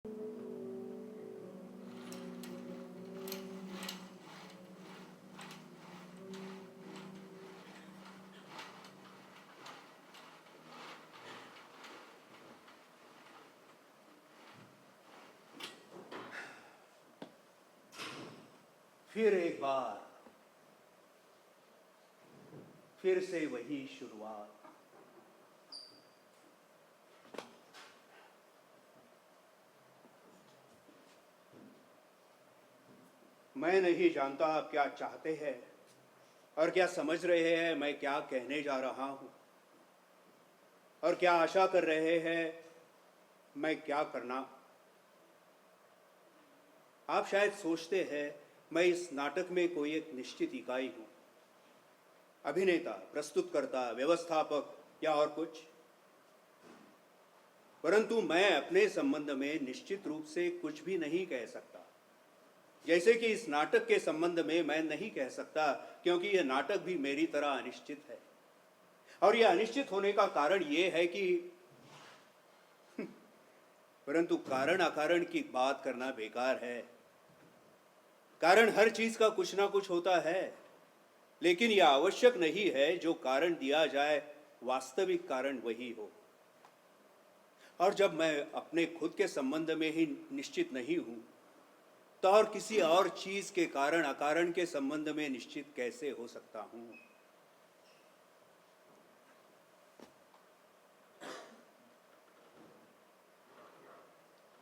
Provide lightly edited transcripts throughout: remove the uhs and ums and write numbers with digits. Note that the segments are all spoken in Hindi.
फिर एक बार फिर से वही शुरुआत। मैं नहीं जानता आप क्या चाहते हैं और क्या समझ रहे हैं मैं क्या कहने जा रहा हूं, और क्या आशा कर रहे हैं मैं क्या करना। आप शायद सोचते हैं मैं इस नाटक में कोई एक निश्चित इकाई हूं, अभिनेता, प्रस्तुतकर्ता, व्यवस्थापक या और कुछ। परंतु मैं अपने संबंध में निश्चित रूप से कुछ भी नहीं कह सकता, जैसे कि इस नाटक के संबंध में मैं नहीं कह सकता, क्योंकि यह नाटक भी मेरी तरह अनिश्चित है। और यह अनिश्चित होने का कारण यह है कि परंतु कारण अकारण की बात करना बेकार है। कारण हर चीज का कुछ ना कुछ होता है, लेकिन यह आवश्यक नहीं है जो कारण दिया जाए वास्तविक कारण वही हो। और जब मैं अपने खुद के संबंध में ही निश्चित नहीं हूं, तो और किसी और चीज के कारण अकारण के संबंध में निश्चित कैसे हो सकता हूं।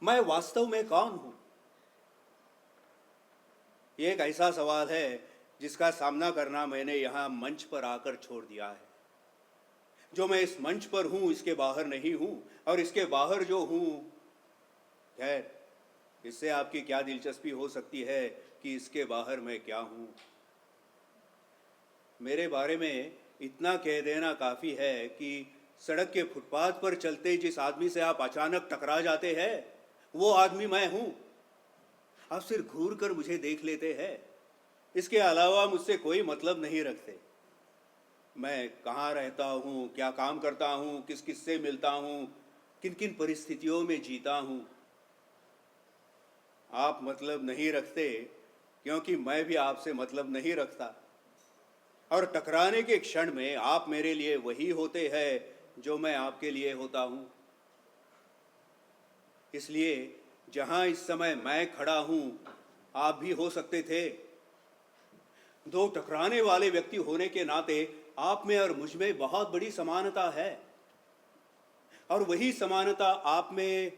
मैं वास्तव में कौन हूं? यह एक ऐसा सवाल है जिसका सामना करना मैंने यहां मंच पर आकर छोड़ दिया है। जो मैं इस मंच पर हूं इसके बाहर नहीं हूं, और इसके बाहर जो हूं, खैर, इससे आपकी क्या दिलचस्पी हो सकती है कि इसके बाहर मैं क्या हूं। मेरे बारे में इतना कह देना काफी है कि सड़क के फुटपाथ पर चलते जिस आदमी से आप अचानक टकरा जाते हैं, वो आदमी मैं हूं। आप सिर्फ घूर कर मुझे देख लेते हैं, इसके अलावा मुझसे कोई मतलब नहीं रखते। मैं कहाँ रहता हूँ, क्या काम करता हूँ, किस किस से मिलता हूँ, किन किन परिस्थितियों में जीता हूँ, आप मतलब नहीं रखते, क्योंकि मैं भी आपसे मतलब नहीं रखता। और टकराने के क्षण में आप मेरे लिए वही होते हैं जो मैं आपके लिए होता हूँ। इसलिए जहाँ इस समय मैं खड़ा हूँ, आप भी हो सकते थे। दो टकराने वाले व्यक्ति होने के नाते आप में और मुझ में बहुत बड़ी समानता है, और वही समानता आप में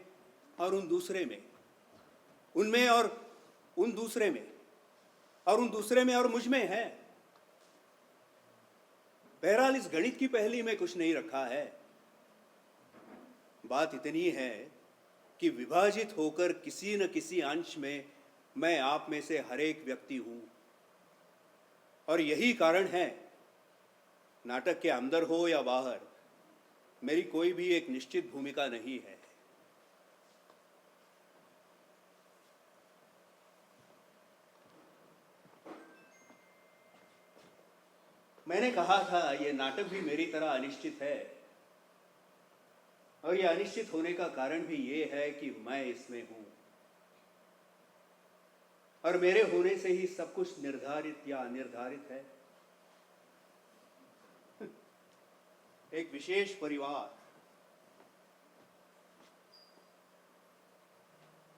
और उन दूसरे में, उनमें और उन दूसरे में, और उन दूसरे में और मुझ में है। बहरहाल इस गणित की पहेली में कुछ नहीं रखा है। बात इतनी है कि विभाजित होकर किसी न किसी अंश में मैं आप में से हर एक व्यक्ति हूं। और यही कारण है, नाटक के अंदर हो या बाहर, मेरी कोई भी एक निश्चित भूमिका नहीं है। मैंने कहा था यह नाटक भी मेरी तरह अनिश्चित है, और यह अनिश्चित होने का कारण भी यह है कि मैं इसमें हूं, और मेरे होने से ही सब कुछ निर्धारित या अनिर्धारित है। एक विशेष परिवार,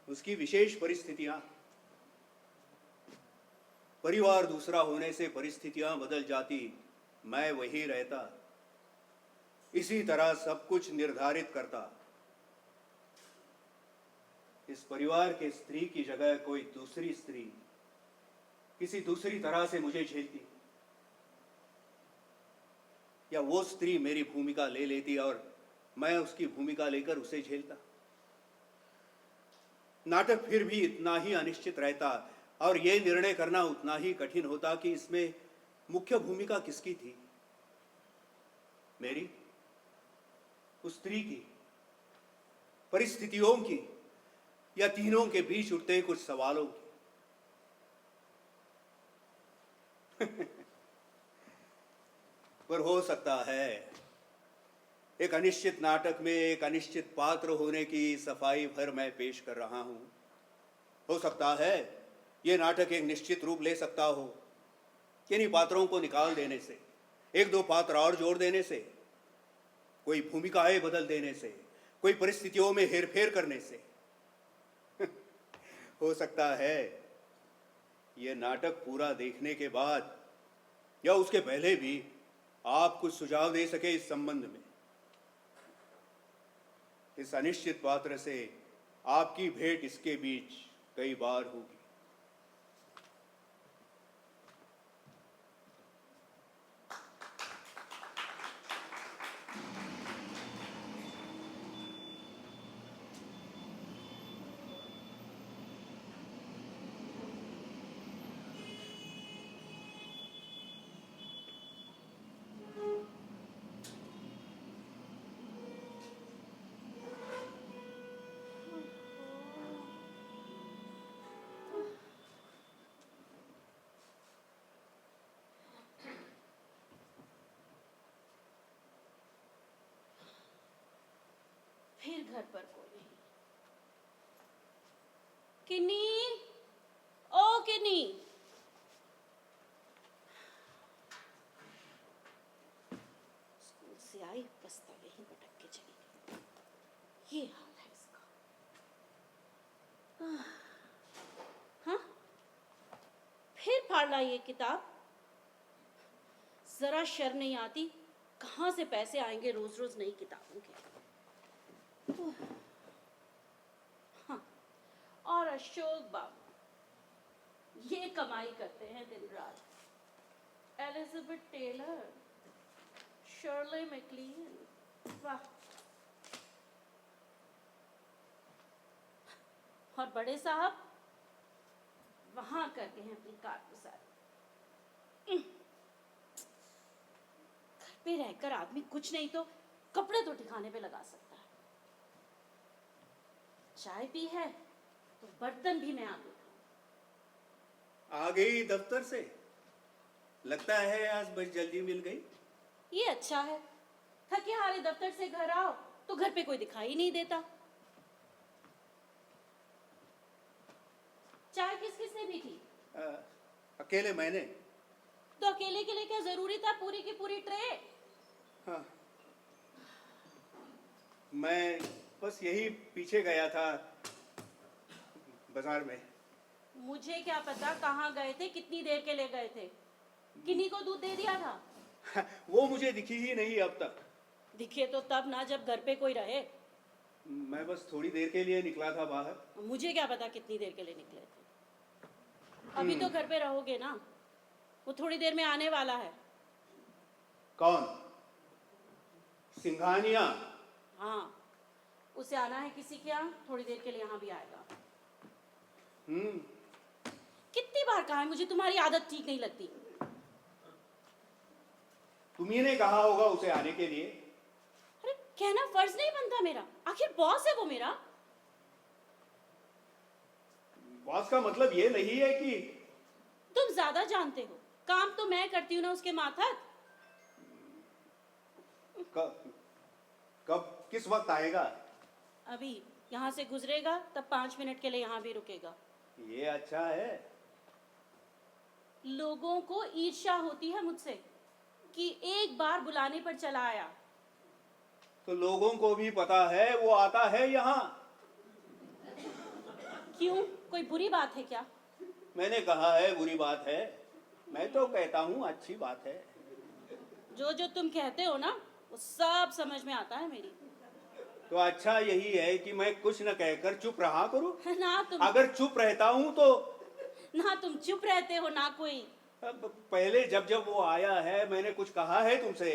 उसकी विशेष परिस्थितियां, परिवार दूसरा होने से परिस्थितियां बदल जाती, मैं वही रहता। इसी तरह सब कुछ निर्धारित करता। इस परिवार के स्त्री की जगह कोई दूसरी स्त्री किसी दूसरी तरह से मुझे झेलती, या वो स्त्री मेरी भूमिका ले लेती और मैं उसकी भूमिका लेकर उसे झेलता। नाटक फिर भी इतना ही अनिश्चित रहता, और यह निर्णय करना उतना ही कठिन होता कि इसमें मुख्य भूमिका किसकी थी, मेरी, उस स्त्री की, परिस्थितियों की, या तीनों के बीच उठते कुछ सवालों की। पर हो सकता है एक अनिश्चित नाटक में एक अनिश्चित पात्र होने की सफाई भर मैं पेश कर रहा हूं। हो सकता है ये नाटक एक निश्चित रूप ले सकता हो, किन्हीं पात्रों को निकाल देने से, एक दो पात्र और जोड़ देने से, कोई भूमिकाएं बदल देने से, कोई परिस्थितियों में हेरफेर करने से। हो सकता है ये नाटक पूरा देखने के बाद या उसके पहले भी आप कुछ सुझाव दे सके इस संबंध में। इस अनिश्चित पात्र से आपकी भेंट इसके बीच कई बार होगी। फिर घर पर कोई नहीं। किन्नी, ओ किन्नी, स्कूल से आई बस तब यहीं भटक के चली गई। ये हाल है इसका। हाँ, फिर फाड़ लाई ये किताब। जरा शर्म नहीं आती, कहाँ से पैसे आएंगे रोज रोज नई किताबों के। हाँ, और अशोक बाबू ये कमाई करते हैं दिन रात। एलिजाबेथ टेलर, शर्ले मैकलिन, वाह। और बड़े साहब वहां करते हैं अपनी कारगुजारी। घर पे रहकर आदमी कुछ नहीं तो कपड़े तो ठिकाने पे लगा सकता है। चाय पी है तो बर्तन भी मैं आगे आ गई दफ्तर से? लगता है आज बस जल्दी मिल गई। ये अच्छा है, थके हारे दफ्तर से घर आओ तो घर पे कोई दिखाई नहीं देता। चाय किस किसने पी थी? अकेले मैंने। तो अकेले के लिए क्या जरूरी था पूरी की पूरी ट्रे? हाँ, मैं बस यही पीछे गया था बाजार में। मुझे क्या पता कहाँ गए थे, कितनी देर के लिए गए थे। किन्हीं को दूध दे दिया था? वो मुझे दिखी ही नहीं अब तक। दिखे तो तब ना जब घर पे कोई रहे। मैं बस थोड़ी देर के लिए निकला था बाहर। मुझे क्या पता कितनी देर के लिए निकले थे। अभी तो घर पे रहोगे ना, वो थोड़ी देर में आने वाला है। कौन? सिंघानिया? हाँ, उसे आना है किसी के यहाँ, थोड़ी देर के लिए यहाँ भी आएगा। कितनी बार कहा है मुझे तुम्हारी आदत ठीक नहीं लगती। तुम्ही ने कहा होगा उसे आने के लिए। अरे कहना फर्ज नहीं बनता मेरा, आखिर बॉस है वो मेरा। बॉस का मतलब ये नहीं है कि तुम ज्यादा जानते हो, काम तो मैं करती हूँ ना उसके माथक। कब किस वक्त आएगा? अभी यहाँ से गुजरेगा तब 5 मिनट के लिए यहाँ भी रुकेगा। ये अच्छा है। लोगों को ईर्ष्या होती है मुझसे कि एक बार बुलाने पर चला आया। तो लोगों को भी पता है वो आता है यहाँ। क्यों, कोई बुरी बात है क्या? मैंने कहा है बुरी बात है? मैं तो कहता हूँ अच्छी बात है। जो जो तुम कहते हो ना वो सब समझ में आता है मेरी। तो अच्छा यही है कि मैं कुछ न कहकर चुप रहा करूं। ना तुम, अगर चुप रहता हूं तो ना तुम चुप रहते हो ना कोई। अब पहले जब जब वो आया है मैंने कुछ कहा है तुमसे?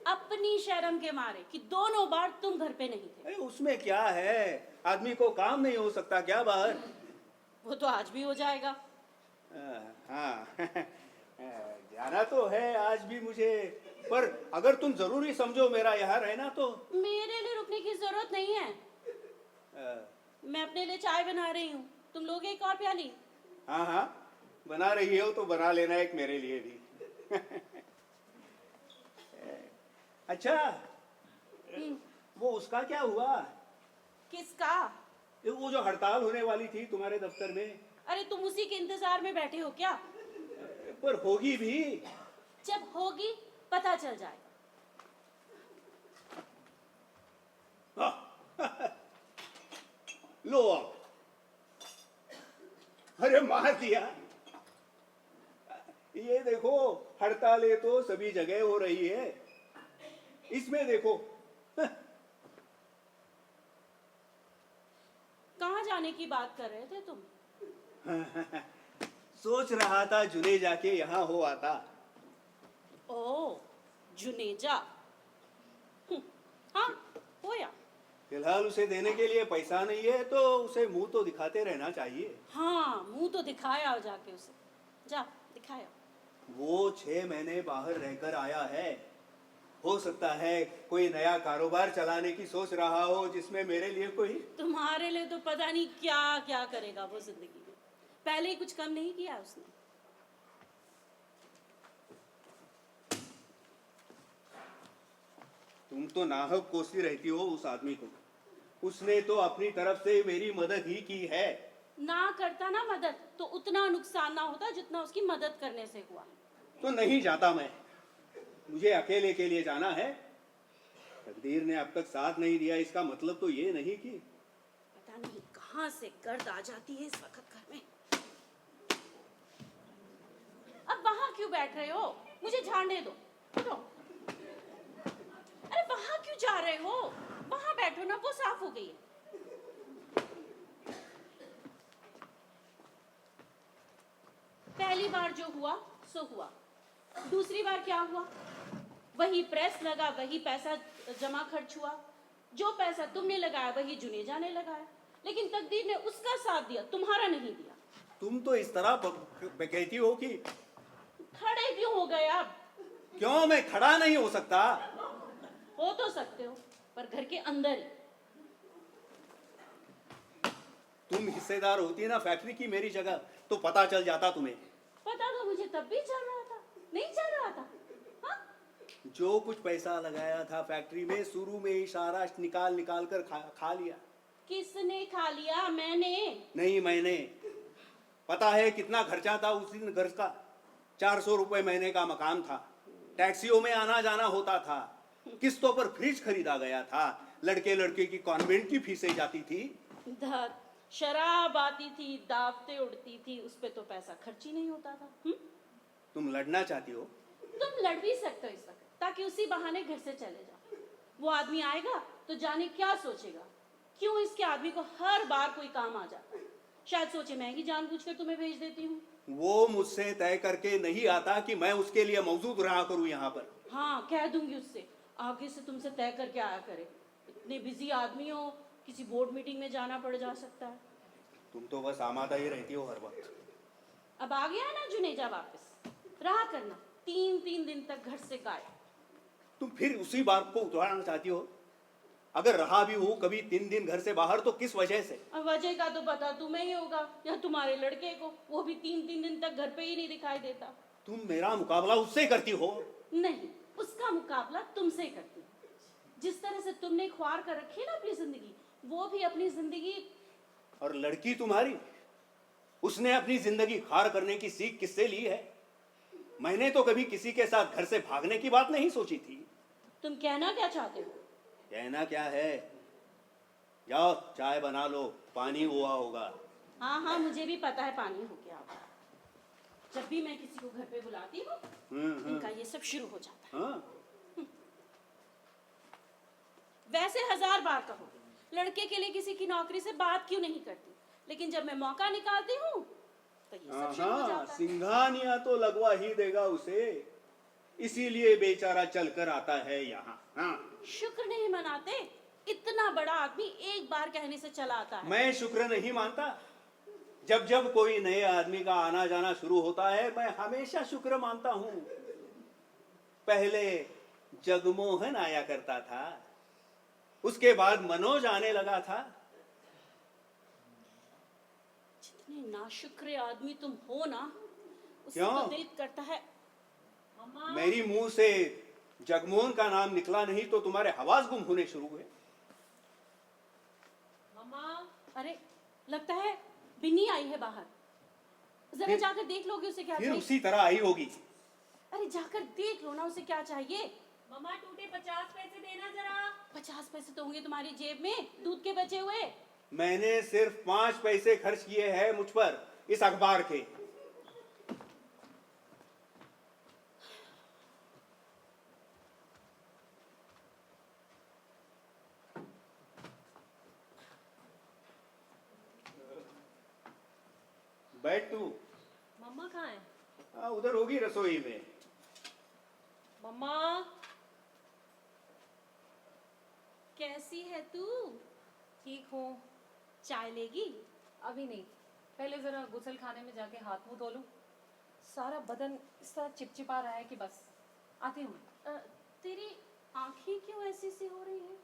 अपनी शर्म के मारे कि दोनों बार तुम घर पे नहीं थे। उसमें क्या है, आदमी को काम नहीं हो सकता क्या बाहर? वो तो आज भी हो जाएगा। हाँ जाना तो है आज भी मुझे, पर अगर तुम जरूरी समझो मेरा यहाँ रहना तो। मेरे लिए रुकने की जरूरत नहीं है। मैं अपने लिए चाय बना रही हूँ, तुम लोग एक और प्याली? हाँ हाँ, बना रही हो तो बना लेना एक मेरे लिए भी। अच्छा, वो उसका क्या हुआ? किसका? वो जो हड़ताल होने वाली थी तुम्हारे दफ्तर में। अरे तुम उसी के इंतजार में बैठे हो क्या? पर होगी भी। जब होगी पता चल जाएगा। लो अब। अरे मार दिया। ये देखो, हड़तालें तो सभी जगह हो रही है, इसमें देखो। कहाँ जाने की बात कर रहे थे तुम? सोच रहा था जुने जाके यहाँ हो आता। ओ, जुनेजा। हाँ, होया। फिलहाल उसे देने के लिए पैसा नहीं है, तो उसे मुंह तो दिखाते रहना चाहिए। हाँ, मुंह तो दिखाया हो जाके उसे। जा, दिखाया। वो 6 महीने बाहर रहकर आया है। हो सकता है कोई नया कारोबार चलाने की सोच रहा हो, जिसमें मेरे लिए कोई। तुम्हारे लिए तो पता नहीं क्या क्या करेगा वो जिंदगी में। पहले ही कुछ कम नहीं किया उसने। तुम तो नाहक कोसती रहती हो उस आदमी को। उसने तो अपनी तरफ से मेरी मदद ही की है। ना करता ना मदद, तो उतना नुकसान ना होता जितना उसकी मदद करने से हुआ। तो नहीं जाता मैं। मुझे अकेले के लिए जाना है। तकदीर ने अब तक साथ नहीं दिया, इसका मतलब तो ये नहीं कि। पता नहीं कहाँ से गर्द आ जाती है इस वक्त घर में। अब वहां क्यों बैठ रहे हो? मुझे झाड़ने दो। उठो। अरे वहां क्यों जा रहे हो? वहां बैठो ना, वो साफ हो गई है। पहली बार जो हुआ सो हुआ। दूसरी बार क्या हुआ? वही प्रेस लगा, वही पैसा जमा खर्च हुआ। जो पैसा तुमने लगाया वही जुनेजा ने लगाया, लेकिन तकदीर ने उसका साथ दिया, तुम्हारा नहीं दिया। तुम तो इस तरह कहती हो कि। खड़े क्यों हो गए अब? क्यों, मैं खड़ा नहीं हो सकता? हो तो सकते हो, पर घर के अंदर ही। तुम हिस्सेदार होती ना फैक्ट्री की मेरी जगह, तो पता चल जाता तुम्हें। पता तो मुझे तब भी चल रहा था, नहीं चल रहा था? हाँ? जो कुछ पैसा लगाया था फैक्ट्री में, शुरू में ही सारा निकाल निकाल कर खा लिया। किसने खा लिया? मैंने नहीं, मैंने। पता है कितना खर्चा था उस दिन घर का? 400 रुपए महीने का मकान था। टैक्सियों में आना जाना होता था। किस्तों पर फ्रिज खरीदा गया था। लड़के लड़के की कॉन्वेंट की फीसें जाती थी। शराब आती थी, दावतें उड़ती थी, उस पे तो पैसा खर्च ही नहीं होता था। तुम लड़ना चाहती हो? तुम लड़ भी सकते हो इस वक्त, ताकि उसी बहाने घर से चले जाओ। वो आदमी आएगा तो जाने क्या सोचेगा। क्यों इसके आदमी को हर बार कोई काम आ जाता है। शायद सोचे मैं ही जानबूझकर तुम्हें भेज देती हूँ। वो मुझसे तय करके नहीं आता कि मैं उसके लिए मौजूद रहा करूँ यहाँ पर। हाँ, कह दूंगी उससे, आगे से तुमसे तय करके आया करे। इतने बिजी आदमी हो, किसी बोर्ड मीटिंग में जाना पड़ जा सकता है। तुम तो बस आमादा ही रहती हो हर वक्त। अब आ गया ना जुनेजा वापस, रहा करना 3-3 दिन तक घर से गायब। तुम फिर उसी बात को उतारना चाहती हो? अगर रहा भी हो कभी 3 दिन घर से बाहर, तो किस वजह से? अब वजह का तो पता तुम्हें ही होगा, या तुम्हारे लड़के को। वो भी 3-3 दिन तक घर पे ही नहीं दिखाई देता। तुम मेरा मुकाबला उससे करती हो? नहीं, उसका मुकाबला तुमसे करती हूँ। जिस तरह से तुमने ख्वार कर रखी है ना अपनी जिंदगी, वो भी अपनी जिंदगी। और लड़की तुम्हारी, उसने अपनी जिंदगी खार करने की सीख किससे ली है? मैंने तो कभी किसी के साथ घर से भागने की बात नहीं सोची थी। तुम कहना क्या चाहते हो? कहना क्या है? जाओ चाय बना लो, पानी हुआ होगा। हाँ हाँ, मुझे भी पता है पानी हो गया होगा। जब भी मैं किसी को घर पे बुलाती हूँ, इनका ये सब शुरू हो जाता है। हाँ? वैसे 1000 बार कहोगे, लड़के के लिए किसी की नौकरी से बात क्यों नहीं करती, लेकिन जब मैं मौका निकालती हूँ तो ये सब शुरू हो जाता है। सिंघानिया तो लगवा ही देगा उसे, इसीलिए बेचारा चलकर आता है यहाँ। हाँ। शुक्र नहीं मनाते, इतना बड़ा आदमी एक बार कहने से चला आता है। मैं शुक्र नहीं मानता। जब जब कोई नए आदमी का आना जाना शुरू होता है, मैं हमेशा शुक्र मानता हूँ। पहले जगमोहन आया करता था, उसके बाद मनोज आने लगा था। जितने नाशुक्र आदमी तुम हो ना, उससे क्यों? तो दिल करता है। मेरी मुंह से जगमोहन का नाम निकला नहीं तो तुम्हारे हवास गुम होने शुरू हुए। मम्मा, अरे लगता है बिन्नी आई है बाहर। जरा फिर- जाकर देख लोगे उसे क्या फिर चाहिए। उसी तरह आई होगी। अरे जाकर देख लो ना उसे क्या चाहिए। मम्मा टूटे 50 पैसे देना जरा। 50 पैसे तो होंगे तुम्हारी जेब में, दूध के बचे हुए। मैंने सिर्फ 5 पैसे खर्च किए हैं मुझ पर इस अखबार के। बैठ तू। मम्मा कहाँ है? उधर होगी रसोई में। मम्मा कैसी है तू? ठीक हूँ। चाय लेगी? अभी नहीं, पहले जरा गुसल खाने में जाके हाथ मुंह धो लूं। सारा बदन इस तरह चिपचिपा रहा है कि बस आती हूँ मैं। तेरी आंखें क्यों ऐसी सी हो रही हैं?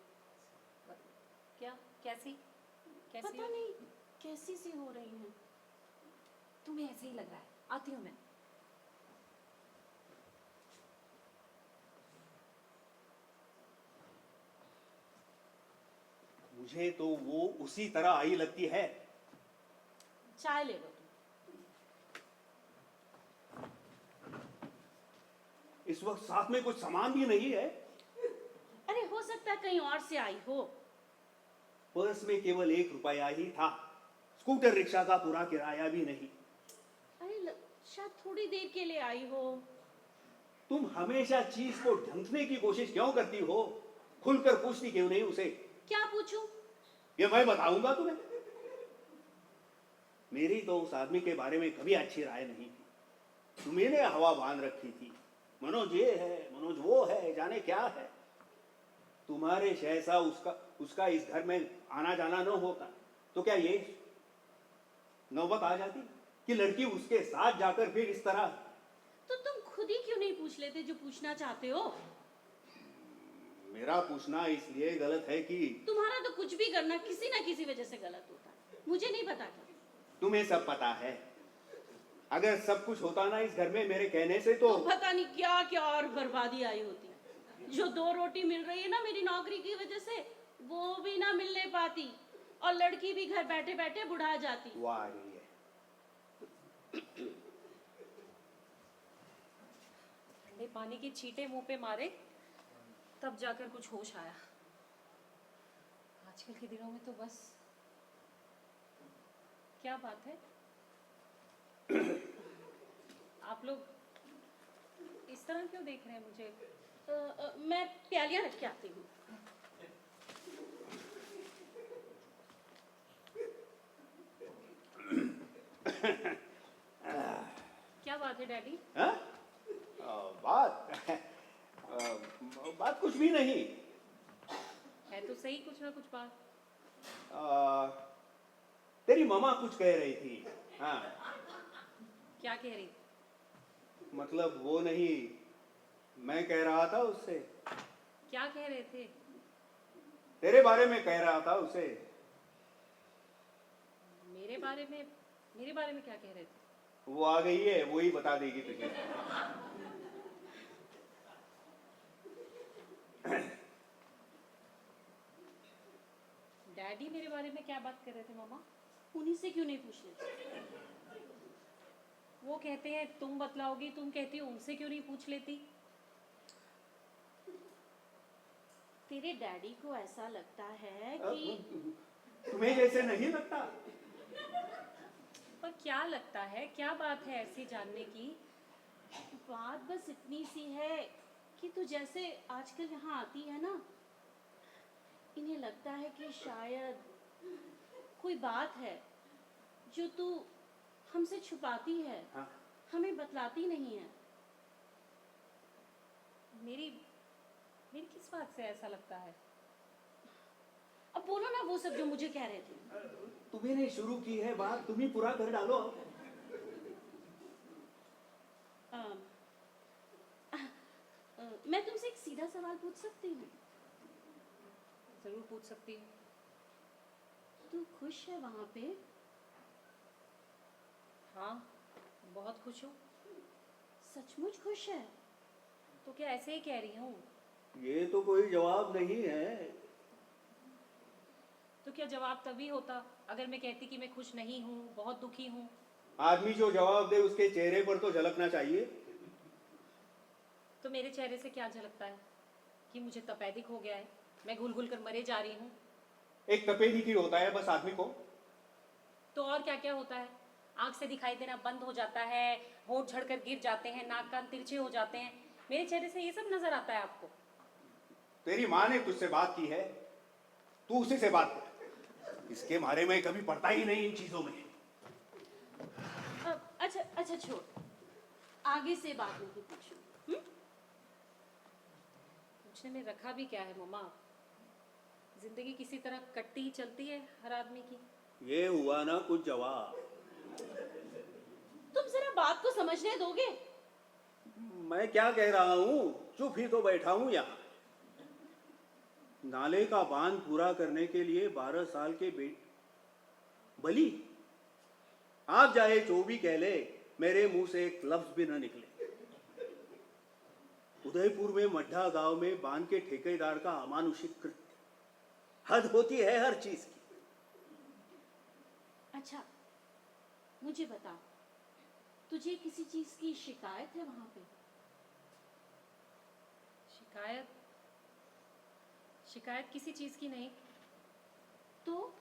क्या? कैसी कैसी पता हो? नहीं कैसी सी हो रही हैं। तुम्हें ऐसे ही लग रहा है। आती हूँ मैं। मुझे तो वो उसी तरह आई लगती है। चाय ले लो तुम। इस वक्त साथ में कुछ सामान भी नहीं है। अरे हो सकता है कहीं और से आई हो। पर्स में केवल 1 रुपया ही था। स्कूटर रिक्शा का पूरा किराया भी नहीं। अरे शायद थोड़ी देर के लिए आई हो। तुम हमेशा चीज को ढंकने की कोशिश क्यों करती हो? खुलकर पूछती क्यों नहीं उसे? क्या पूछूं? ये मैं बताऊंगा तुम्हें। मेरी तो उस आदमी के बारे में कभी अच्छी राय नहीं थी। तुम्हें हवा बांध रखी थी। मनोज ये है, मनोज वो है, जाने क्या है। तुम्हारे जैसा उसका इस घर में आना जाना न होता तो क्या ये नौबत आ जाती कि लड़की उसके साथ जाकर फिर इस तरह। तो तुम खुद ही क्यों नहीं पूछ लेते जो पूछना चाहते हो? मेरा पूछना इसलिए गलत है कि तुम्हारा तो कुछ भी करना किसी ना किसी वजह से गलत होता है। मुझे नहीं पता क्या। तुम्हें सब पता है। अगर सब कुछ होता ना इस घर में मेरे कहने से तो पता नहीं क्या क्या और बर्बादी आई होती। जो 2 रोटी मिल रही है ना मेरी नौकरी की वजह से, वो भी ना मिलने पाती और लड़की भी घर बैठे बैठे बुढ़ा जाती। वो आ रही है। ठंडे पानी की छींटे मुंह पे मारे तब जाकर कुछ होश आया। आजकल के दिनों में तो बस क्या बात है। आप लोग इस तरह क्यों देख रहे हैं मुझे? मैं प्यालियां रख के आती हूँ। क्या बात है डैडी? हाँ? बात कुछ भी नहीं। है तो सही कुछ ना कुछ बात। तेरी मम्मा कुछ कह रही थी। हाँ, क्या कह रही? मतलब वो नहीं, मैं कह रहा था उससे। क्या कह रहे थे? तेरे बारे में कह रहा था उसे। मेरे बारे में क्या कह रहे थे? वो आ गई है, वो ही बता देगी तुझे। डैडी मेरे बारे में क्या बात कर रहे थे मामा? उन्हीं से क्यों नहीं पूछ लेती? वो कहते हैं तुम बतलाओगी, तुम कहती हो उनसे क्यों नहीं पूछ लेती? तेरे डैडी को ऐसा लगता है कि तुम्हें जैसे नहीं लगता? पर क्या लगता है? क्या बात है ऐसी जानने की? बात बस इतनी सी है कि तू जैसे आजकल यहाँ आती है ना, इन्हें लगता है कि शायद कोई बात है जो तू हमसे छुपाती है। हाँ? हमें बतलाती नहीं है। मेरी किस बात से ऐसा लगता है? अब बोलो ना वो सब जो मुझे कह रहे थे। तुम्हें ने शुरू की है बात, तुम ही पूरा कर डालो। मैं तुमसे एक सीधा सवाल पूछ सकती हूँ? जरूर पूछ सकती हूँ। तू खुश है वहां पे? हाँ, बहुत खुश हूँ। सचमुच खुश है? तो क्या ऐसे ही कह रही हूँ? ये तो कोई जवाब नहीं है। तो क्या जवाब तभी होता अगर मैं कहती कि मैं खुश नहीं हूँ, बहुत दुखी हूँ? आदमी जो जवाब दे उसके चेहरे पर तो झलकना चाहिए। तो मेरे चेहरे से क्या झलकता है कि मुझे तपेदिक हो गया है, मैं घुल घुल कर मरे जा रही हूँ? एक तपेदिक ही होता है बस आदमी को। तो और क्या क्या होता है? आंख से दिखाई देना बंद हो जाता है, होंठ झड़कर गिर जाते हैं, नाक कान तिरछे हो जाते हैं। मेरे चेहरे से ये सब नजर आता है आपको? तेरी माँ ने तुझसे बात की है, तू उसी से बात कर। इसके बारे में कभी पढ़ता ही नहीं इन चीजों में। अच्छा अच्छा छोड़, आगे से बात नहीं पूछूं। पूछने में रखा भी क्या है मम्मा? जिंदगी किसी तरह कटती ही चलती है हर आदमी की। ये हुआ ना कुछ जवाब। तुम जरा बात को समझने दोगे? मैं क्या कह रहा हूं, चुप ही तो बैठा हूं यहाँ। नाले का बांध पूरा करने के लिए 12 साल के बली, आप चाहे जो भी कह ले, मेरे मुंह से एक लफ्ज भी न निकले। उदयपुर में मड्ढा गांव में बांध के ठेकेदार का अमानुषिक कृत्य। हद होती है हर चीज की। अच्छा मुझे बता, तुझे किसी चीज की शिकायत है वहां पे? शिकायत? शिकायत किसी चीज की नहीं, तो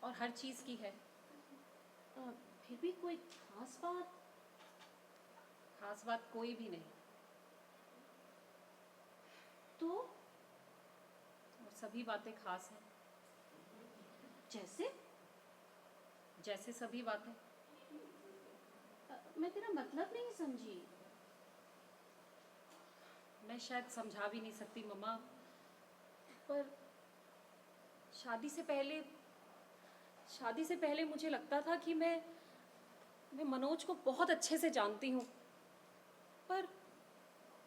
और हर चीज की है। फिर भी कोई खास बात? खास बात कोई भी नहीं, तो और सभी बातें खास हैं। जैसे? जैसे सभी बातें। मैं तेरा मतलब नहीं समझी। मैं शायद समझा भी नहीं सकती मम्मा, पर शादी से पहले मुझे लगता था कि मैं मनोज को बहुत अच्छे से जानती हूँ, पर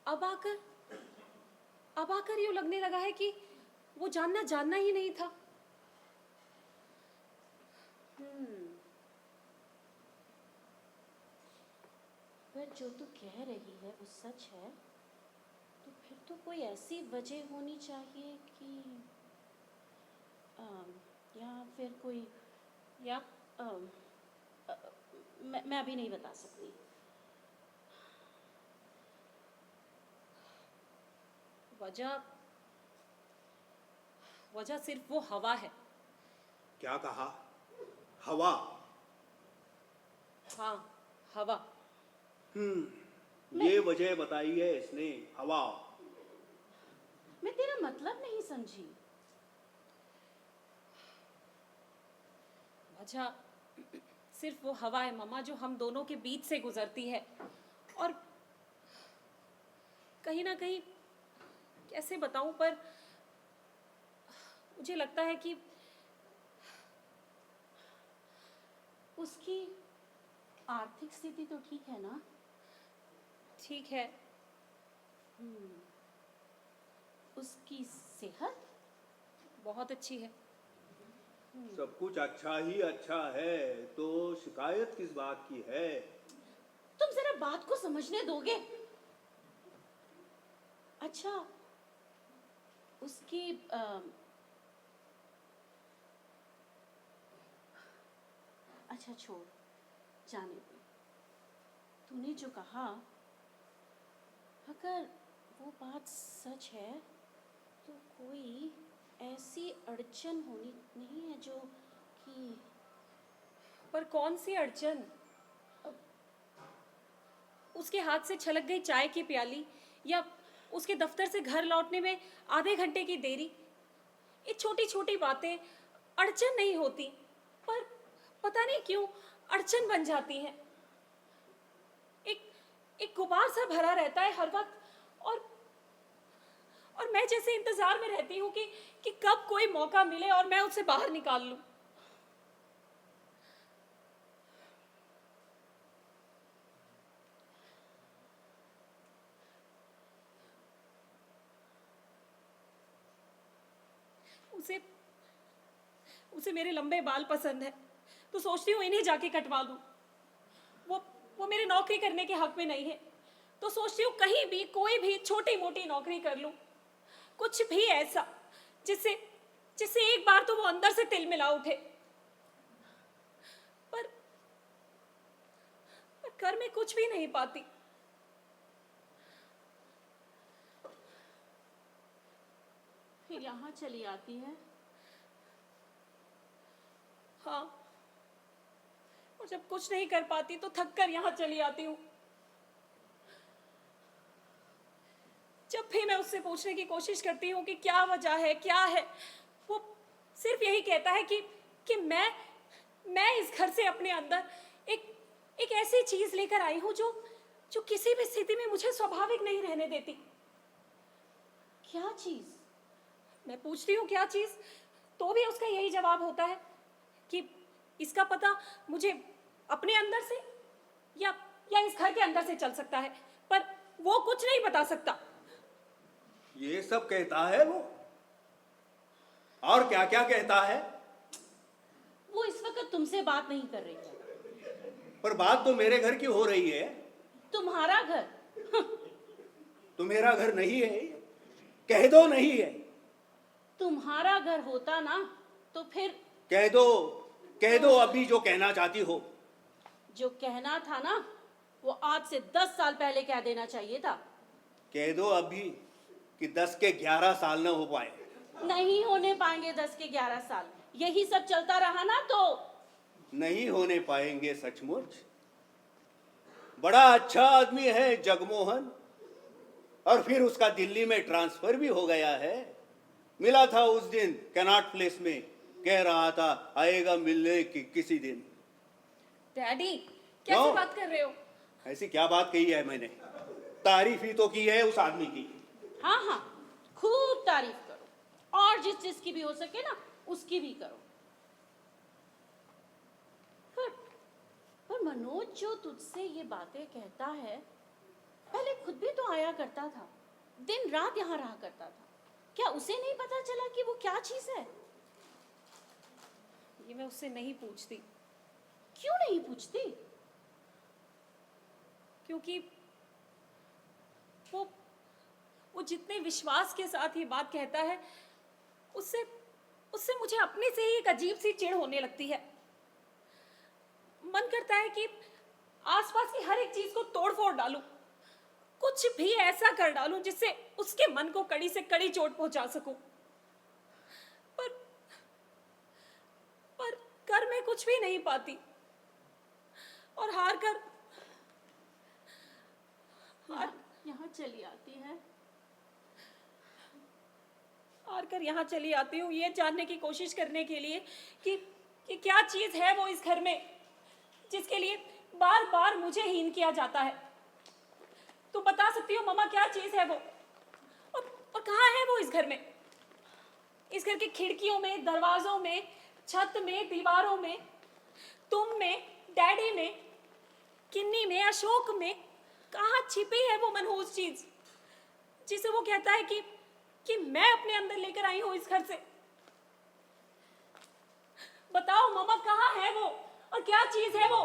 अब आकर यूँ लगने लगा है कि वो जानना ही नहीं था। पर जो तू कह रही है वो सच है, तो फिर तो कोई ऐसी वजह होनी चाहिए कि या फिर कोई या अम, अ, मैं अभी नहीं बता सकती। वजह सिर्फ वो हवा है। क्या कहा? हवा? हाँ, हवा। ये वजह बताई है इसने, हवा। मैं तेरा मतलब नहीं समझी। वजह सिर्फ वो हवा है मम्मा जो हम दोनों के बीच से गुजरती है, और कहीं ना कहीं कैसे बताऊं, पर मुझे लगता है कि उसकी आर्थिक स्थिति तो ठीक है ना? ठीक है। उसकी सेहत बहुत अच्छी है। सब कुछ अच्छा ही अच्छा है, तो शिकायत किस बात की है? तुम जरा बात को समझने दोगे? अच्छा, उसकी अच्छा छोड़, जाने दो। तूने जो कहा, अगर वो बात सच है तो कोई ऐसी अड़चन होनी नहीं है जो कि पर कौन सी अड़चन? उसके हाथ से छलक गई चाय की प्याली, या उसके दफ्तर से घर लौटने में आधे घंटे की देरी। ये छोटी छोटी बातें अड़चन नहीं होती, पर पता नहीं क्यों अड़चन बन जाती हैं। एक गुबार सा भरा रहता है हर वक्त, और मैं जैसे इंतजार में रहती हूँ कि कब कोई मौका मिले और मैं उसे बाहर निकाल लूं। उसे मेरे लंबे बाल पसंद है, तो सोचती हूँ इन्हें जाके कटवा लूं। वो मेरे नौकरी करने के हक में नहीं है, तो सोचती हूँ कहीं भी कोई भी छोटी मोटी नौकरी कर लूं, कुछ भी ऐसा जिससे जिससे एक बार तो वो अंदर से तिल मिला उठे। पर कर मैं कुछ भी नहीं पाती। फिर यहाँ चली आती है। हाँ, और जब कुछ नहीं कर पाती तो थक कर यहाँ चली आती हूँ। जब भी मैं उससे पूछने की कोशिश करती हूँ कि क्या वजह है, क्या है, वो सिर्फ यही कहता है कि मैं इस घर से अपने अंदर एक ऐसी चीज लेकर आई हूँ जो किसी भी स्थिति में मुझे स्वाभाविक नहीं रहने देती। क्या चीज? मैं पूछती हूँ क्या चीज, तो भी उसका यही जवाब होता है कि इसका पता मुझे अपने अंदर से या इस घर के अंदर से चल सकता है, पर वो कुछ नहीं बता सकता। ये सब कहता है वो? और क्या क्या कहता है? वो इस वक्त तुमसे बात नहीं कर रही है। पर बात तो मेरे घर की हो रही है। तुम्हारा घर? तो मेरा घर नहीं है, कह दो नहीं है। तुम्हारा घर होता ना तो फिर कह दो अभी जो कहना चाहती हो। जो कहना था ना वो आज से 10 साल पहले कह देना चाहिए था। कह दो अभी कि 10 के 11 साल न हो पाए। नहीं होने पाएंगे 10 के 11 साल। यही सब चलता रहा ना तो नहीं होने पाएंगे सचमुच। बड़ा अच्छा आदमी है जगमोहन, और फिर उसका दिल्ली में ट्रांसफर भी हो गया है। मिला था उस दिन कैनाट प्लेस में, कह रहा था आएगा मिलने की किसी दिन। डैडी कैसे क्यों? बात कर रहे हो? ऐसी क्या बात कही है मैंने? तारीफ ही तो की है उस आदमी की। हाँ हाँ, खूब तारीफ करो और जिस चीज की भी हो सके ना उसकी भी करो। पर मनोज जो तुझसे ये बातें कहता है, पहले खुद भी तो आया करता था, दिन रात यहाँ रहा करता था। क्या उसे नहीं पता चला कि वो क्या चीज है? ये मैं उससे नहीं पूछती। क्यों नहीं पूछती? क्योंकि वो जितने विश्वास के साथ ये बात कहता है, उससे मुझे अपने से ही एक अजीब सी चिढ़ होने लगती है। मन करता है कि आसपास की हर एक चीज को तोड़ फोड़ डालूं, कुछ भी ऐसा कर डालूं जिससे उसके मन को कड़ी से कड़ी चोट पहुंचा सकूं। पर कर मैं कुछ भी नहीं पाती, और यहाँ चली आती है। हार कर यहाँ चली आती हूँ ये जानने की कोशिश करने के लिए कि क्या चीज है वो इस घर में जिसके लिए बार बार मुझे हीन किया जाता है। तू बता सकती हो मम्मा क्या चीज है वो, और कहाँ है वो इस घर में? इस घर की खिड़कियों में, दरवाजों में, छत में, दीवारों में, तुम में, डैडी में, किन्नी में, अशोक में, कहाँ छिपी है वो मनहूस चीज जिसे वो कहता है कि मैं अपने अंदर लेकर आई हूं इस घर से? बताओ मम्मा कहाँ है वो, और क्या चीज है वो?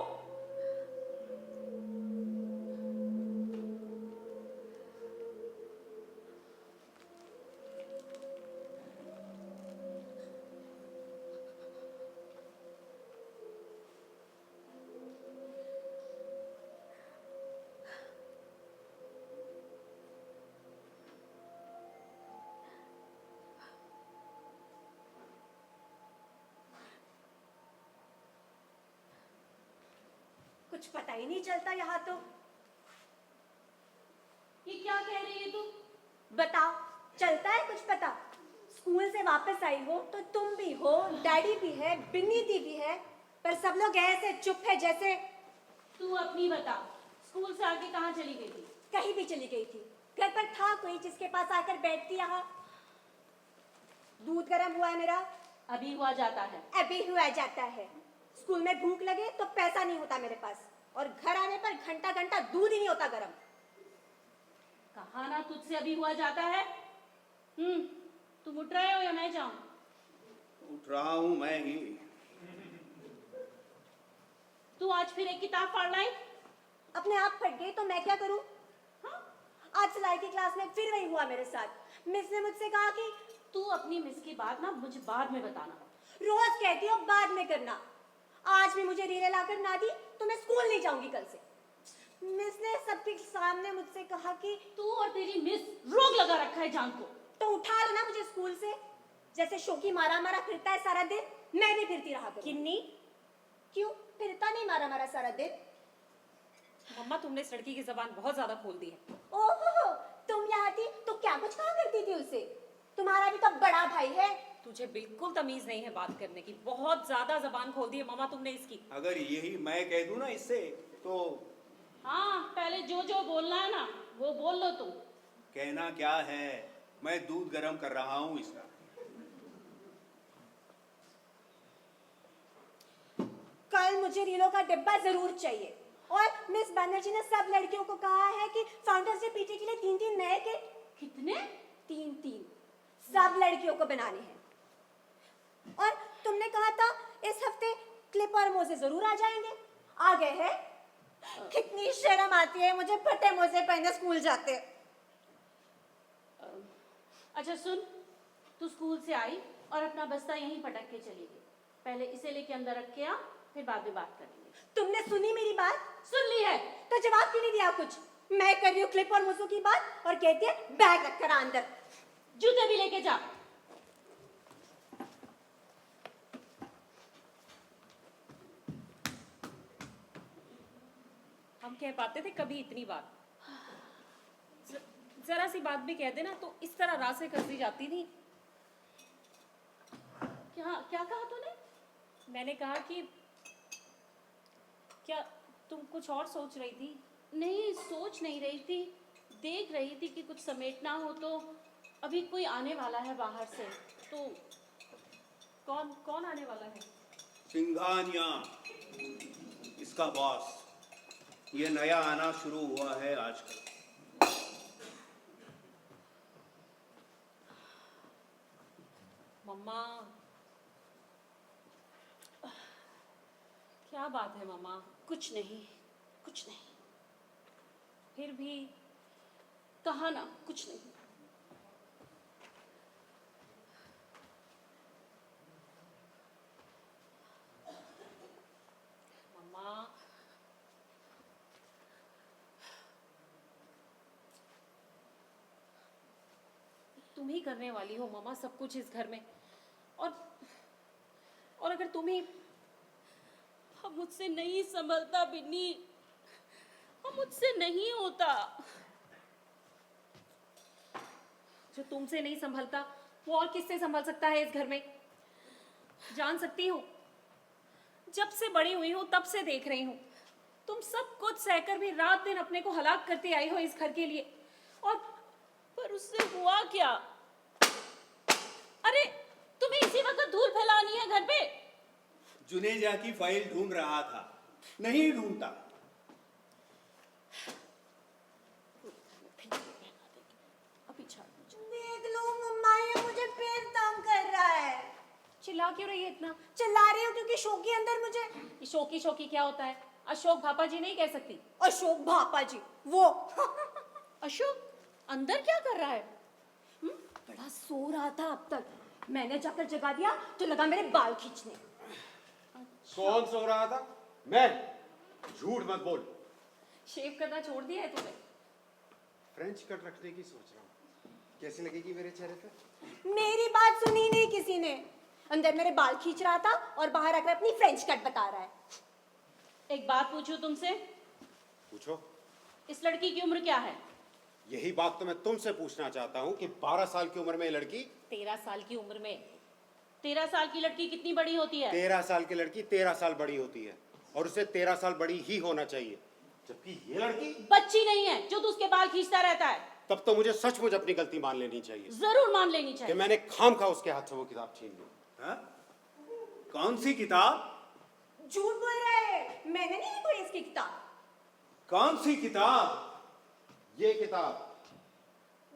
कुछ पता ही नहीं चलता यहाँ तो। ये क्या कह रही है तू? बताओ, चलता है कुछ पता? स्कूल से वापस आई हो तो तुम भी हो, डैडी भी है, बिन्नी दी भी है, पर सब लोग ऐसे चुप है जैसे। तू अपनी बता, स्कूल से आके कहाँ चली गई थी? कहीं भी चली गई थी। घर पर था कोई जिसके पास आकर बैठती यहाँ। दूध गर्म हुआ है मेरा। अभी हुआ जाता है। अभी हुआ जाता है। स्कूल में भूख लगे तो पैसा नहीं होता मेरे पास, और घर आने पर घंटा घंटा दूध ही नहीं होता गर्म। कहा ना तुझसे अभी हुआ जाता है। तुम उठ रहे हो या मैं जाऊं? उठ रहा हूं मैं ही। तू आज फिर एक किताब फाड़ लाई? अपने आप फट गई तो मैं क्या करूं? हाँ, आज सिलाई की क्लास में फिर वही हुआ मेरे साथ। मिस ने मुझसे कहा कि तू अपनी मिस की बात ना मुझे बाद में बताना। रोज कहती हो बाद में करना। आज भी मुझे रीले लाकर ना दी तो मैं स्कूल नहीं जाऊंगी कल से। मिस ने सबके सामने मुझसे कहा कि तू और तेरी मिस रोग लगा रखा है जान को। तो उठा लो ना मुझे स्कूल से, जैसे शोकी मारा मारा फिरता है सारा दिन, मैं भी फिरती रहा करूं। किन्नी, क्यों फिरता नहीं मारा मारा सारा दिन? मम्मा तुमने इस लड़की की जबान बहुत ज्यादा खोल दी है। ओहो, तुम यहाँ थी तो क्या कुछ कहा करती थी उसे? तुम्हारा भी तो बड़ा भाई है। तुझे बिल्कुल तमीज नहीं है बात करने की, बहुत ज्यादा जबान खोल दी है मम्मा तुमने इसकी। अगर यही मैं कह दूं ना इससे तो हाँ, पहले जो जो बोलना है ना वो बोल लो तुम। कहना क्या है, मैं दूध गर्म कर रहा हूं इसका। कल मुझे रीलों का डिब्बा जरूर चाहिए। और मिस बनर्जी ने सब लड़कियों को कहा है कि फाउंटेन से पीटे के लिए 3-3 नए किट, कितने? 3-3 सब लड़कियों को बनाने हैं। और तुमने कहा था इस हफ्ते क्लिप और मोजे जरूर आ जाएंगे, आ गए हैं। कितनी शर्म आती है मुझे फटे मोजे पहने स्कूल जाते। अच्छा सुन, तू स्कूल से आई और अपना बस्ता यहीं पटक के चली गई। पहले इसे लेके अंदर रख के आ, फिर बाद में बात करेंगे। तुमने सुनी मेरी बात? सुन ली है तो जवाब क्यों नहीं दिया कुछ? मैं कर रही हूँ क्लिप और मोजों की बात और कहती है बैग रख कर आ अंदर। जूते भी लेके जा। हम कह पाते थे कभी इतनी बात? जरा सी बात भी कह देना तो इस तरह राह से कर दी जाती थी। क्या क्या कहा तूने? मैंने कहा कि क्या तुम कुछ और सोच रही थी? नहीं, सोच नहीं रही थी, देख रही थी कि कुछ समेटना हो तो अभी कोई आने वाला है बाहर से। तो कौन कौन आने वाला है? सिंघानिया, इसका बॉस। ये नया आना शुरू हुआ है आजकल। मम्मा, क्या बात है मम्मा? कुछ नहीं, कुछ नहीं। फिर भी कहा ना कुछ नहीं। मम्मा, तुम ही करने वाली हो मम्मा सब कुछ इस घर में। और अगर तुम ही अब मुझसे नहीं संभलता बिन्नी, अब मुझसे नहीं होता। जो तुमसे नहीं संभलता वो और किससे संभल सकता है इस घर में? जान सकती हूँ, जब से बड़ी हुई हूँ तब से देख रही हूँ तुम सब कुछ सहकर भी रात दिन अपने को हलाक करती आई हो इस घर के लिए। और पर उससे हुआ क्या? अरे तुम्हें इसी वक्त धूल फैलानी है घर पे? जुनेजा की फाइल ढूंढ रहा था, नहीं ढूंढता। अभी छाड़ दो। देख लो मम्मा, ये मुझे फिर तंग कर रहा है। चिल्ला क्यों रही है इतना? चिल्ला रही हूँ क्योंकि शोकी अंदर मुझे। ये शोकी शोकी क्या होता है? अशोक भापा जी नहीं कह सकती? अशोक भापा जी वो अशोक अंदर क्या कर रहा है? बड़ा सो रहा था अब तक, मैंने जाकर जगा दिया तो लगा मेरे बाल खींचने। कौन सो रहा था? मैं? झूठ मत बोल। शेव करना छोड़ दिया है तुमने? फ्रेंच कट रखने की सोच रहा हूँ, कैसी लगेगी मेरे चेहरे पे? मेरी बात सुनी नहीं किसी ने। अंदर मेरे बाल खींच रहा था और बाहर आकर अपनी फ्रेंच कट बता रहा है। एक बात पूछूं तुमसे, पूछो। इस लड़की की उम्र क्या है? यही बात तो मैं तुमसे पूछना चाहता हूँ कि 12 साल की उम्र में ये लड़की 13 साल की उम्र में 13 साल की लड़की कितनी बड़ी होती है? 13 साल की लड़की 13 साल बड़ी होती है और उसे 13 साल बड़ी ही होना चाहिए, जबकि ये लड़की बच्ची नहीं है जो तू उसके बाल खींचता रहता है। तब तो मुझे सचमुच अपनी गलती मान लेनी चाहिए जरूर मान लेनी कि चाहिए। मैंने खाम खा उसके हाथ से वो किताब छीन ली। हाँ? कौन सी किताब? झूठ बोल रहा है, मैंने नहीं कोई इसकी किताब। कौन सी किताब? ये किताब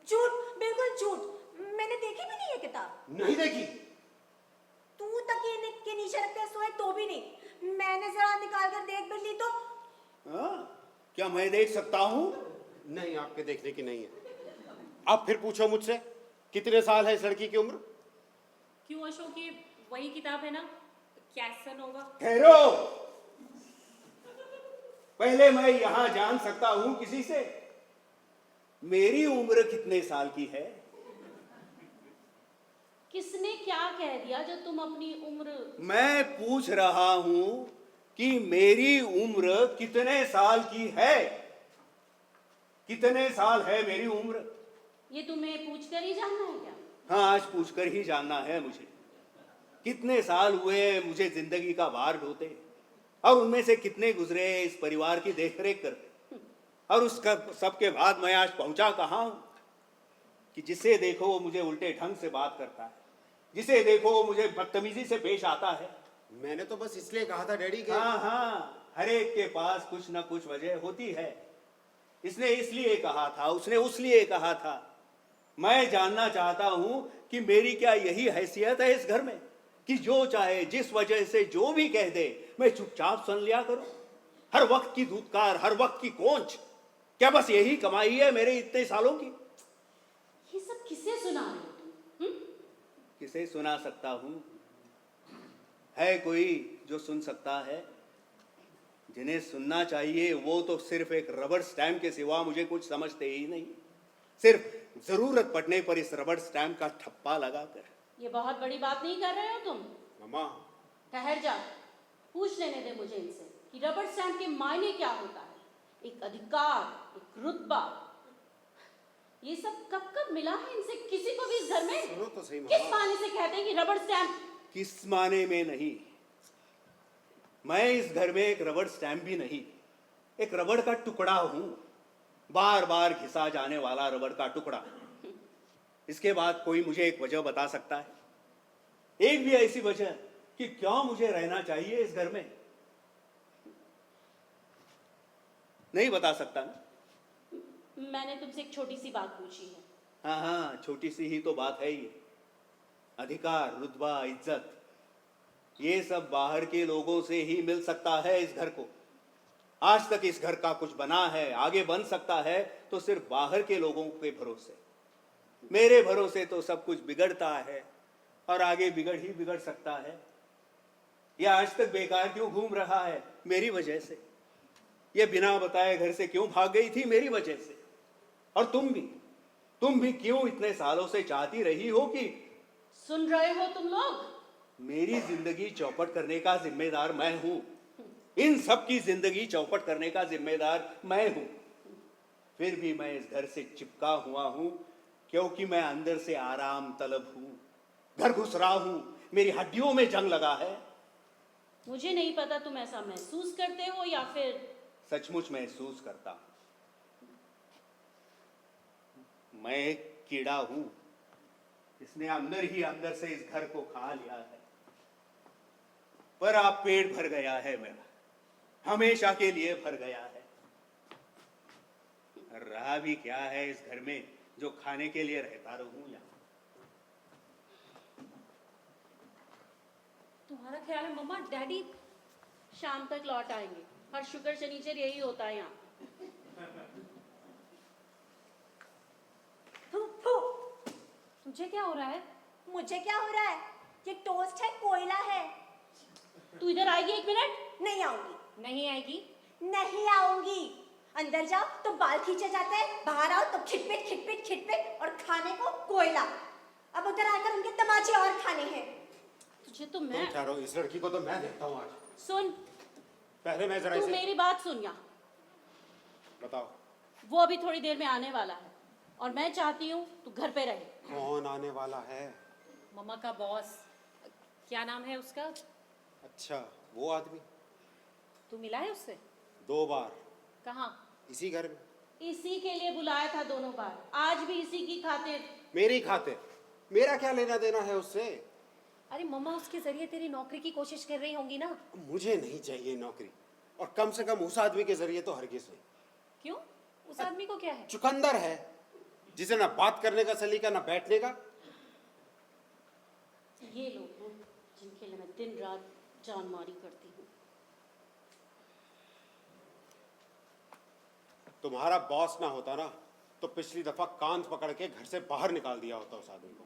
झूठ, बिल्कुल झूठ, मैंने देखी भी नहीं है किताब। नहीं देखी? तू तकिए के नीचे रखते सोए तो भी नहीं। मैंने जरा निकाल कर देख भी ली तो हाँ? क्या मैं देख सकता हूँ? नहीं, आपके देखने की नहीं है। अब फिर पूछो मुझसे, कितने साल है इस लड़की की उम्र? क्यों अशोक, ये वही किताब है ना, कैसन होगा? ठहरो, पहले मैं यहां जान सकता हूं किसी से मेरी उम्र कितने साल की है? किसने क्या कह दिया जो तुम अपनी उम्र? मैं पूछ रहा हूं कि मेरी उम्र कितने साल की है? कितने साल है मेरी उम्र? ये तुम्हें पूछ कर ही जानना है क्या? हाँ, आज पूछकर ही जानना है मुझे। कितने साल हुए मुझे जिंदगी का भार ढोते, और उनमें से कितने गुजरे इस परिवार की देखरेख करते, और उस सबके बाद मैं आज पहुंचा कहाँ हूं कि जिसे देखो वो मुझे उल्टे ढंग से बात करता है, जिसे देखो वो मुझे बदतमीजी से पेश आता है। मैंने तो बस इसलिए कहा था डैडी के। हाँ हाँ, हर एक के पास कुछ ना कुछ वजह होती है। इसने इसलिए कहा था, उसने उसलिए कहा था। मैं जानना चाहता हूं कि मेरी क्या यही हैसियत है इस घर में कि जो चाहे जिस वजह से जो भी कह दे मैं चुपचाप सुन लिया करूं? हर वक्त की धूतकार, हर वक्त की कोंच, क्या बस यही कमाई है मेरे इतने सालों की? ये सब किसे सुना रहे हो तुम? किसे सुना सकता हूं? है कोई जो सुन सकता है? जिन्हें सुनना चाहिए वो तो सिर्फ एक रबर स्टैम्प के सिवा मुझे कुछ समझते ही नहीं। सिर्फ जरूरत पड़ने पर इस रबर स्टैम्प का ठप्पा लगाकर। ये बहुत बड़ी बात नहीं कर रहे हो तुम? मम्मा, ठहर जा, पूछ लेने दे मुझे इनसे कि रबर स्टैम्प के मायने क्या होता है। एक अधिकार, एक रुतबा, ये सब कब कब मिला है इनसे किसी को भी इस घर में? सुनो तो सही किस मम्मा। माने से कहते हैं कि रबर स्टैम्प? किस माने में नहीं, मैं इस घर में एक रबर स्टैम्प भी नहीं, एक रबड़ का टुकड़ा हूं, बार बार घिसा जाने वाला रबड़ का टुकड़ा। इसके बाद कोई मुझे एक वजह बता सकता है? एक भी ऐसी वजह कि क्यों मुझे रहना चाहिए इस घर में? नहीं बता सकता ना? मैंने तुमसे एक छोटी सी बात पूछी है। हाँ हाँ, छोटी सी ही तो बात है ये। अधिकार, रुतबा, इज्जत, ये सब बाहर के लोगों से ही मिल सकता है इस घर को। आज तक इस घर का कुछ बना है, आगे बन सकता है तो सिर्फ बाहर के लोगों के भरोसे। मेरे भरोसे तो सब कुछ बिगड़ता है और आगे बिगड़ सकता है। यह आज तक बेकार क्यों घूम रहा है? मेरी वजह से। यह बिना बताए घर से क्यों भाग गई थी? मेरी वजह से। और तुम भी क्यों इतने सालों से चाहती रही हो कि... सुन रहे हो तुम लोग? मेरी जिंदगी चौपट करने का जिम्मेदार मैं हूं। इन सब की जिंदगी चौपट करने का जिम्मेदार मैं हूं। फिर भी मैं इस घर से चिपका हुआ हूं क्योंकि मैं अंदर से आराम तलब हूं। घर घुस रहा हूं, मेरी हड्डियों में जंग लगा है। मुझे नहीं पता तुम ऐसा महसूस करते हो या फिर... सचमुच महसूस करता हूं। मैं एक कीड़ा हूं, इसने अंदर ही अंदर से इस घर को खा लिया है। पर अब पेट भर गया है मेरा, हमेशा के लिए भर गया है। रहा भी क्या है इस घर में जो खाने के लिए रहता रहूं यहाँ? तुम्हारा ख्याल है मम्मा डैडी? शाम तक लौट आएंगे। हर शुक्र शनिचर यही होता है यहाँ। फू, फू। तुझे क्या हो रहा है? मुझे क्या हो रहा है? ये टोस्ट है, कोयला है। तू इधर आएगी एक मिनट? नहीं आऊंगी। नहीं आएगी? नहीं आऊंगी। अंदर जाओ तो बाल खींचे जाते हैं, बाहर आओ तो खिटपिट खिटपिट खिटपिट, और खाने को कोयला। अब उधर आकर उनके तमाचे और खाने हैं। तुझे तो मैं... तुम ठहरो, इस लड़की को तो मैं देखता हूँ आज। सुन, पहले मैं जरा तू इसे... मेरी बात सुन यहाँ। बताओ। वो अभी थोड़ी देर में आने वाला है और मैं चाहती हूँ तू घर पे रहे। कौन आने वाला है? मम्मा का बॉस। क्या नाम है उसका? अच्छा, वो आदमी। तू मिला है उससे? 2 बार। कहाँ? इसी घर में। इसी के लिए बुलाया था दोनों बार, आज भी इसी की खातिर। मेरी खातिर? मेरा क्या लेना देना है उससे? अरे मम्मा उसके जरिए तेरी नौकरी की कोशिश कर रही होंगी ना? मुझे नहीं चाहिए नौकरी, और कम से कम उस आदमी के जरिए तो हरगिज नहीं। क्यों? उस आदमी को क्या है? चुकंदर है, जिसे ना बात करने का सलीका ना बैठने का। ये लोग हैं जिनके लिए मैं दिन रात जान मारी करती हूँ। तुम्हारा बॉस ना होता ना तो पिछली दफा कान पकड़ के घर से बाहर निकाल दिया होता उस आदमी को।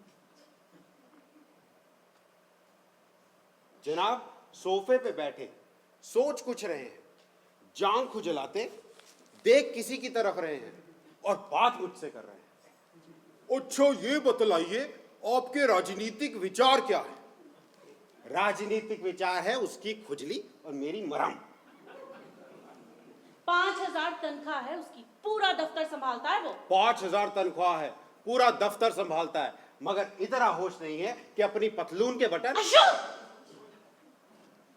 जनाब सोफे पे बैठे सोच कुछ रहे हैं, जांग खुजलाते देख किसी की तरफ रहे हैं और बात मुझसे कर रहे हैं। अच्छा ये बतलाइए आपके राजनीतिक विचार क्या है? राजनीतिक विचार है उसकी खुजली और मेरी मरम। 5,000 तनख्वाह है उसकी, पूरा दफ्तर संभालता है वो। 5,000 तनख्वाह है, पूरा दफ्तर संभालता है, मगर इतना होश नहीं है कि अपनी पतलून के बटन अशोक!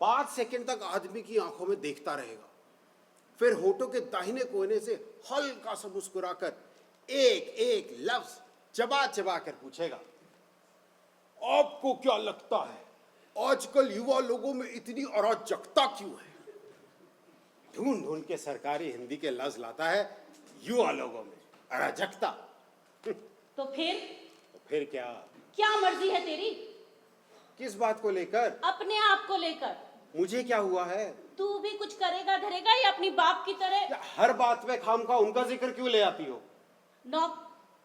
5 सेकंड तक आदमी की आंखों में देखता रहेगा, फिर होठों के दाहिने कोने से हल्का सा मुस्कुराकर एक एक लफ्ज चबा चबा कर पूछेगा, आपको क्या लगता है आजकल युवा लोगों में इतनी अराजकता क्यों है? ढूंढ ढूंढ के सरकारी हिंदी के लफ्ज लाता है युवा लोगों में अराजकता। तो फिर क्या? क्या मर्जी है तेरी? किस बात को लेकर? अपने आप को लेकर। मुझे क्या हुआ है? तू भी कुछ करेगा धरेगा या अपनी बाप की तरह? हर बात में खामखा उनका जिक्र क्यों ले आती हो?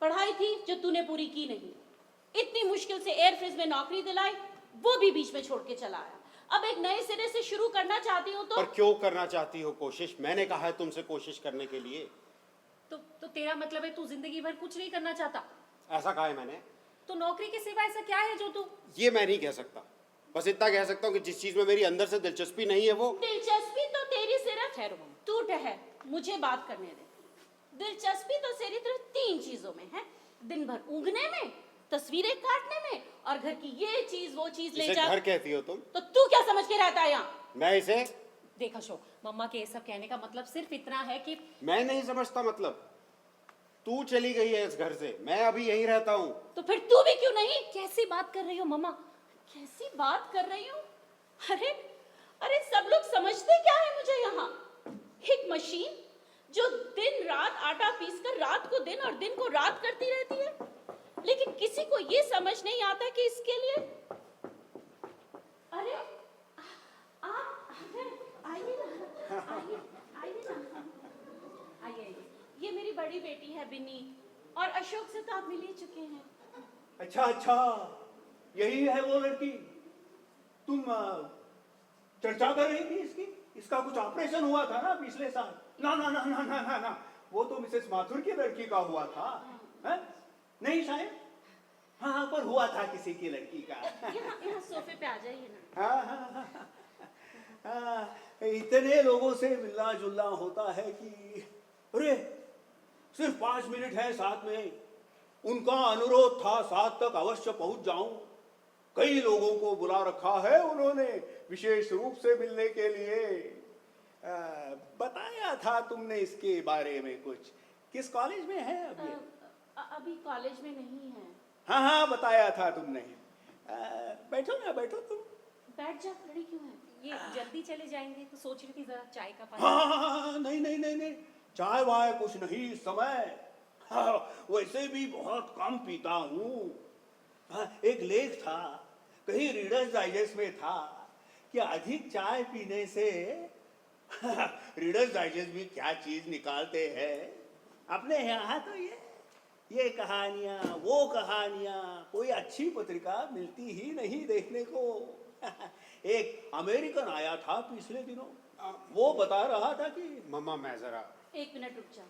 पढ़ाई थी जो तूने पूरी की नहीं, इतनी मुश्किल से एयरफोर्स में नौकरी दिलाई, वो भी बीच में छोड़ के चला आया। अब एक नए सिरे से शुरू करना चाहती हूँ तो? पर क्यों करना चाहती हो कोशिश? मैंने कहा है तुमसे कोशिश करने के लिए। तो तेरा मतलब है तू जिंदगी भर कुछ नहीं करना चाहता? ऐसा कहा है मैंने? तो नौकरी के सिवा ऐसा क्या है जो तू? ये मैं नहीं कह सकता, बस इतना कह सकता हूँ कि जिस चीज में मेरी अंदर से दिलचस्पी नहीं है वो। दिलचस्पी तो तेरी सिर्फ तू ठहर, मुझे बात करने दे। दिलचस्पी तो सिर्फ 3 चीजों में है, दिन भर ऊँघने में, तस्वीरें काटने में और घर की ये चीज वो चीज ले जा। घर कहती हो तुम? तो तू क्या समझ के रहता है यहाँ? मैं इसे देख अशोक, मम्मा के ये सब कहने का मतलब सिर्फ इतना है कि मैं नहीं समझता। मतलब तू चली गई है इस घर से, मैं अभी यहीं रहता हूँ। तो फिर तू भी क्यों नहीं? कैसी बात कर रही हो मम्मा? कैसी बात कर रही हूँ? अरे अरे सब लोग समझते क्या है मुझे यहाँ? एक मशीन जो दिन रात आटा पीसकर रात को दिन और दिन को रात करती रहती है, लेकिन किसी को ये समझ नहीं आता कि इसके लिए अरे आप आइए ना, आइए ना, आइए। ये मेरी बड़ी बेटी है बिन्नी, और अशोक से तो आप मिल ही चुके हैं। अच्छा अच्छा, यही है वो लड़की? तुम चर्चा कर रही थी इसकी? इसका कुछ ऑपरेशन हुआ था ना पिछले साल? ना ना ना ना ना ना ना, वो तो मिसेस माथुर की लड़की का हुआ था। है? नहीं शायद? हाँ हाँ, पर हुआ था किसी की लड़की का। यहाँ सोफे पे आ जाइए ना। हाँ हाँ हाँ, हाँ, इतने लोगों से मिलना जुलना होता है कि अरे सिर्फ 5 मिनट है साथ में। उनका अनुरोध था 7 तक अवश्य पहुंच जाऊं। कई लोगों को बुला रखा है उन्होंने विशेष रूप से मिलने के लिए। बताया था तुमने इसके बारे में कुछ? किस कॉलेज में है अभी? अभी कॉलेज में नहीं है। हाँ हाँ, बताया था तुमने। बैठो ना, बैठो तुम। बैठ जा, खड़ी क्यों है? ये जल्दी चले जाएंगे तो सोच रही थी जरा चाय का पानी। हाँ, नहीं नहीं नहीं नहीं, चाय वाय कुछ नहीं इस समय। हाँ, वैसे भी बहुत कम पीता हूँ। हाँ, एक लेख था कहीं रीडर्स डाइजेस्ट में था कि अधिक चाय पीने से रीडर्स डाइजेस्ट भी क्या चीज निकालते हैं। अपने यहाँ तो ये कहानियां वो कहानियां कोई अच्छी पत्रिका मिलती ही नहीं देखने को। एक अमेरिकन आया था पिछले दिनों, वो बता रहा था कि मम्मा मैं जरा 1 मिनट रुक जा,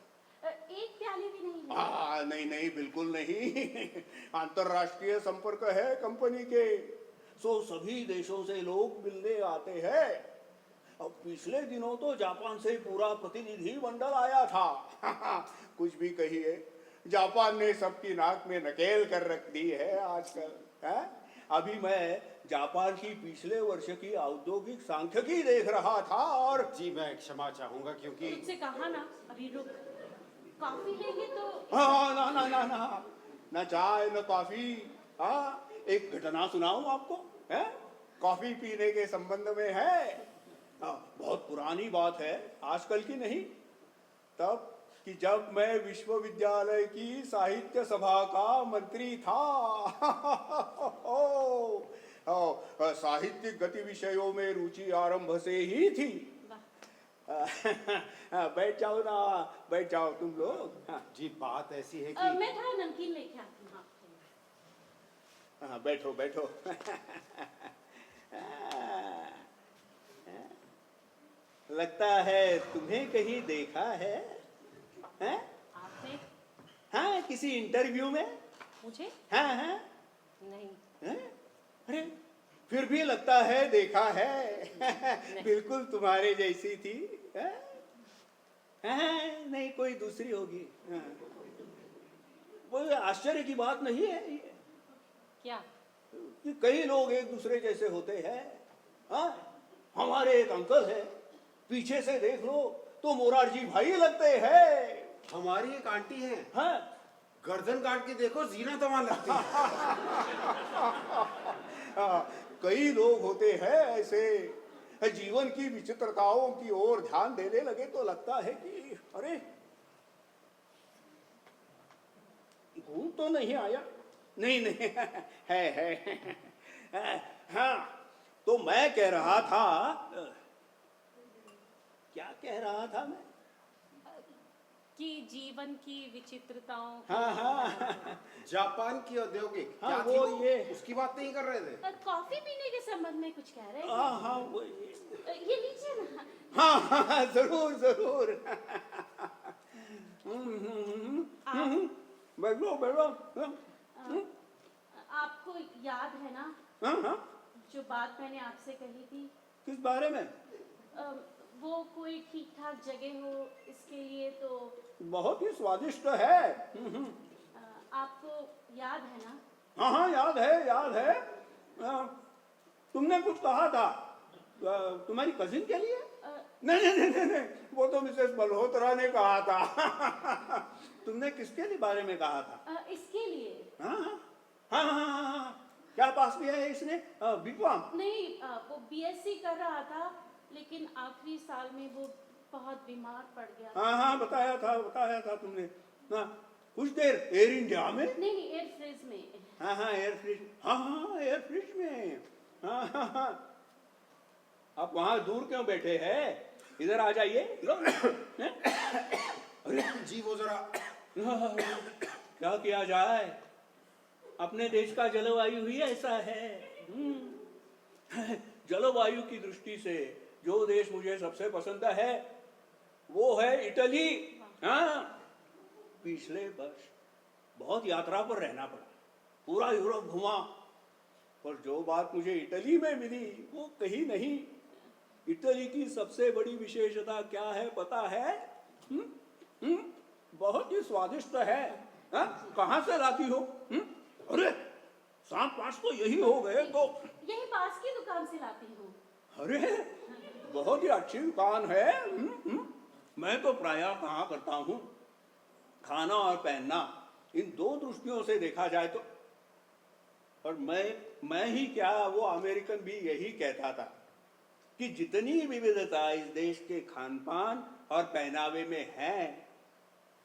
एक प्याली भी नहीं है। नहीं नहीं, बिल्कुल नहीं। अंतरराष्ट्रीय संपर्क है कंपनी के, सो सभी देशों से लोग मिलने आते हैं। अब पिछले दिनों तो जापान से पूरा प्रतिनिधि मंडल आया था। कुछ भी कहिए, जापान ने सबकी नाक में नकेल कर रख दी है आजकल। है? अभी मैं जापान की पिछले वर्ष की औद्योगिक सांख्यिकी देख रहा था और जी मैं क्षमा चाहूंगा क्योंकि तुझसे कहा ना अभी रुक, कॉफी लेंगे तो। हाँ, ना ना ना ना, न चाय न कॉफी। हाँ, एक घटना सुनाऊं आपको? है? कॉफी पीने के संबंध में है। बहुत पुरानी बात है, आजकल की नहीं। तब कि जब मैं विश्वविद्यालय की साहित्य सभा का मंत्री था। साहित्यिक गति विषयों में रुचि आरंभ से ही थी। बैठ जाओ ना, बैठ जाओ तुम लोग। हाँ, जी बात ऐसी है कि मैं थोड़ा नमकीन लेके आती हूँ आपके लिए। हाँ, बैठो बैठो। लगता है तुम्हें कहीं देखा है, हैं? आपने हाँ, किसी इंटरव्यू में। मुझे हाँ हाँ। नहीं। हैं? अरे फिर भी लगता है देखा है। बिल्कुल तुम्हारे जैसी थी। हैं? हैं? नहीं, कोई दूसरी होगी। हाँ। कोई आश्चर्य की बात नहीं है ये, क्या? कि कई लोग एक दूसरे जैसे होते हैं। हाँ, हमारे एक अंकल है, पीछे से देख लो तो मोरारजी भाई लगते हैं। हमारी एक आंटी है, हाँ, गर्दन काट के देखो जीना तमाम लगती है। हाँ, कई लोग होते हैं ऐसे। जीवन की विचित्रताओं की ओर ध्यान देने लगे तो लगता है कि अरे भूल तो नहीं आया। नहीं नहीं, है। हाँ, तो मैं कह रहा था, क्या कह रहा था मैं? कि जीवन की विचित्रताओं हाँ हाँ जापान की औद्योगिक हाँ, क्या वो थी वो? ये। उसकी बात नहीं कर रहे थे। कॉफी पीने के संबंध में कुछ कह रहे हाँ हाँ, वो ये। थे। ये लीजिए ना। हाँ हाँ, जरूर जरूर। बैठो बैठो। आपको याद है ना हाँ हाँ, जो बात मैंने आपसे कही थी? किस बारे में? वो कोई ठीक ठाक जगह हो इसके लिए तो बहुत ही स्वादिष्ट है। आपको याद है ना? हाँ हाँ, याद है याद है। तुमने कुछ कहा था तुम्हारी कजिन के लिए। नहीं नहीं नहीं नहीं नहीं, वो तो मिसेस मल्होत्रा ने कहा था। तुमने किसके लिए बारे में कहा था? इसके लिए हाँ हाँ हाँ हाँ हाँ, हाँ। क्या पास किया है इसने? बीकॉम? नहीं, वो बीएससी कर रहा था लेकिन आखिरी साल में वो बहुत बीमार पड़ गया। हाँ हाँ, बताया था तुमने। हाँ, कुछ देर एयर इंडिया में। नहीं, एयर फ्रिज में। हाँ हाँ, एयर फ्रिज। हाँ हाँ, एयर फ्रिज में। हाँ हाँ हाँ। आप वहां दूर क्यों बैठे हैं? इधर आ जाइए। अरे जी वो जरा क्या किया जाए, अपने देश का जलवायु ही ऐसा है। जलवायु की दृष्टि से जो देश मुझे सबसे पसंद है वो है इटली। हाँ, पिछले वर्ष बहुत यात्रा पर रहना पड़ा, पूरा यूरोप घुमा, पर जो बात मुझे इटली में मिली वो कहीं नहीं। इटली की सबसे बड़ी विशेषता क्या है पता है? बहुत ही स्वादिष्ट है। हाँ? कहाँ से लाती हो? अरे 7-5 तो यही हो गए तो। यही पास की दुकान से लाती हूँ। अरे बहुत ही अच्छी दुकान है। मैं तो प्रायः कहाँ करता हूँ, खाना और पहनना इन दो दृष्टियों से देखा जाए तो। और मैं ही क्या, वो अमेरिकन भी यही कहता था कि जितनी विविधता इस देश के खान पान और पहनावे में है,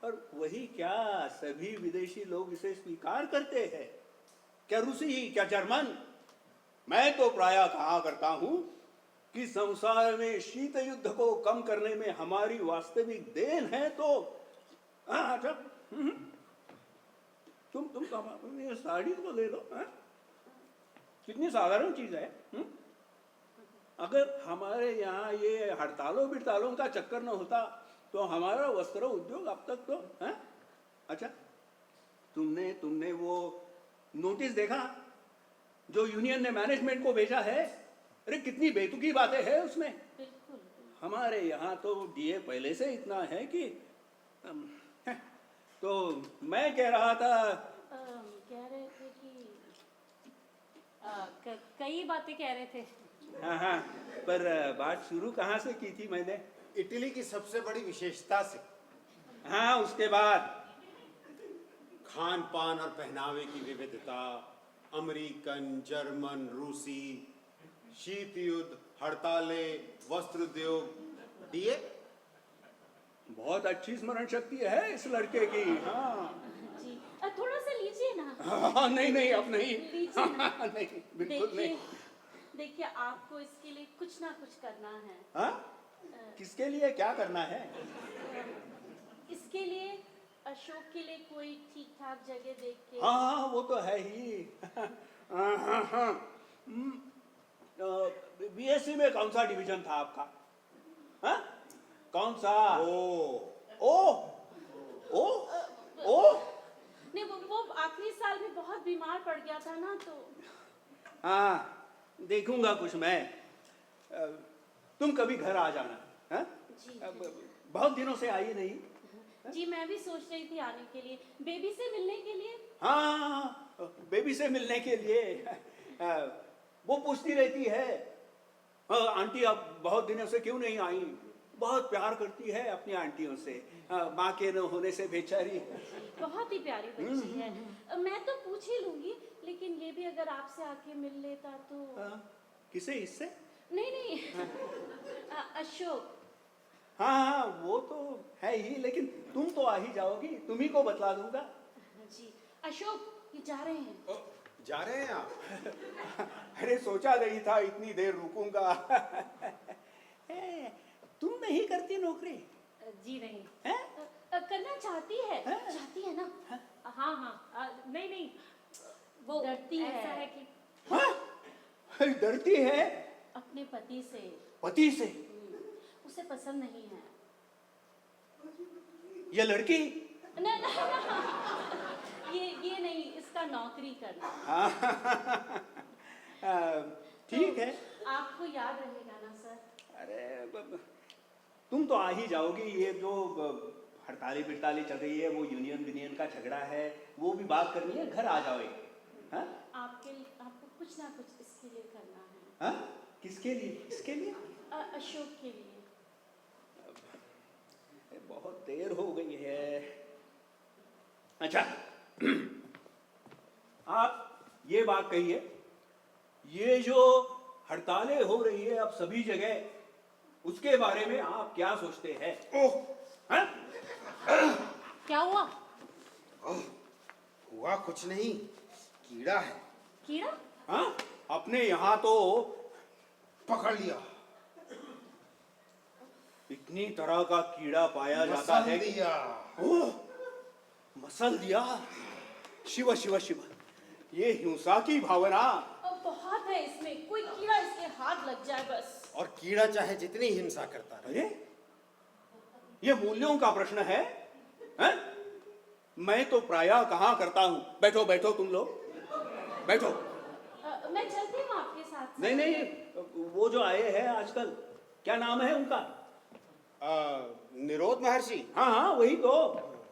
और वही क्या सभी विदेशी लोग इसे स्वीकार करते हैं। क्या रूसी, क्या जर्मन। मैं तो प्रायः कहा करता हूं कि संसार में शीत युद्ध को कम करने में हमारी वास्तविक देन है तो। अच्छा, तुम ये साड़ी तो ले लो। कितनी साधारण चीज है। अगर हमारे यहाँ ये हड़तालों बिड़तालों का चक्कर न होता तो हमारा वस्त्र उद्योग अब तक तो है। अच्छा, तुमने वो नोटिस देखा जो यूनियन ने मैनेजमेंट को भेजा है? अरे कितनी बेतुकी बातें हैं उसमें। बिल्कुल। हमारे यहाँ तो डीए पहले से इतना है कि तो मैं कह रहा था, कह रहे थे कि कई बातें कह रहे थे। हाँ हाँ, पर बात शुरू कहाँ से की थी मैंने? इटली की सबसे बड़ी विशेषता से। हाँ, उसके बाद खान पान और पहनावे की विविधता, अमेरिकन, जर्मन, रूसी, शीत युद्ध, हड़तालें, वस्त्र उद्योग, डीए। बहुत अच्छी स्मरण शक्ति है इस लड़के की। हाँ जी, थोड़ा सा लीजिए ना। हाँ, नहीं नहीं, अब नहीं। लीजिए ना। नहीं, बिल्कुल नहीं। देखिए, आपको इसके लिए कुछ ना कुछ करना है। हाँ? किसके लिए क्या करना है? इसके लिए अशोक के लिए कोई ठीक ठाक जगह देख के। हाँ हाँ, वो तो है ही। बीएससी में कौन सा डिवीजन था आपका? हाँ? कौन सा? ओ ओ ओ नहीं, वो आखिरी साल में बहुत बीमार पड़ गया था ना, तो हाँ, देखूंगा कुछ मैं। तुम कभी घर आ जाना। हाँ? जी बहुत दिनों से आई नहीं। जी, मैं भी सोच रही थी आने के लिए, बेबी से मिलने के लिए। हाँ, बेबी से मिलने के लिए। वो पूछती रहती है, आंटी आप बहुत दिनों से क्यों नहीं आई? बहुत प्यार करती है अपनी आंटियों से। माँ के न होने से बेचारी। बहुत ही प्यारी बच्ची है। मैं तो पूछ ही लूंगी, लेकिन ये भी अगर आपसे आके मिल लेता तो। किसे? इससे? नहीं नहीं, अशोक। हाँ हाँ, वो तो है ही, लेकिन तुम तो आ ही जाओगी, तुम्ही को बतला दूंगा। जी अशोक, ये जा रहे हैं। जा रहे हैं आप? अरे सोचा नहीं था इतनी देर रुकूंगा। तुम नहीं करती नौकरी? जी नहीं। हैं? करना चाहती है। हाँ? चाहती है ना? हाँ हाँ, नहीं नहीं, वो डरती है। ऐसा है कि हाँ? डरती है अपने पति से। पति से? उसे पसंद नहीं है। ये लड़की? ना, ये नहीं, इसका नौकरी करना। ठीक है। आपको याद रहेगा ना सर? अरे तुम तो आ ही जाओगी। ये जो हड़ताली पिड़ताली चल रही है, वो यूनियन का झगड़ा है, वो भी बात करनी है, घर आ जाओगे। हाँ? आपको कुछ ना कुछ इसके लिए करना है। हाँ? किसके लिए? इसके लिए? अशोक के लिए। बहुत देर हो गई है। अच्छा, आप ये बात कहिए, ये जो हड़तालें हो रही है अब सभी जगह, उसके बारे में आप क्या सोचते हैं? ओह, हाँ? क्या हुआ? हुआ कुछ नहीं, कीड़ा है। कीड़ा? हाँ? अपने यहाँ तो पकड़ लिया। इतनी तरह का कीड़ा पाया जाता मसल है। दिया। ओह, मसल दिया। शिव शिव शिव, ये हिंसा की भावना। अब बहुत है इसमें, कोई कीड़ा इसके हाथ लग जाए बस। और कीड़ा चाहे जितनी हिंसा करता रहे। अरे, ये मूल्यों का प्रश्न है, हैं? मैं तो प्रायः कहाँ करता हूँ। बैठो बैठो तुम लोग, बैठो। मैं चलती हूँ आपके साथ। नहीं नहीं, वो जो आए हैं आजकल, क्या नाम है उनका? निरोध महर्षि। हाँ हाँ, वही तो।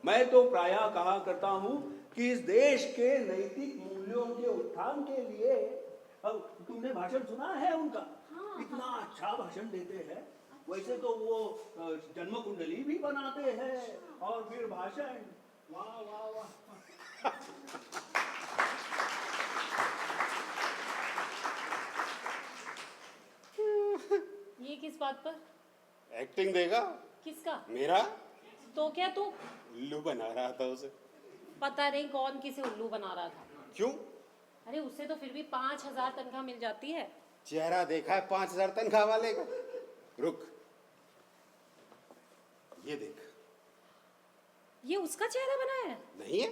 मैं तो प्रायः कहा करता हूँ कि इस देश के नैतिक मूल्यों के उत्थान के लिए। तुमने भाषण सुना है उनका? हाँ, इतना अच्छा भाषण देते हैं। वैसे तो वो जन्म कुंडली भी बनाते हैं, और फिर भाषण। वाह वाह वाह। ये किस बात पर? एक्टिंग देगा? किसका? मेरा? तो क्या तू? उल्लू बना रहा था उसे। पता नहीं कौन किसे उल्लू बना रहा था। क्यों? अरे उससे तो फिर भी 5,000 तनख्वाह मिल जाती है। चेहरा देखा है 5,000 तनख्वाह वाले का? रुक, ये देख। ये उसका चेहरा बनाया है? नहीं है?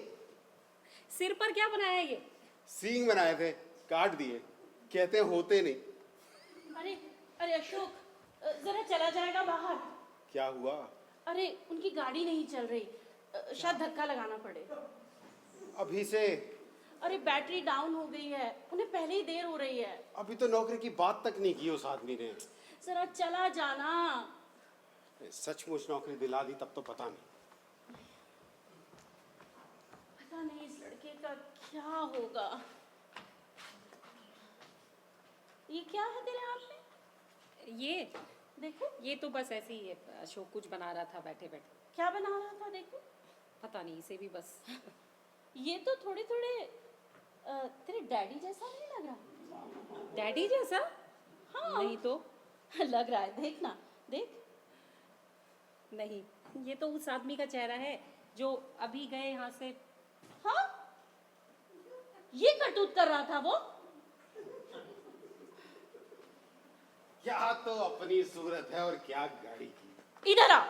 सिर पर क्या बनाया है ये? सींग बनाए थे, काट दिए। कहते होते नहीं। अरे अरे अशोक, जरा चला जाएगा बाहर। क्या हुआ? अरे उनकी गाड़ी नहीं चल रही, शायद धक्का लगाना पड़े। अभी से? अरे बैटरी डाउन हो गई है, उन्हें पहले ही देर हो रही है। अभी तो नौकरी की बात तक नहीं की उस आदमी ने। जरा चला जाना। सचमुच नौकरी दिला दी तब तो पता नहीं। पता नहीं इस लड़के का क्या होगा। ये क्या है तेरे हाथ में? ये देखो। ये तो बस ऐसे ही है, अशोक कुछ बना रहा था बैठे बैठे। क्या बना रहा था? देखो। पता नहीं, इसे भी बस। ये तो थोड़े थोड़े तेरे डैडी जैसा नहीं लग रहा? डैडी जैसा? हाँ नहीं तो। लग रहा है, देख ना, देख। नहीं, ये तो उस आदमी का चेहरा है जो अभी गए यहाँ से। हाँ, ये करतूत कर रहा था वो। क्या तो अपनी सूरत है और क्या गाड़ी की। इधर आ।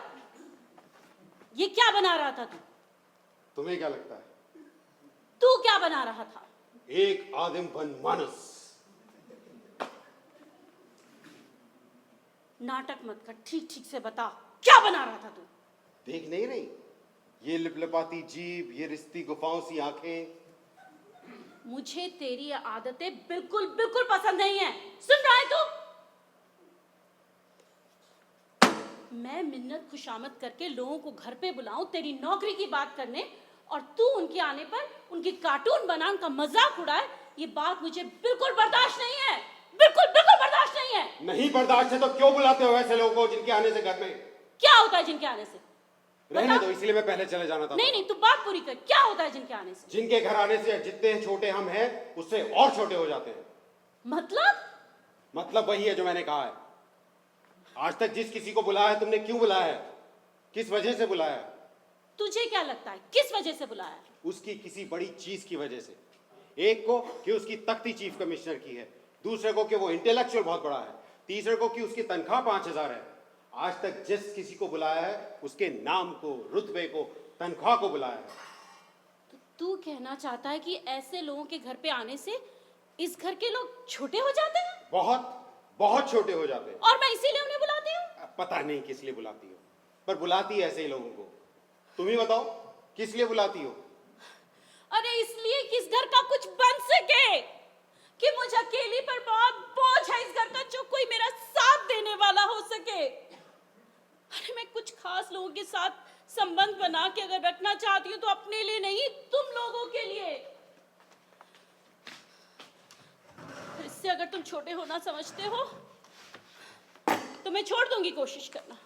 ये क्या बना रहा था तू? तुम्हें क्या लगता है? तू क्या बना रहा था? एक आदिम वन मानस। नाटक मत कर, ठीक ठीक से बता, क्या बना रहा था तू? देख नहीं रही? ये लिपलिपाती जीभ, ये रिश्ती गुफाओं सी आंखें। मुझे तेरी ये आदतें बिल्कुल बिल्कुल पसंद नहीं है। सुन रहा है तू? मैं मिन्नत खुशामद करके लोगों को घर पे बुलाऊं तेरी नौकरी की बात करने, और तू उनके आने पर उनकी कार्टून बनाने का मजाक उड़ाए, ये बात मुझे बिल्कुल बर्दाश्त नहीं है। बिल्कुल बिल्कुल बर्दाश्त नहीं है। नहीं बर्दाश्त है तो क्यों बुलाते हो ऐसे लोगों को जिनके आने से घर में? क्या होता है जिनके आने से? रहने बता। दो, इसलिए मैं पहले चले जाना था। नहीं नहीं, तू बात पूरी कर। क्या होता है जिनके आने से? जिनके घर आने से जितने छोटे हम हैं उससे और छोटे हो जाते हैं। मतलब वही है जो मैंने कहा है। आज तक जिस किसी को बुलाया है तुमने क्यों बुलाया है? किस वजह से बुलाया है? तुझे क्या लगता है किस वजह से बुलाया? उसकी किसी बड़ी चीज की वजह से। एक को कि उसकी तख्ती चीफ कमिश्नर की है, दूसरे को कि वो इंटेलेक्चुअल बहुत बड़ा है, तीसरे को कि उसकी तनख्वाह 5,000 है। आज तक जिस किसी को बुलाया है उसके नाम को, रुतबे को, तनख्वाह को बुलाया है। तो तू कहना चाहता है कि ऐसे लोगों के घर पे आने से इस घर के लोग छोटे हो जाते हैं? बहुत बहुत छोटे हो जाते हैं। और मैं इसीलिए उन्हें बुलाती हूँ? पता नहीं किस लिए बुलाती हो, पर बुलाती है ऐसे ही लोगों को। तुम ही बताओ किस लिए बुलाती हो? अरे इसलिए कि इस घर का कुछ बन सके, कि मुझे अकेली पर बहुत बोझ है इस घर का, जो कोई मेरा साथ देने वाला हो सके। अरे मैं कुछ खास लोगों के साथ संबंध बना के अगर रखना चाहती हूँ तो अपने लिए नहीं, तुम लोगों के लिए। इससे अगर तुम छोटे होना समझते हो तो मैं छोड़ दूंगी कोशिश करना,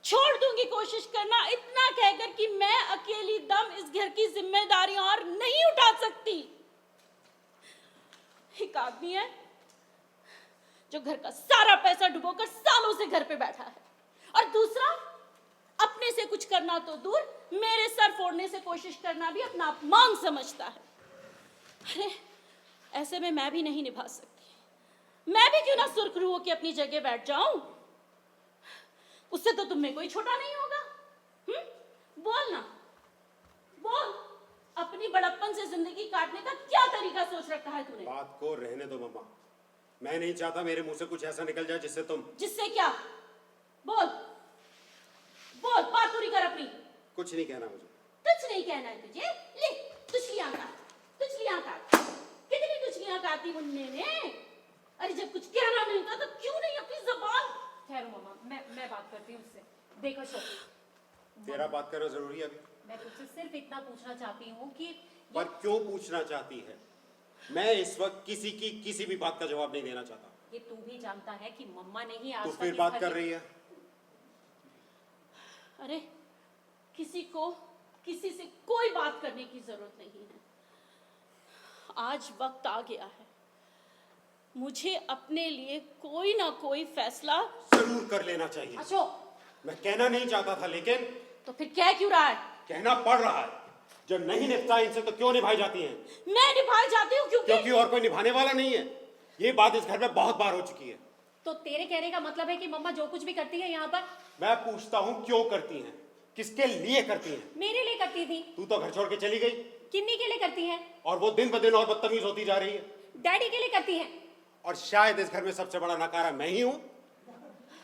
छोड़ दूंगी कोशिश करना, इतना कहकर कि मैं अकेली दम इस घर की जिम्मेदारी और नहीं उठा सकती। एक आदमी है जो घर का सारा पैसा डुबोकर सालों से घर पे बैठा है, और दूसरा अपने से कुछ करना तो दूर, मेरे सर फोड़ने से कोशिश करना भी अपना अपमान समझता है। अरे ऐसे में मैं भी नहीं निभा सकती। मैं भी क्यों ना सुरखरू होकर अपनी जगह बैठ जाऊं? उससे तो तुम में कोई छोटा नहीं होगा। बोल ना, बोल, अपनी बड़प्पन से जिंदगी काटने का क्या तरीका सोच रखा है तूने? बात को रहने दो मम्मा। मैं नहीं चाहता मेरे मुंह से कुछ ऐसा निकल जाए जिससे तुम। जिससे क्या? बोल बोल, बात पूरी कर अपनी। कुछ नहीं कहना मुझे। कुछ नहीं कहना है तुझे? ले तुझलियां काट, तुझलियां काट। कितनी तुझलियां काटी मुन्ने ने? अरे जब कुछ कहना नहीं था तो क्यों नहीं अपनी जुबान? ठहरो मम्मा, मैं बात करती हूँ उससे। देखो शो, तेरा बात करना जरूरी है अभी? मैं तुझसे सिर्फ इतना पूछना चाहती हूँ कि पर क्यों पूछना चाहती है? मैं इस वक्त किसी की किसी भी बात का जवाब नहीं देना चाहता। ये तू भी जानता है कि मम्मा ने ही आज तो तक फिर इस बात घर कर के- रही है। अरे किसी को किसी से कोई बात करने की जरूरत नहीं है। आज वक्त आ गया है, मुझे अपने लिए कोई ना कोई फैसला जरूर कर लेना चाहिए। अशोक, मैं कहना नहीं चाहता था लेकिन तो फिर कह क्यों रहा है? कहना पड़ रहा है। जब नहीं निभता इनसे तो क्यों निभाई जाती हैं? मैं निभाई जाती हूँ क्योंकि और कोई निभाने वाला नहीं है। ये बात इस घर में बहुत बार हो चुकी है। तो तेरे कहने का मतलब है कि मम्मा जो कुछ भी करती है यहाँ पर मैं पूछता हूँ क्यों करती हैं, किसके लिए करती हैं? मेरे लिए करती थी। तू तो घर छोड़ के चली गई किन्नी के लिए करती है? और वो दिन ब दिन और बदतमीज होती जा रही है। डैडी के लिए करती है। और शायद इस घर में सबसे बड़ा नकारा मैं ही हूं।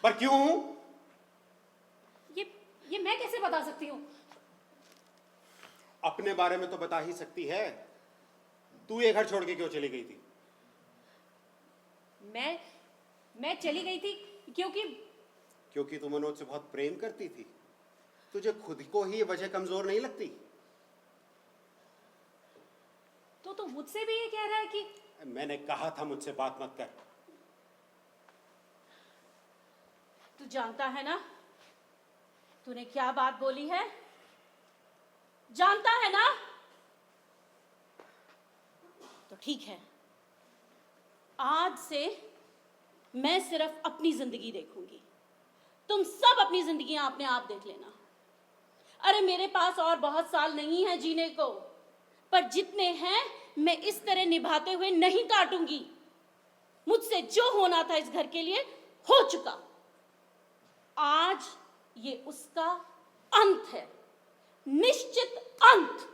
पर क्यों हूं? ये मैं कैसे बता सकती हूँ? अपने बारे में तो बता ही सकती है। तू ये घर छोड़ के क्यों चली गई थी? मैं चली गई थी क्योंकि तू मनोज से बहुत प्रेम करती थी। तुझे खुद को ही ये वजह कमजोर नहीं लगती? तो मुझसे भी ये कह रहा है कि मैंने कहा था मुझसे बात मत कर। तू जानता है ना तूने क्या बात बोली है? जानता है ना? तो ठीक है, आज से मैं सिर्फ अपनी जिंदगी देखूंगी, तुम सब अपनी जिंदगियां अपने आप देख लेना। अरे मेरे पास और बहुत साल नहीं है जीने को, पर जितने हैं मैं इस तरह निभाते हुए नहीं काटूंगी। मुझसे जो होना था इस घर के लिए हो चुका। आज ये उसका अंत है, निश्चित अंत।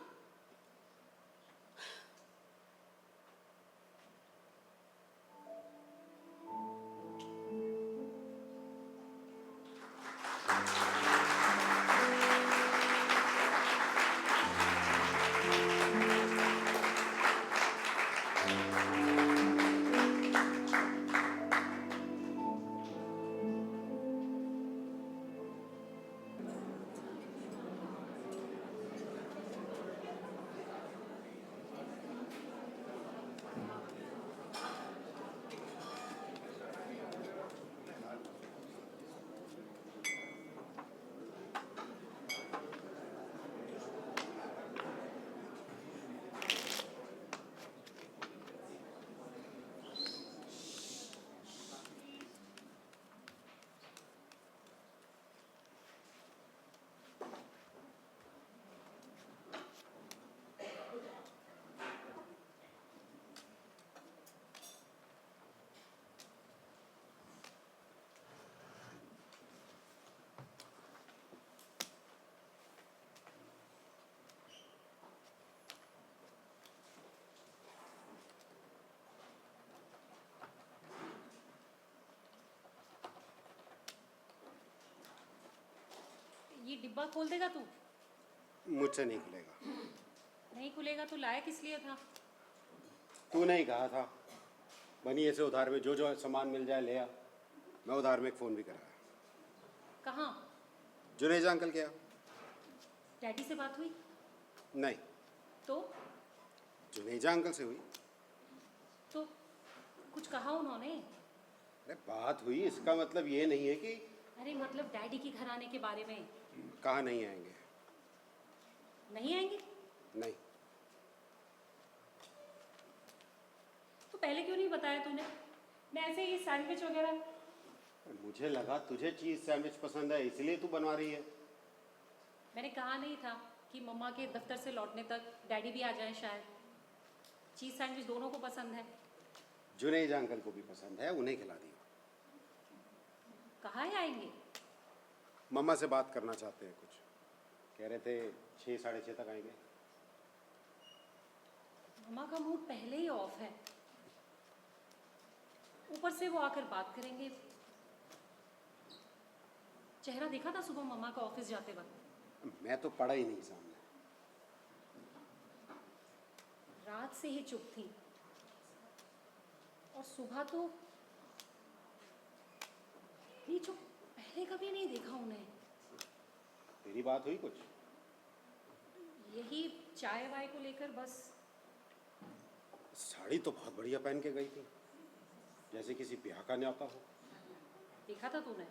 ये डिब्बा खोल देगा तू? मुझसे नहीं खुलेगा। नहीं खुलेगा तो लाया किस लिए था? तूने ही कहा था बनिए से उधार में जो जो सामान मिल जाए ले आ। मैं उधार में एक फ़ोन भी कराया। कहाँ? जुनेजा अंकल क्या? डैडी से बात हुई? नहीं, तो जुनेजा अंकल से हुई। तो कुछ कहा उन्होंने? अरे बात हुई, इसका मतलब ये नहीं है कि अरे मतलब डैडी के घर आने के बारे में। कहा नहीं आएंगे। नहीं आएंगे? नहीं, तो पहले क्यों नहीं बताया तूने? मैं ऐसे ही सैंडविच वगैरह। मुझे लगा तुझे चीज़ सैंडविच पसंद है इसलिए तू बनवा रही है। मैंने कहा नहीं था कि मम्मा के दफ्तर से लौटने तक डैडी भी आ जाए शायद। चीज़ सैंडविच दोनों को पसंद है। जुनेजा अंकल को भी पसंद है, उन्हें खिला दिया। कहाँ आएंगे? मम्मा से बात करना चाहते हैं कुछ। कह रहे थे 6 साढ़े 6 तक आएंगे। मम्मा का मूड पहले ही ऑफ है, ऊपर से वो आकर बात करेंगे। चेहरा देखा था सुबह मम्मा का ऑफिस जाते वक्त? मैं तो पढ़ा ही नहीं सामने। रात से ही चुप थी और सुबह तो भी चुप। पहले कभी नहीं देखा उन्हें। तेरी बात हुई कुछ? यही चाय वाय को लेकर बस। साड़ी तो बहुत बढ़िया पहन के गई थी, जैसे किसी ब्याह का न्योता हो। देखा था तूने?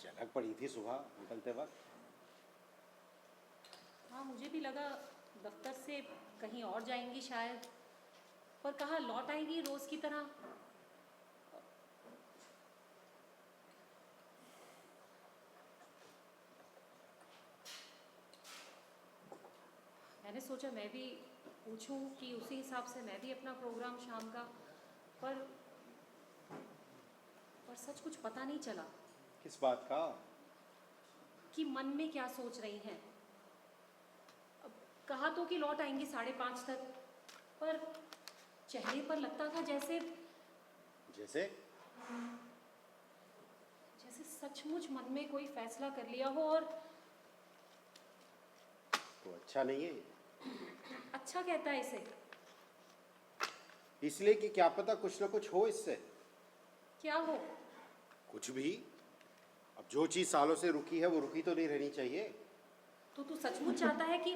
झलक पड़ी थी सुबह निकलते वक्त। हाँ, मुझे भी लगा दफ्तर से कहीं और जाएंगी शायद, पर कहाँ लौट आएंगी रोज की तरह। मैंने सोचा मैं भी पूछूं कि उसी हिसाब से मैं भी अपना प्रोग्राम शाम का, पर सच कुछ पता नहीं चला किस बात का? कि मन में क्या सोच रही हैं। अब कहा तो कि लौट आएंगी 5:30 तक, पर चेहरे पर लगता था जैसे जैसे सचमुच मन में कोई फैसला कर लिया हो। और तो अच्छा नहीं है। अच्छा कहता है इसे? इसलिए कि क्या पता कुछ ना कुछ हो इससे। क्या हो? कुछ भी। अब जो चीज सालों से रुकी है वो रुकी तो नहीं रहनी चाहिए। तो तू सचमुच चाहता है कि?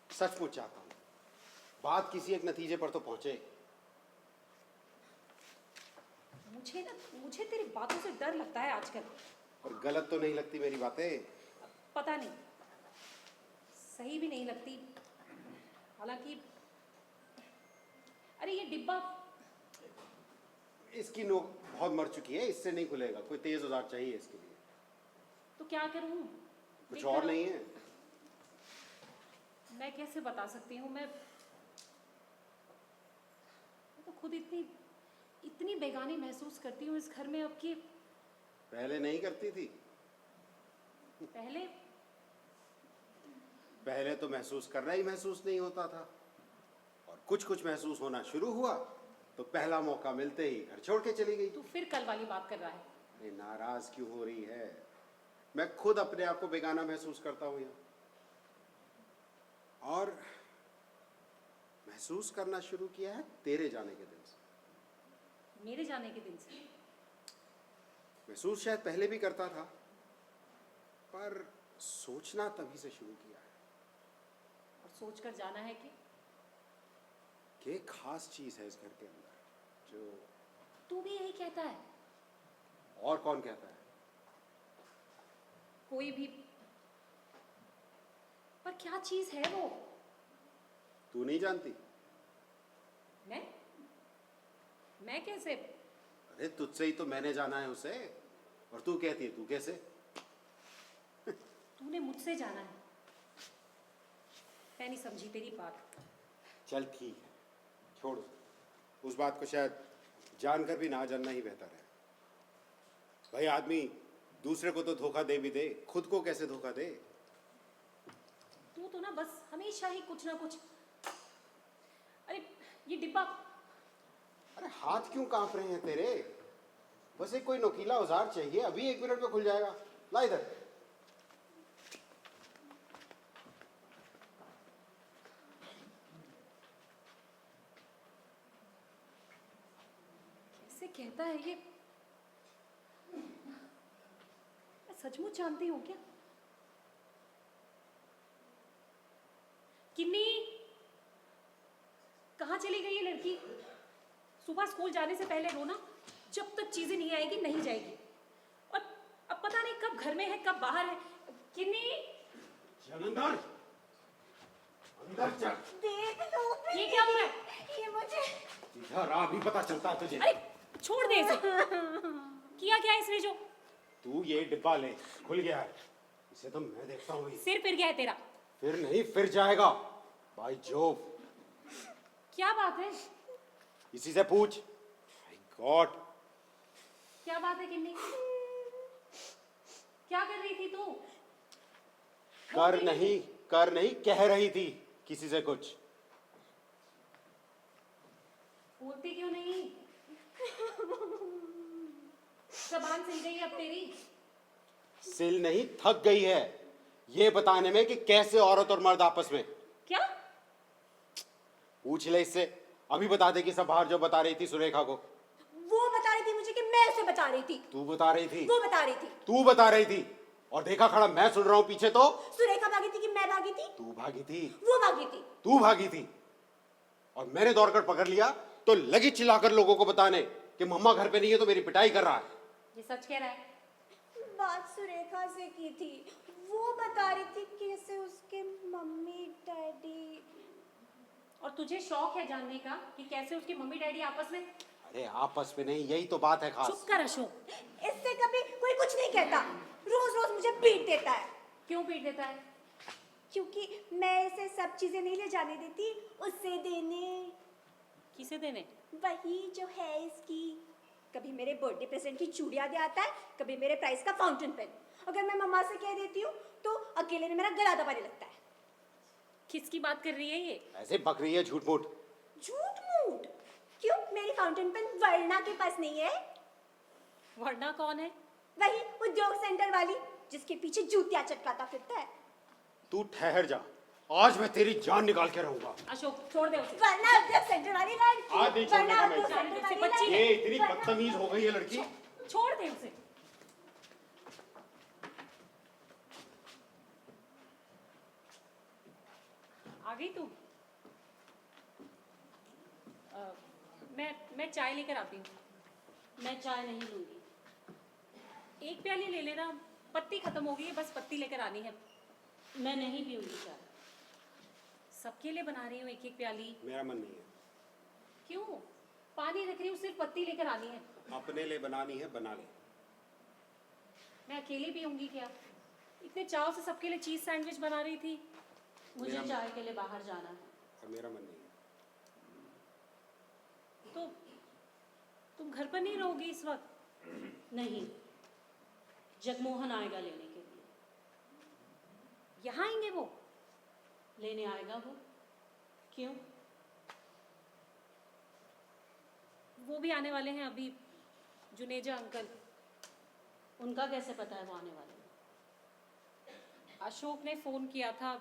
सचमुच चाहता हूँ बात किसी एक नतीजे पर तो पहुंचे। मुझे तेरी बातों से डर लगता है आजकल। और गलत तो नहीं लगती मेरी बातें? पता नहीं, सही भी नहीं लगती। हालांकि अरे ये डिब्बा, इसकी नोक बहुत मर चुकी है, इससे नहीं खुलेगा। कोई तेज औजार चाहिए इसके लिए। तो क्या करूं? कुछ और नहीं है? मैं कैसे बता सकती हूँ? मैं तो खुद इतनी इतनी बेगानी महसूस करती हूँ इस घर में अब कि पहले नहीं करती थी? पहले पहले तो महसूस करना ही महसूस नहीं होता था, और कुछ कुछ महसूस होना शुरू हुआ तो पहला मौका मिलते ही घर छोड़ के चली गई। तू फिर कल वाली बात कर रहा है। अरे नाराज क्यों हो रही है? मैं खुद अपने आप को बेगाना महसूस करता हूं यहाँ, और महसूस करना शुरू किया है तेरे जाने के दिन से। मेरे जाने के दिन से? महसूस शायद पहले भी करता था, पर सोचना तभी से शुरू किया है और सोच कर जाना है कि एक खास चीज है इस घर के अंदर जो। तू भी यही कहता है? और कौन कहता है? कोई भी। पर क्या चीज है वो? तू नहीं जानती? मैं कैसे? अरे तुझसे ही तो मैंने जाना है उसे, और तू कहती है तू कैसे? तूने मुझसे जाना है। मैं नहीं समझी तेरी बात। चल ठीक है, छोड़ उस बात को, शायद जानकर भी ना जानना ही बेहतर है। भाई आदमी दूसरे को तो धोखा दे भी दे, खुद को कैसे धोखा दे? तू तो ना बस हमेशा ही कुछ ना कुछ। अरे ये डिब्बा। अरे हाथ क्यों कांप रहे हैं तेरे? बस एक कोई नोकीला औजार चाहिए, अभी 1 मिनट में खुल जाएगा। ला इधर। कैसे कहता है ये? मैं सचमुच जानती हूँ क्या? किन्नी, कहाँ चली गई ये लड़की? सुबह स्कूल जाने से पहले रोना, जब तक चीजें नहीं आएगी नहीं जाएगी। और अब पता नहीं कब घर में है कब बाहर है। किन्नी, चल अंदर, अंदर चल। देख लो ये क्या हो रहा है? ये मुझे इधर आ, भी पता चलता है तुझे। अरे छोड़ दे इसे। किया क्या है इसने जो? तू ये डिब्बा ले, खुल गया है, इसे तो मैं देखता हूँ। सिर फिर गया है तेरा। फिर नहीं, फिर जाएगा। भाई जोब, क्या बात है? इसी से पूछ। माय गॉड, क्या बात है किन्नी? क्या कर रही थी तू? कर नहीं कह रही थी किसी से कुछ। बोलती क्यों नहीं? जबान सिल गई अब तेरी। सिल नहीं, थक गई है ये बताने में कि कैसे औरत और मर्द आपस में। क्या? पूछ ले इससे, अभी बता दे कि सब बाहर जो बता रही थी सुरेखा को। वो बता रही थी मुझे कि मैं उसे बता रही थी। तू बता रही थी? वो बता रही थी। तू बता रही थी, और देखा खड़ा मैं सुन रहा हूं पीछे। तो सुरेखा भागी थी कि मैं भागी थी? तू भागी थी। वो भागी थी। तू भागी थी, और मैंने दौड़कर पकड़ लिया तो लगी चिल्लाकर लोगों को बताने कि मम्मा घर पे नहीं है तो मेरी पिटाई कर रहा है। ये सच कह रहा है? बात सुरेखा से की थी, वो बता रही थी कैसे उसके मम्मी डैडी। और तुझे शौक है जानने का कि कैसे उसकी मम्मी डैडी आपस में? अरे आपस में नहीं, यही तो बात है खास। चुप कर अशोक। इससे कभी कोई कुछ नहीं कहता, रोज रोज मुझे पीट देता है। क्यों पीट देता है? क्योंकि मैं इसे सब चीजें नहीं ले जाने देती, उससे देने। किसे देने? वही जो है इसकी। कभी मेरे बर्थडे प्रेजेंट की चूड़ियां दे आता है, कभी मेरे प्राइस का फाउंटेन पेन। अगर मैं मम्मा से कह देती हूँ तो अकेले में मेरा गला दबाने लगता है। किसकी बात कर रही है ये? ऐसे बक रही है झूठ मूठ। झूठ मूठ? क्यों, मेरी फाउंटेन पेन वर्णा के पास नहीं है? वर्णा कौन है? वही उद्योग सेंटर वाली जिसके पीछे जूतियां चटकाता फिरता है। तू ठहर जा, आज मैं तेरी जान निकाल के रहूंगा। अशोक छोड़ दे उसे। वर्णा उद्योग सेंटर वाली लड़की। आज नहीं छोड़ने का मैं वर्णा इसे। उद्योग सेंटर वाली बच्ची लड़की। ये इतनी बदतमीज हो गई है लड़की। छोड़ दे उसे। आ गई तू? मैं चाय लेकर आती हूँ। मैं चाय नहीं लूंगी। एक प्याली ले लेना, पत्ती खत्म हो गई है, बस पत्ती लेकर आनी है। मैं नहीं पीऊंगी चाय। सबके लिए बना रही हूँ एक एक प्याली। मेरा मन नहीं है। क्यों? पानी रख रही हूँ, सिर्फ पत्ती लेकर आनी है। अपने लिए बनानी है, बना ले। मैं अकेली पीऊंगी क्या? इतने चाव से सबके लिए चीज सैंडविच बना रही थी। मुझे चाय के लिए बाहर जाना है। और मेरा मन नहीं है। तो तुम घर पर नहीं रहोगी इस वक्त? नहीं, जगमोहन आएगा लेने के लिए। यहाँ आएंगे वो? लेने आएगा वो। क्यों? वो भी आने वाले हैं अभी, जुनेजा अंकल। उनका कैसे पता है वो आने वाले हैं? अशोक ने फोन किया था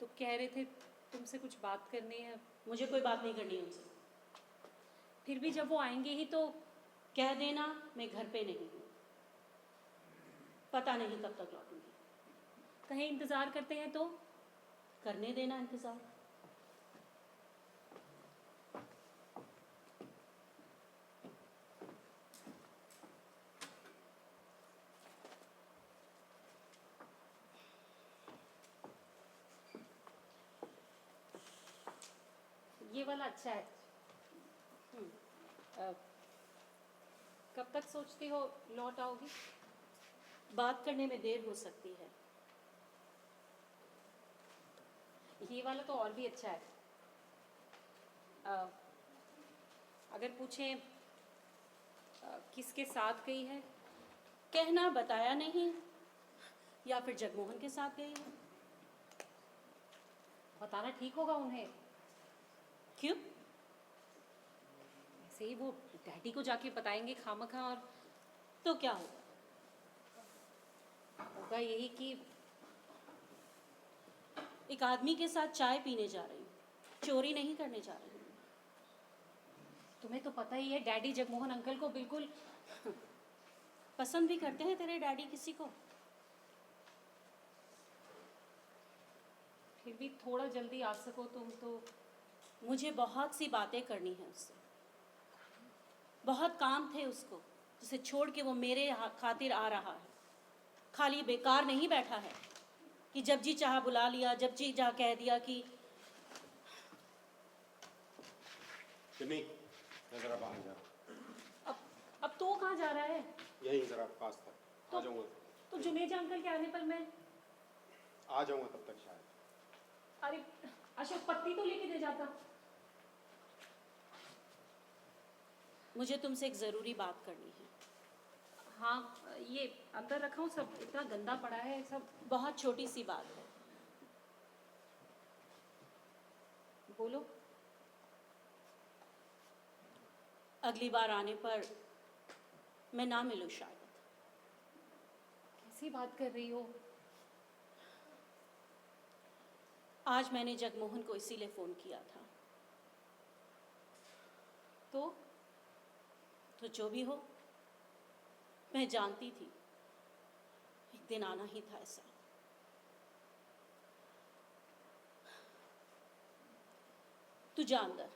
तो कह रहे थे तुमसे कुछ बात करनी है। मुझे कोई बात नहीं करनी है उनसे। फिर भी जब वो आएंगे ही तो कह देना मैं घर पे नहीं हूँ, पता नहीं कब तक लौटूंगी। कहीं इंतजार करते हैं तो? करने देना इंतजार। ये वाला अच्छा है। कब तक सोचती हो लौट आओगी? बात करने में देर हो सकती है। ये वाला तो और भी अच्छा है। अगर पूछें किसके साथ गई है? कहना बताया नहीं, या फिर जगमोहन के साथ गई है। बताना ठीक होगा उन्हें। क्यों? ऐसे ही वो डैडी को जाके बताएंगे खामखा, और तो क्या होगा? होगा यही कि एक आदमी के साथ चाय पीने जा रही हूँ, चोरी नहीं करने जा रही हूँ। तुम्हें तो पता ही है डैडी जगमोहन अंकल को बिल्कुल पसंद भी करते हैं तेरे डैडी किसी को? फिर भी थोड़ा जल्दी आ सको तुम तो। मुझे बहुत सी बातें करनी है उससे, बहुत काम थे उसको, जिसे छोड़ के वो मेरे खातिर आ रहा है। खाली बेकार नहीं बैठा है कि जब जी चाह बुला लिया, जब जी चाह कह दिया कि नहीं, मैं जरा बाहर जा रहा अब तो वो कहाँ जा रहा है? हूँ, यहीं जरा पास था, आ जाऊंगा। तो जुनेजा अंकल के आने पर मैं आ जाऊंगा तब तक शायद। अरे अशोक, पत्ती तो लेके दे जाता। मुझे तुमसे एक ज़रूरी बात करनी है। हाँ, ये अंदर रखा हूँ, सब इतना गंदा पड़ा है सब। बहुत छोटी सी बात है। बोलो। अगली बार आने पर मैं ना मिलूं शायद। कैसी बात कर रही हो? आज मैंने जगमोहन को इसीलिए फ़ोन किया था। तो जो भी हो, मैं जानती थी एक दिन आना ही था ऐसा। तू जा अंदर।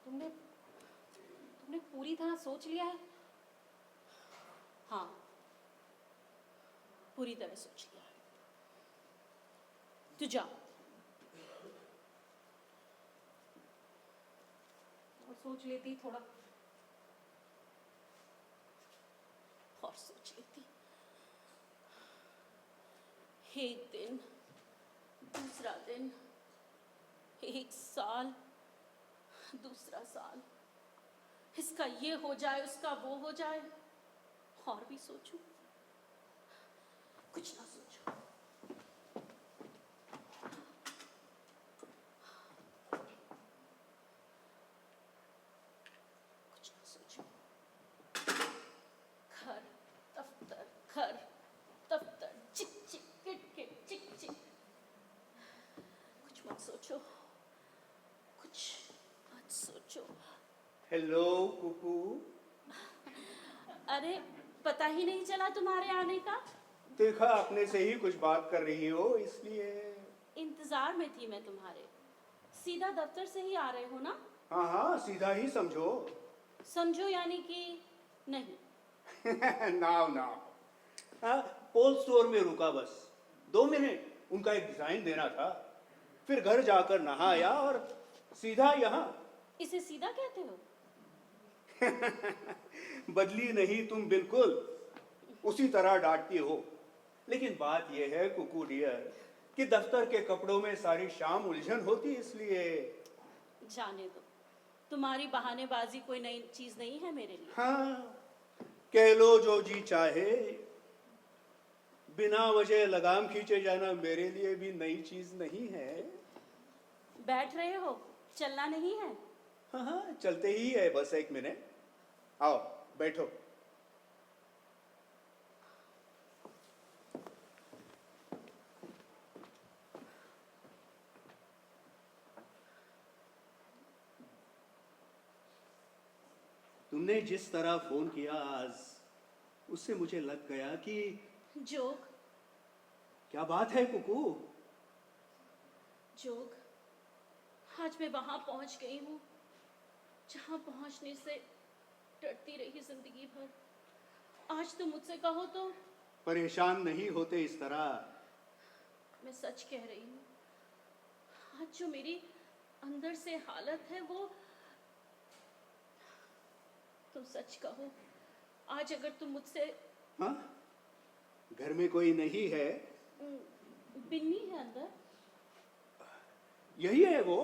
तुमने पूरी तरह सोच लिया है? हाँ, पूरी तरह सोच लिया है। तू जा। और सोच लेती थोड़ा। और सोच लेती। एक दिन, दूसरा दिन, एक साल, दूसरा साल, इसका ये हो जाए, उसका वो हो जाए, और भी सोचूं, कुछ ना सोचूं। कुछ ना सोचूं। घर दफ्तर, चिक चिक, किट किट, चिक चिक। कुछ मत सोचो, कुछ मत सोचो। हेलो कुकू। अरे, पता ही नहीं चला तुम्हारे आने का। देखा अपने से ही कुछ बात कर रही हो, इसलिए। इंतजार में थी मैं तुम्हारे। सीधा दफ्तर से ही आ रहे हो ना? हाँ हाँ, सीधा ही समझो। समझो यानी कि नहीं। नाव हाँ, पोल स्टोर में रुका बस 2 मिनट, उनका एक डिजाइन देना था। फिर घर जाकर नहाया और सीधा यहाँ। इसे सीधा कहते हो? बदली नहीं तुम बिल्कुल, उसी तरह डांटती हो। लेकिन बात यह है कुकू डियर कि दफ्तर के कपड़ों में सारी शाम उलझन होती, इसलिए। जाने दो, तुम्हारी बहानेबाजी कोई नई चीज नहीं है मेरे लिए। हाँ, कह लो जो जी चाहे, बिना वजह लगाम खींचे जाना मेरे लिए भी नई चीज नहीं है। बैठ रहे हो, चलना नहीं है? हाँ हाँ, चलते ही है, बस 1 मिनट। आओ बैठो। तुमने जिस तरह फोन किया आज, उससे मुझे लग गया कि जोग, क्या बात है कुकू। जोग, आज मैं वहां पहुंच गई हूँ जहां पहुंचने से डरती रही जिंदगी भर। आज तुम मुझसे कहो तो परेशान नहीं होते इस तरह। मैं सच कह रही हूँ। आज जो मेरी अंदर से हालत है वो, तुम सच कहो, आज अगर तुम मुझसे, हाँ, घर में कोई नहीं है? बिन्नी है अंदर। यही है वो?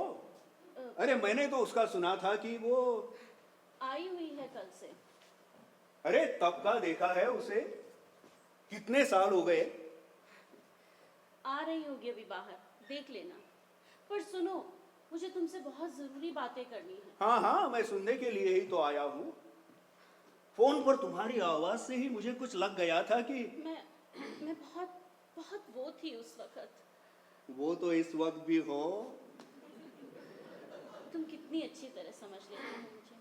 अरे मैंने तो उसका सुना था कि वो, आई हुई है कल से। अरे तब का देखा है उसे, कितने साल हो गए। आ रही होगी अभी बाहर, देख लेना। पर सुनो, मुझे तुमसे बहुत जरूरी बातें करनी है। हाँ हाँ, मैं सुनने के लिए ही तो आया हूँ। फोन पर तुम्हारी आवाज से ही मुझे कुछ लग गया था कि मैं बहुत बहुत वो थी उस वक्त। वो तो इस वक्त भी हो। तुम कितनी अच्छी तरह समझ लेते हो मुझे,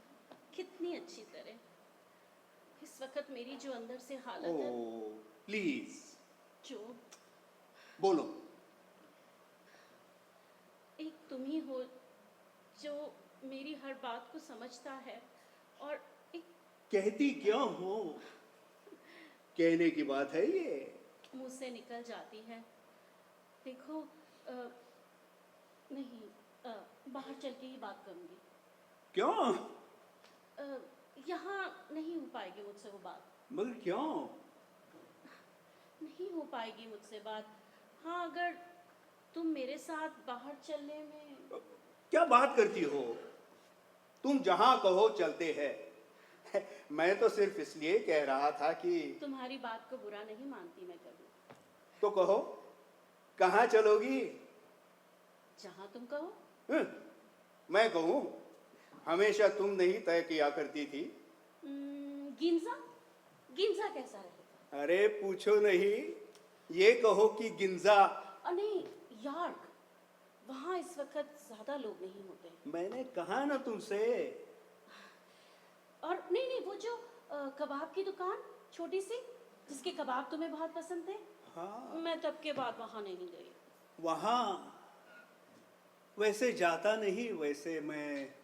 कितनी अच्छी तरह। इस वक्त मेरी जो अंदर से हालत है, ओ प्लीज जो बोलो। एक तुम ही हो जो मेरी हर बात को समझता है, और एक कहती क्यों हो? कहने की बात है ये। मुंह से निकल जाती है। देखो, नहीं, बाहर चल के ही बात करूंगी। क्यों? यहाँ नहीं हो पाएगी मुझसे वो बात। मगर क्यों? नहीं हो पाएगी मुझसे बात। हाँ, अगर तुम मेरे साथ बाहर चलने में। क्या बात करती हो? तुम जहां कहो चलते हैं। मैं तो सिर्फ इसलिए कह रहा था कि तुम्हारी बात को बुरा नहीं मानती मैं कभी। तो कहो, कहाँ चलोगी? जहाँ तुम कहो। मैं कहूँ, हमेशा तुम नहीं तय किया करती थी। गिंजा, गिंजा कैसा रहेगा? अरे पूछो नहीं, ये कहो कि गिंजा। नहीं, यार्क, वहाँ इस वक्त ज्यादा लोग नहीं होते। मैंने कहा ना तुमसे। और नहीं, वो जो कबाब की दुकान छोटी सी, जिसके कबाब तुम्हें बहुत पसंद थे। हाँ, मैं तब के बाद वहां नहीं गई। वहाँ वैसे जाता नहीं वैसे मैं,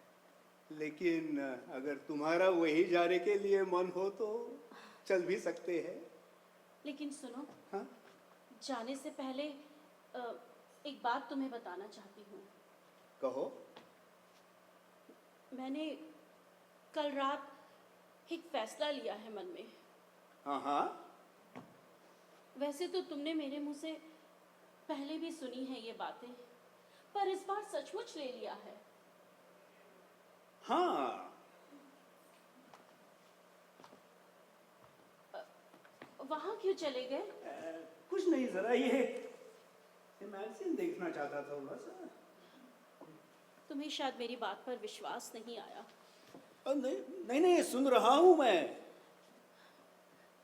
लेकिन अगर तुम्हारा वही जाने के लिए मन हो तो चल भी सकते हैं। लेकिन सुनो, हाँ, जाने से पहले एक बात तुम्हें बताना चाहती हूँ। कहो। मैंने कल रात एक फैसला लिया है मन में। हाँ हाँ, वैसे तो तुमने मेरे मुंह से पहले भी सुनी है ये बातें, पर इस बार सचमुच ले लिया है। हाँ, वहां क्यों चले गए? कुछ नहीं, जरा ये मैगजीन देखना चाहता था थोड़ा सा। तुम्हें शायद मेरी बात पर विश्वास नहीं आया। नहीं नहीं, सुन रहा हूं मैं।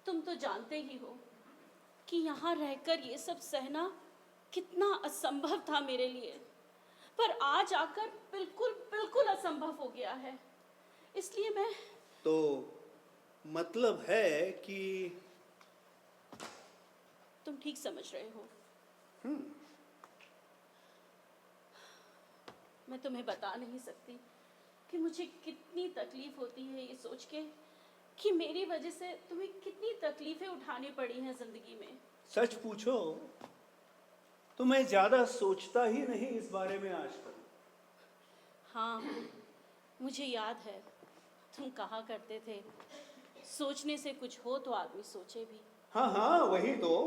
तुम तो जानते ही हो कि यहाँ रहकर ये सब सहना कितना असंभव था मेरे लिए, पर आज आकर बिल्कुल बिल्कुल असंभव हो गया है। इसलिए मैं तो मतलब है कि तुम ठीक समझ रहे हो। मैं तुम्हें बता नहीं सकती कि मुझे कितनी तकलीफ होती है ये सोच के कि मेरी वजह से तुम्हें कितनी तकलीफें उठानी पड़ी हैं जिंदगी में। सच पूछो तो मैं ज्यादा सोचता ही नहीं इस बारे में आजकल। हाँ, मुझे याद है तुम कहा करते थे, सोचने से कुछ हो तो आदमी सोचे भी। हाँ हाँ, वही तो।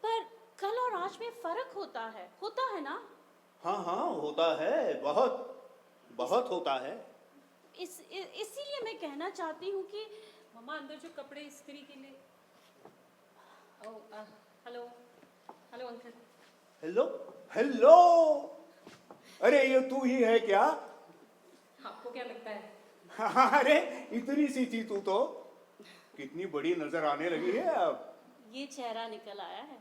पर कल और आज में फर्क होता है ना? हाँ हाँ, होता है, बहुत बहुत होता है। कहना चाहती हूँ कि मम्मा अंदर जो कपड़े इस्त्री के लिए। ओ hello hello uncle. Hello hello, अरे ये तू ही है क्या? आपको क्या लगता है? अरे इतनी सी थी तू तो कितनी बड़ी नजर आने लगी है अब। ये चेहरा निकल आया है।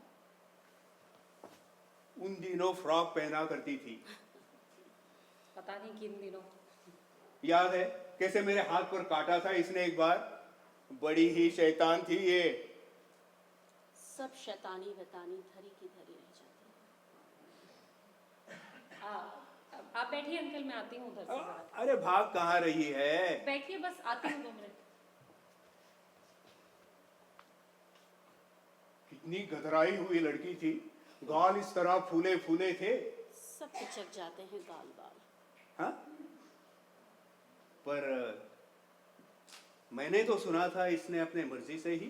उन दिनों फ्रॉक पहना करती थी, पता नहीं किन दिनों। याद है कैसे मेरे हाथ पर काटा था इसने एक बार? बड़ी ही शैतान थी ये। सब शैतानी वैतानी धरी की धरी रह जाती है। आप बैठिए अंकल, मैं आती हूँ उधर से जरा। अरे भाग कहाँ रही है? बैठिए, बस आती हूँ 2 मिनट। कितनी गधराई हुई लड़की थी, गाल इस तरह फूले फूले थे। सब पिचक जाते हैं गाल बाल। हाँ? पर मैंने तो सुना था इसने अपने मर्जी से ही।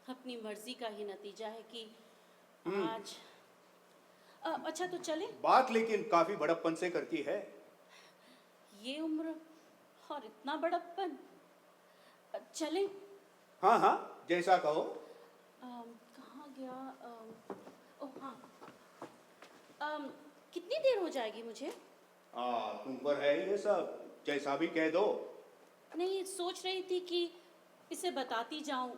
अपनी मर्जी का ही नतीजा है कि आज अच्छा तो चले। बात लेकिन काफी बड़प्पन से करती है। ये उम्र और इतना बड़प्पन। चले। हाँ हाँ, जैसा कहो। कहाँ गया? ओह हाँ। कितनी देर हो जाएगी मुझे? तुम पर है ये सब, जैसा भी कह दो। नहीं, सोच रही थी कि इसे बताती जाऊं।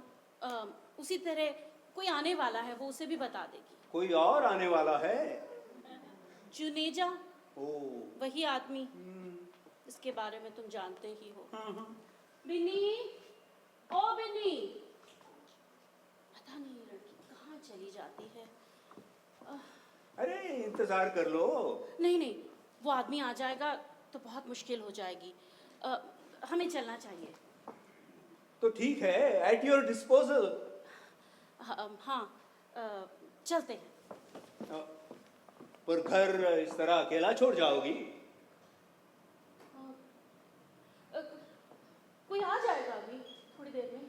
उसी तरह कोई आने वाला है, वो उसे भी बता देगी। कोई और आने वाला है? जुनेजा, ओ वही आदमी इसके बारे में तुम जानते ही हो। बिन्नी, ओ बिन्नी, पता नहीं ये लड़की कहाँ चली जाती है। अरे इंतजार कर लो। नहीं नहीं, वो आदमी आ जाएगा तो बहुत मुश्किल हो जाएगी। हमें चलना चाहिए। तो ठीक है, एट योर डिस्पोजल। हाँ, चलते हैं। पर घर इस तरह अकेला छोड़ जाओगी? कोई आ जाएगा अभी थोड़ी देर में।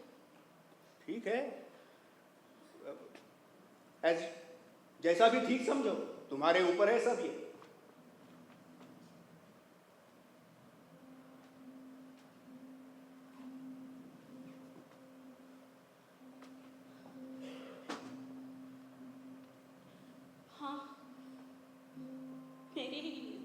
ठीक है, जैसा भी ठीक समझो, तुम्हारे ऊपर है सब ये। हाँ, मेरे ही लिए।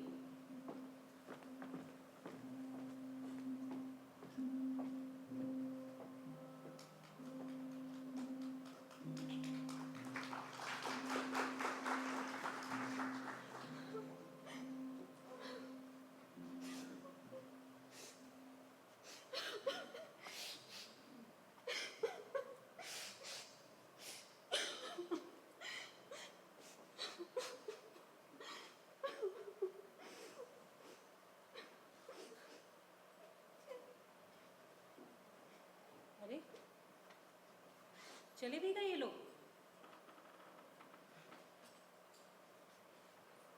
अरे चले भी गए ये लोग।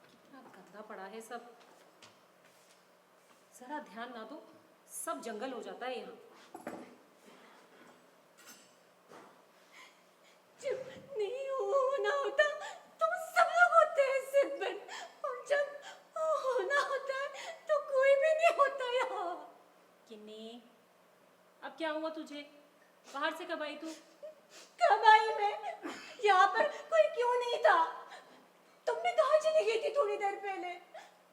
कितना गंदा पड़ा है सब। जरा ध्यान ना दो, सब जंगल हो जाता है यहाँ। जब नहीं होना होता तो सब लोग होते हैं सिद्धन, और जब होना होता है तो कोई भी नहीं होता यहाँ। किन्नी, अब क्या हुआ तुझे? बाहर से कब आई तू? कब आई मैं? यहाँ पर कोई क्यों नहीं था? तुमने कहाँ चली गई थी थोड़ी देर पहले?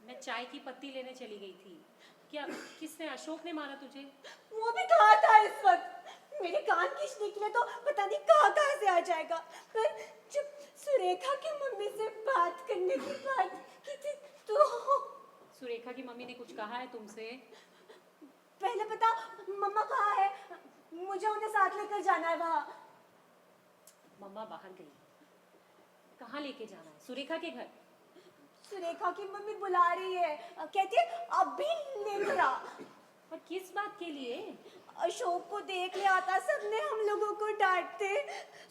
मैं चाय की पत्ती लेने चली गई थी। क्या किसने, अशोक ने मारा तुझे? वो भी कहा था इस वक्त। मेरे कान खींचने के लिए तो पता नहीं कहाँ कहाँ से आ जाएगा। पर जब सुरेखा की मम्मी से बात करने की बात की थी तो सुरेखा की मम्मी ने कुछ कहा है तुमसे? पहले बता, मम्मा कहाँ है? मुझे उन्हें साथ लेकर जाना है वहाँ। मम्मा बाहर गई। कहाँ लेके जाना है? सुरेखा के घर। सुरेखा की मम्मी बुला रही है, कहती है अभी लेकर आ। पर किस बात के लिए? अशोक को देख ले आता सबने हम लोगों को डांटते।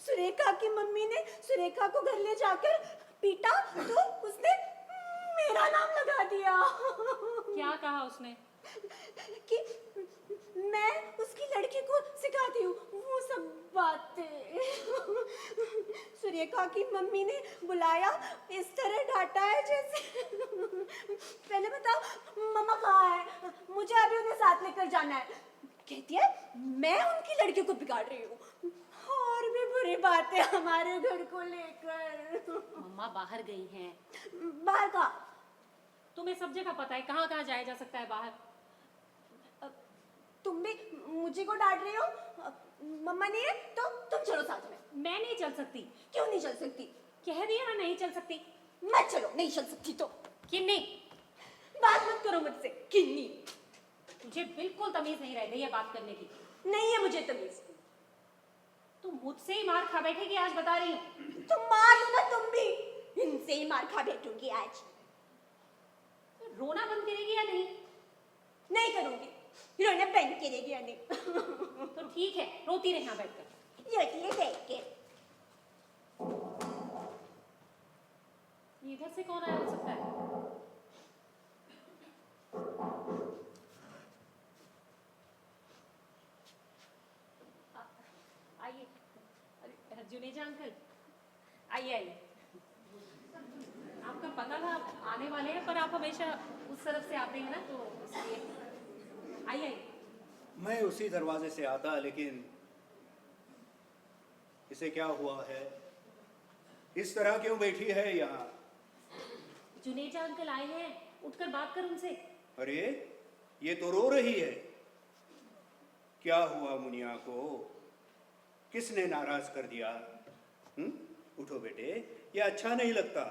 सुरेखा की मम्मी ने सुरेखा को घर ले जाकर पीटा तो उसने मेरा नाम लगा दिया। क्या कहा उसने? कि मैं उसकी लड़की को सिखाती हूँ वो सब बातें। सुरेखा की मम्मी ने बुलाया, इस तरह डांटा है जैसे। पहले बताओ मम्मा कहाँ है? मुझे अभी उन्हें साथ लेकर जाना है। कहती है मैं उनकी लड़की को बिगाड़ रही हूँ। और भी बुरी बातें हमारे घर को लेकर। मम्मा बाहर गई हैं। बाहर का तुम्हें सब जगह पता है, कहाँ कहाँ जाया जा सकता है बाहर। तुम भी मुझे को डांट रही हो? मम्मा नहीं है तो तुम चलो साथ में। मैं नहीं चल सकती। क्यों नहीं चल सकती? कह दिया ना नहीं चल सकती। मत चलो, नहीं चल सकती तो। किन्नी, बात मत करो मुझसे, किन्नी। तुझे बिल्कुल तमीज नहीं रह गई है बात करने की। नहीं है मुझे तमीज। तुम मुझसे ही मार खा बैठेगी आज, बता रही हूँ। तुम मार लो ना तुम भी, इनसे ही मार खा बैठूंगी आज। रोना बंद करेगी या नहीं? नहीं करूंगी। रोना बंद करेगी या नहीं? तो ठीक है, रोती रहे यहाँ बैठकर। ये देख के। इधर से कौन आया हो सकता है? आइए। अरे जुनेजा अंकल, आइए आइए। आपका पता था आप आने वाले हैं, पर आप हमेशा उस तरफ से आते हैं ना, तो इसलिए आइए आइए। मैं उसी दरवाजे से आता, लेकिन इसे क्या हुआ है? इस तरह क्यों बैठी है यहाँ? जुनेजा अंकल आए हैं, उठकर बात कर उनसे। अरे ये तो रो रही है। क्या हुआ मुनिया को? किसने नाराज कर दिया? उठो बेटे, ये अच्छा नहीं लगता।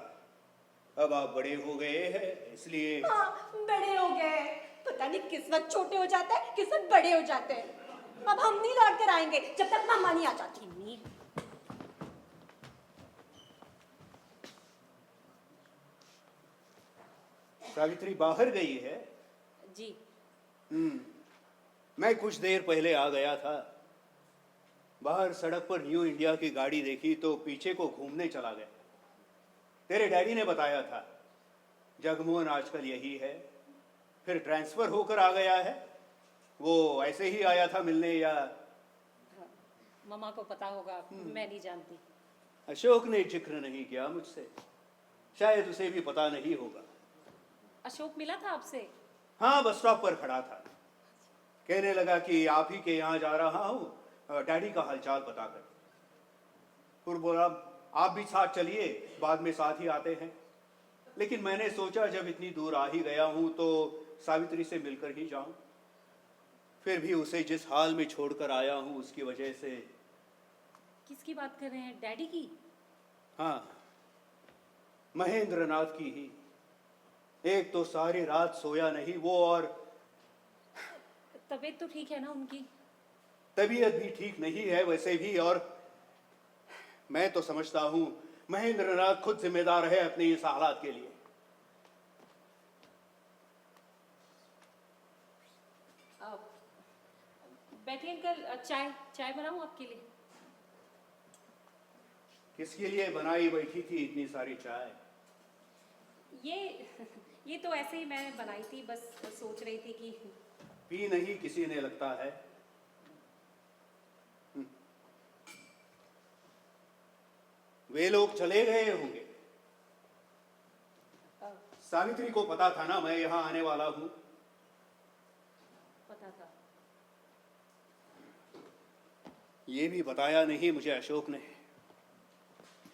अब आप बड़े हो गए हैं, इसलिए। हाँ, बड़े हो गए। पता नहीं किस वक्त छोटे हो जाते हैं, किस वक्त बड़े हो जाते हैं। अब हम नहीं लौट कर आएंगे जब तक मम्मा नहीं आ जाती। नहीं, सावित्री बाहर गई है? जी। मैं कुछ देर पहले आ गया था। बाहर सड़क पर न्यू इंडिया की गाड़ी देखी तो पीछे को घूमने चला गया। तेरे डैडी ने बताया था जगमोहन आजकल यही है, फिर ट्रांसफर होकर आ गया है। वो ऐसे ही आया था मिलने, या मम्मा को पता होगा, मैं नहीं जानती। अशोक ने जिक्र नहीं किया मुझसे, शायद उसे भी पता नहीं होगा। अशोक मिला था आपसे? हाँ, बस स्टॉप पर खड़ा था। कहने लगा कि आप ही के यहाँ जा रहा हूँ डैडी का हालचाल बताकर। फिर बोला आप भी साथ चलिए, बाद में साथ ही आते हैं। लेकिन मैंने सोचा जब इतनी दूर आ ही गया हूँ तो सावित्री से मिलकर ही जाऊं। फिर भी उसे जिस हाल में छोड़कर आया हूँ उसकी वजह से। किसकी बात कर रहे हैं, डैडी की? हाँ, महेंद्र नाथ की ही। एक तो सारी रात सोया नहीं वो, और तबीयत तो ठीक है ना उनकी? तबीयत भी ठीक नहीं है वैसे भी। और मैं तो समझता हूँ महेंद्र नाथ खुद जिम्मेदार है अपने इस हालात के लिए। बैठिए अंकल, चाय चाय बनाऊं आपके लिए? किसके लिए बनाई बैठी थी इतनी सारी चाय? ये तो ऐसे ही मैं बनाई थी, बस सोच रही थी कि पी नहीं किसी ने लगता है। वे लोग चले गए होंगे। सावित्री को पता था ना मैं यहाँ आने वाला हूँ। पता था। ये भी बताया नहीं मुझे अशोक ने,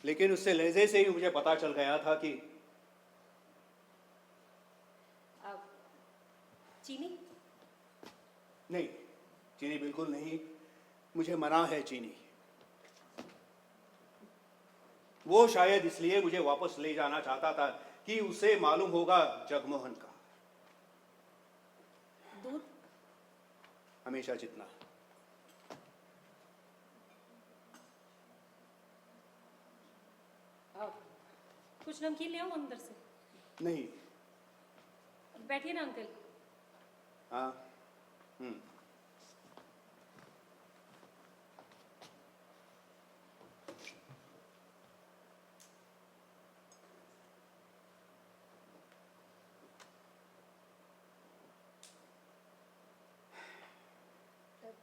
लेकिन उससे लहजे से ही मुझे पता चल गया था कि चीनी नहीं, चीनी बिल्कुल नहीं, मुझे मना है चीनी। वो शायद इसलिए मुझे वापस ले जाना चाहता था कि उसे मालूम होगा जगमोहन का। दूध? हमेशा जितना। कुछ नमकीन ले आओ अंदर से। नहीं। बैठिए ना अंकल। हाँ।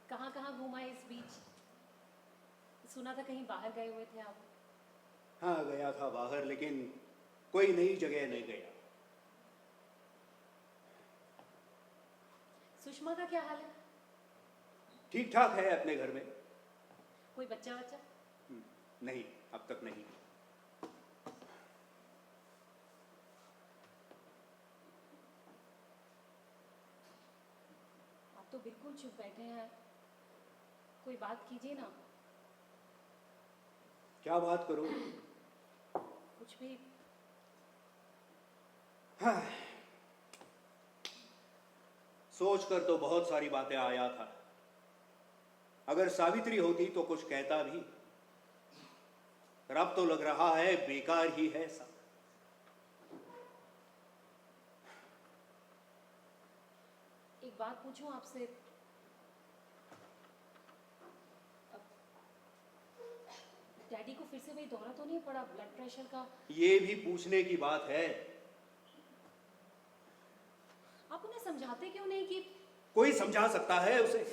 कहाँ कहाँ घूमा इस बीच? सुना था कहीं बाहर गए हुए थे आप। हाँ, गया था बाहर, लेकिन कोई नई जगह नहीं गया। सुषमा का क्या हाल है? ठीक ठाक है अपने घर में। कोई बच्चा बच्चा? नहीं, अब तक नहीं। आप तो बिल्कुल चुप बैठे हैं, कोई बात कीजिए ना। क्या बात करूं? कुछ भी। हाँ। सोचकर तो बहुत सारी बातें आया था। अगर सावित्री होती तो कुछ कहता भी। अब तो लग रहा है बेकार ही है सब। एक बात पूछूं आपसे, डैडी को फिर से वही दौरा तो नहीं पड़ा ब्लड प्रेशर का? ये भी पूछने की बात है। आप उन्हें समझाते क्यों नहीं कि कोई समझा सकता है उसे?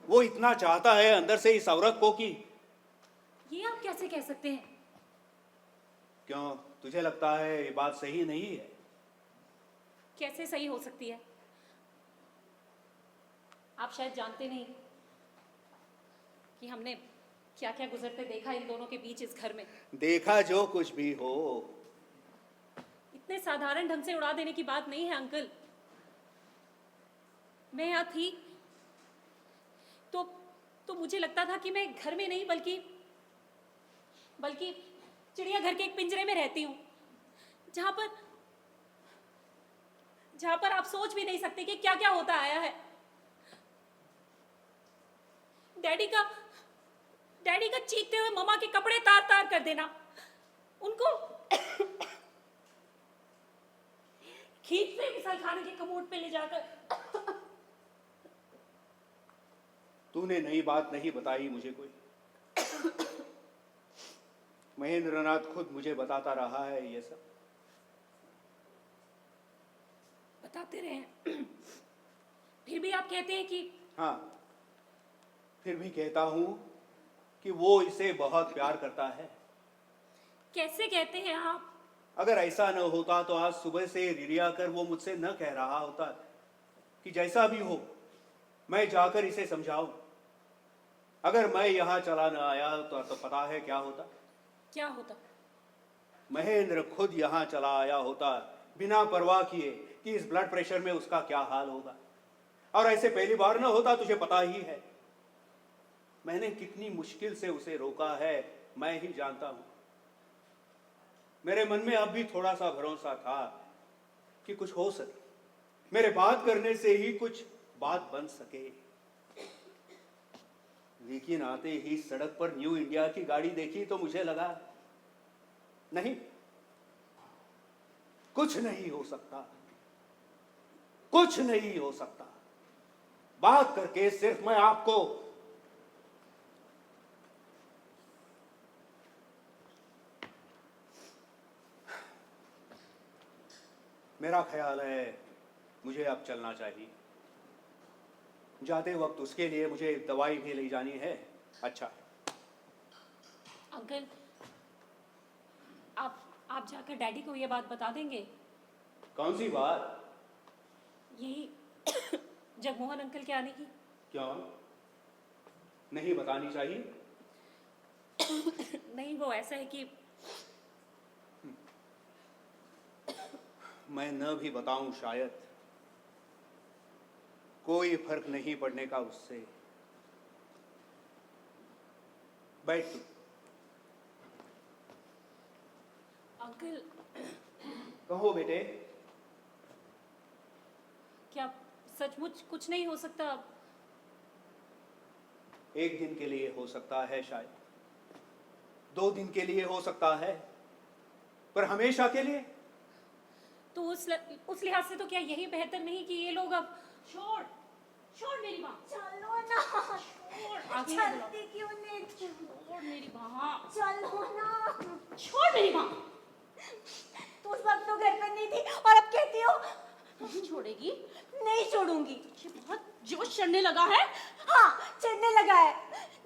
वो इतना चाहता है अंदर से इस औरत को कि। ये आप कैसे कह सकते हैं? क्यों, तुझे लगता है ये बात सही नहीं है? कैसे सही हो सकती है? आप शायद जानते नहीं कि हमने क्या क्या गुजरते देखा इन दोनों के बीच इस घर में। देखा जो कुछ भी हो। इतने साधारण ढंग से उड़ा देने की बात नहीं है अंकल। मैं यहाँ थी तो मुझे लगता था कि मैं घर में नहीं बल्कि चिड़ियाघर के एक पिंजरे में रहती हूँ, जहां पर आप सोच भी नहीं सकते कि क्या क्या होता आया है। डैडी का चीखते हुए मम्मा के कपड़े तार तार कर देना, उनको खींचते मिसल खाने के कमोड पे ले जाकर। तूने नई बात नहीं बताई मुझे कोई। महेंद्रनाथ खुद मुझे बताता रहा है ये सब। बताते रहे फिर भी आप कहते हैं कि। हाँ, फिर भी कहता हूं कि वो इसे बहुत प्यार करता है। कैसे कहते हैं आप? अगर ऐसा न होता तो आज सुबह से रिरिया कर वो मुझसे न कह रहा होता कि जैसा भी हो मैं जाकर इसे समझाऊं। अगर मैं यहां चला न आया तो पता है क्या होता? क्या होता? महेंद्र खुद यहां चला आया होता, बिना परवाह किए कि इस ब्लड प्रेशर में उसका क्या हाल होगा। और ऐसे पहली बार न होता, तुझे पता ही है। मैंने कितनी मुश्किल से उसे रोका है मैं ही जानता हूं। मेरे मन में अब भी थोड़ा सा भरोसा था कि कुछ हो सके, मेरे बात करने से ही कुछ बात बन सके। लेकिन आते ही सड़क पर न्यू इंडिया की गाड़ी देखी तो मुझे लगा नहीं, कुछ नहीं हो सकता, कुछ नहीं हो सकता। बात करके सिर्फ मैं आपको मेरा ख्याल है मुझे अब चलना चाहिए। जाते वक्त उसके लिए मुझे दवाई भी ले जानी है। अच्छा अंकल, आप जाकर डैडी को ये बात बता देंगे? कौन सी बात? यही जगमोहन अंकल के आने की। क्यों नहीं बतानी चाहिए? नहीं, वो ऐसा है कि मैं न भी बताऊं शायद कोई फर्क नहीं पड़ने का उससे। बैठ तू। अंकल, कहो बेटे। क्या सचमुच कुछ नहीं हो सकता? एक दिन के लिए हो सकता है, शायद 2 दिन के लिए हो सकता है, पर हमेशा के लिए? तो उस लिहाज से तो क्या यही बेहतर नहीं कि ये लोग अब छोड़ मेरी माँ, चलो ना, आगे चलती क्यों नहीं? छोड़ मेरी माँ, चलो ना। छोड़ मेरी माँ। तू उस वक्त तो घर पर नहीं थी और अब कहती हो नहीं छोड़ेगी? नहीं छोड़ूंगी। ये बहुत जोश चढ़ने लगा है। हाँ, चढ़ने लगा है।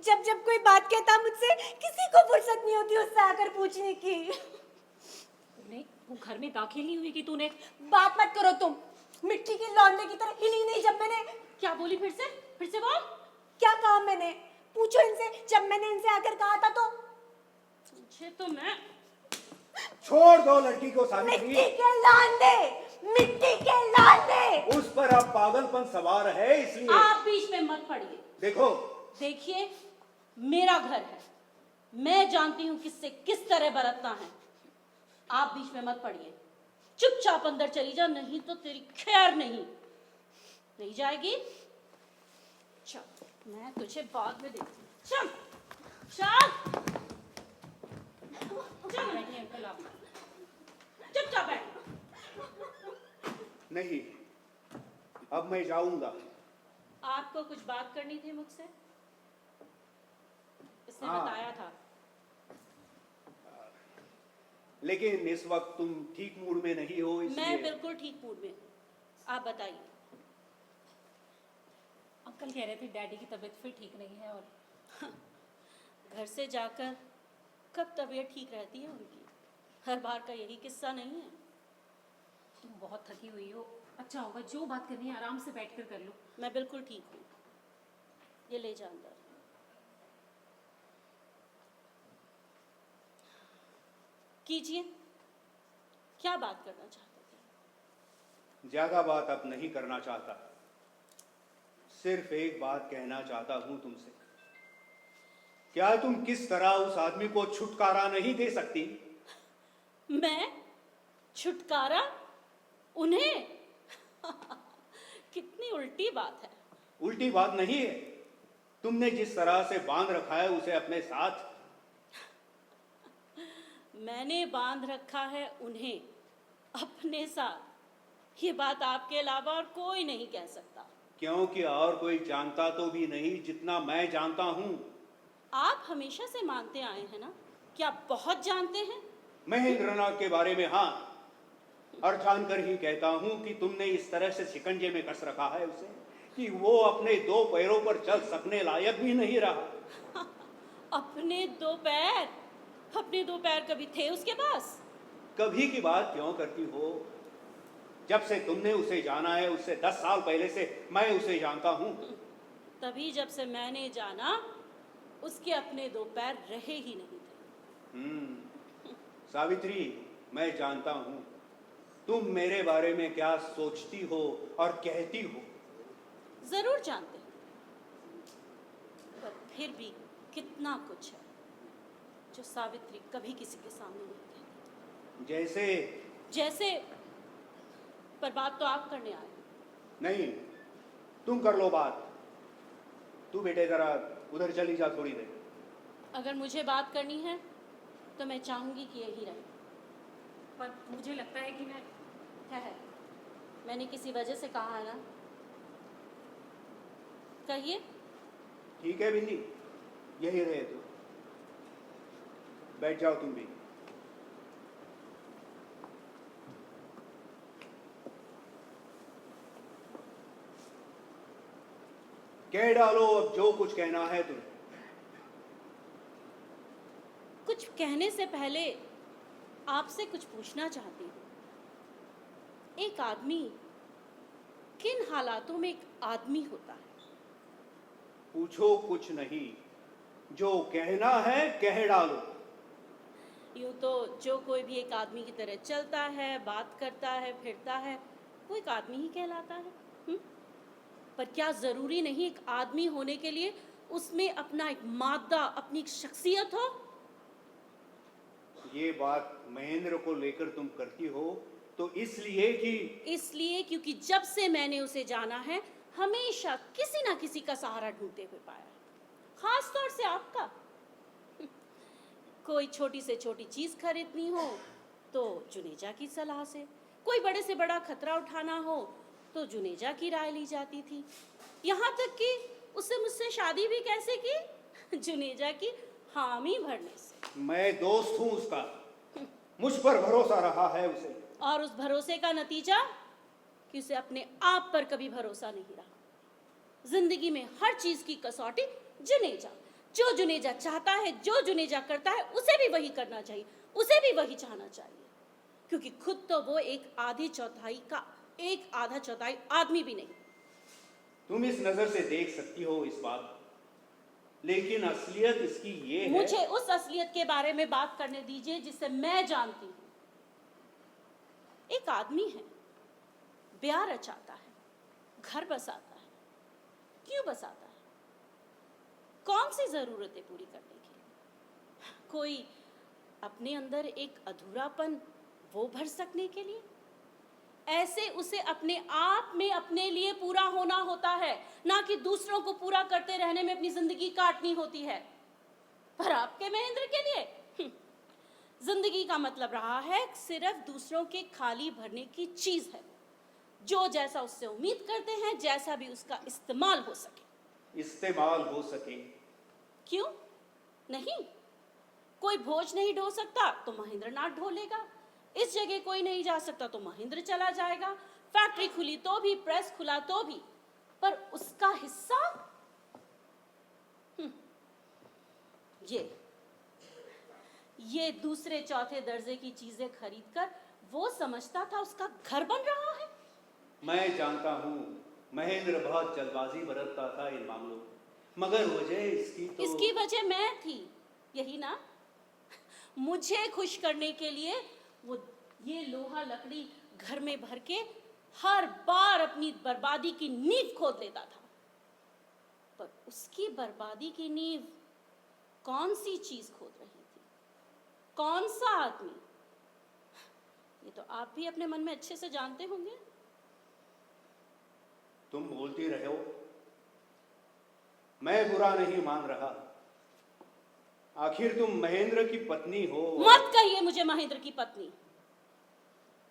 जब जब कोई बात कहता मुझसे, किसी को फुर्सत नहीं होती उससे आकर पूछने की। तूने वो घर में दाखिल नहीं हुई कि तूने। बात मत करो तुम। मिट्टी की लौंडे की तरह हिली नहीं जब मैंने। क्या बोली? फिर से बोल। क्या कहा मैंने? पूछो इनसे, जब मैंने इनसे आकर कहा था तो तुझे तो मैं छोड़ दो लड़की को सावित्री। मिट्टी के लांदे, मिट्टी के लांदे। उस पर अब पागलपन सवार है, इसलिए आप बीच में मत पड़िए। देखो, देखिए, मेरा घर है, मैं जानती हूं किससे किस तरह बरतना है। आप बीच में मत पड़िए, चुपचाप अंदर चली जा, नहीं तो तेरी खैर नहीं जाएगी। चल, मैं तुझे बाद में देखती हूँ। चल चल चल बैठिए अंकल, आप चुपचाप बैठ। नहीं, अब मैं जाऊंगा। आपको कुछ बात करनी थी मुझसे, इसने हाँ। बताया था। लेकिन इस वक्त तुम ठीक मूड में नहीं हो, इसलिए मैं बिल्कुल ठीक मूड में। आप बताइए। अंकल कह रहे थे डैडी की तबीयत फिर ठीक नहीं है और घर से जाकर कब तबीयत ठीक रहती है उनकी? हर बार का यही किस्सा नहीं है। तुम बहुत थकी हुई हो, अच्छा होगा जो बात करनी है आराम से बैठकर कर लो। मैं बिल्कुल ठीक हूँ, ये ले जा अंदर। कीजिए, क्या बात करना चाहते थे? ज्यादा बात अब नहीं करना चाहता, सिर्फ एक बात कहना चाहता हूं तुमसे। क्या तुम किस तरह उस आदमी को छुटकारा नहीं दे सकती? मैं छुटकारा उन्हें? कितनी उल्टी बात है। उल्टी बात नहीं है, तुमने जिस तरह से बांध रखा है उसे अपने साथ। मैंने बांध रखा है उन्हें अपने साथ, ये बात आपके अलावा और कोई नहीं कह सकता। क्योंकि और कोई जानता तो भी नहीं जितना मैं जानता हूं। आप हमेशा से मानते आए हैं ना कि आप बहुत जानते हैं। महेंद्रनाथ के बारे में हाँ, और जानकर ही कहता हूं कि तुमने इस तरह से शिकंजे में कस रखा है उसे कि वो अपने दो पैरों पर चल सकने लायक भी नहीं रहा। अपने दो पैर कभी थे उसके पास? कभी की बात क्यों करती हो? जब से तुमने उसे जाना है, उससे 10 साल पहले से मैं उसे जानता हूं। तभी जब से मैंने जाना, उसके अपने दो पैर रहे ही नहीं थे। सावित्री, मैं जानता हूं तुम मेरे बारे में क्या सोचती हो और कहती हो। जरूर जानते हैं, पर फिर भी कितना कुछ है जो सावित्री कभी किसी के सामने नहीं कहती। जैसे पर बात तो आप करने आए। नहीं, तुम कर लो बात। तू बेटे जरा उधर चली जा थोड़ी देर। अगर मुझे बात करनी है तो मैं चाहूंगी कि यही रहे। पर मुझे लगता है कि मैं क्या है? मैंने किसी वजह से कहा है ना, कहिए। ठीक है बिन्नी, यही रहे तो। बैठ जाओ तुम भी। कह डालो अब जो कुछ कहना है तुम्हें। कुछ कहने से पहले आपसे कुछ पूछना चाहती हूँ। एक आदमी किन हालातों में एक आदमी होता है? पूछो कुछ नहीं, जो कहना है कह डालो। यूं तो जो कोई भी एक आदमी की तरह चलता है, बात करता है, फिरता है, वो एक आदमी ही कहलाता है। पर क्या जरूरी नहीं एक आदमी होने के लिए उसमें अपना एक मादा, अपनी एक शख्सियत हो? ये बात महेंद्र को लेकर तुम करती हो तो इसलिए क्योंकि जब से मैंने उसे जाना है, हमेशा किसी ना किसी का सहारा ढूंढते हुए पाया है, खास तौर से आपका। कोई छोटी से छोटी चीज खरीदनी हो तो जुनेजा की सलाह से, कोई बड़े से बड़ा खतरा उठाना हो तो जुनेजा की राय ली जाती थी। यहाँ तक कि उससे मुझसे शादी भी कैसे की? जुनेजा की हामी भरने से। मैं दोस्त हूं उसका, मुझ पर भरोसा रहा है उसे। और उस भरोसे का नतीजा कि उसे अपने आप पर कभी भरोसा नहीं रहा। जिंदगी में हर चीज की कसौटी जुनेजा। जो जुनेजा चाहता है, जो जुनेजा करता है, उसे भी वही करना चाहिए, उसे भी वही चाहना चाहिए। क्योंकि खुद तो वो एक आधा चौथाई आदमी भी नहीं। तुम इस नजर से देख सकती हो इस बात, लेकिन असलियत इसकी ये है। मुझे उस असलियत के बारे में बात करने दीजिए जिसे मैं जानती हूं। एक आदमी है, ब्याह रचाता है, घर बसाता है। क्यों बसाता है? कौन सी जरूरतें पूरी करने के लिए? कोई अपने अंदर एक अधूरापन वो भर सकने के लिए? ऐसे उसे अपने आप में अपने लिए पूरा होना होता है, ना कि दूसरों को पूरा करते रहने में अपनी जिंदगी काटनी होती है। पर आपके महेंद्र के लिए जिंदगी का मतलब रहा है सिर्फ दूसरों के खाली भरने की चीज है, जो जैसा उससे उम्मीद करते हैं, जैसा भी उसका इस्तेमाल हो सके। इस्तेमाल हो सके? क्यों नहीं? कोई बोझ नहीं ढो सकता तो महेंद्र नाथ ढो लेगा। इस जगह कोई नहीं जा सकता तो महेंद्र चला जाएगा। फैक्ट्री खुली तो भी, प्रेस खुला तो भी, पर उसका हिस्सा ये दूसरे चौथे दर्जे की चीजें खरीदकर वो समझता था उसका घर बन रहा है। मैं जानता हूँ महेंद्र बहुत जल्दबाजी बरतता था इन मामलों में, मगर वजह इसकी वजह मैं थी, यही ना? मुझे खुश करने के लिए वो ये लोहा लकड़ी घर में भर के हर बार अपनी बर्बादी की नींव खोद लेता था। पर उसकी बर्बादी की नींव कौन सी चीज खोद रही थी? कौन सा आदमी? ये तो आप भी अपने मन में अच्छे से जानते होंगे। तुम बोलती रहे हो, मैं बुरा नहीं मान रहा। आखिर तुम महेंद्र की पत्नी हो। मत कहिए मुझे महेंद्र की पत्नी।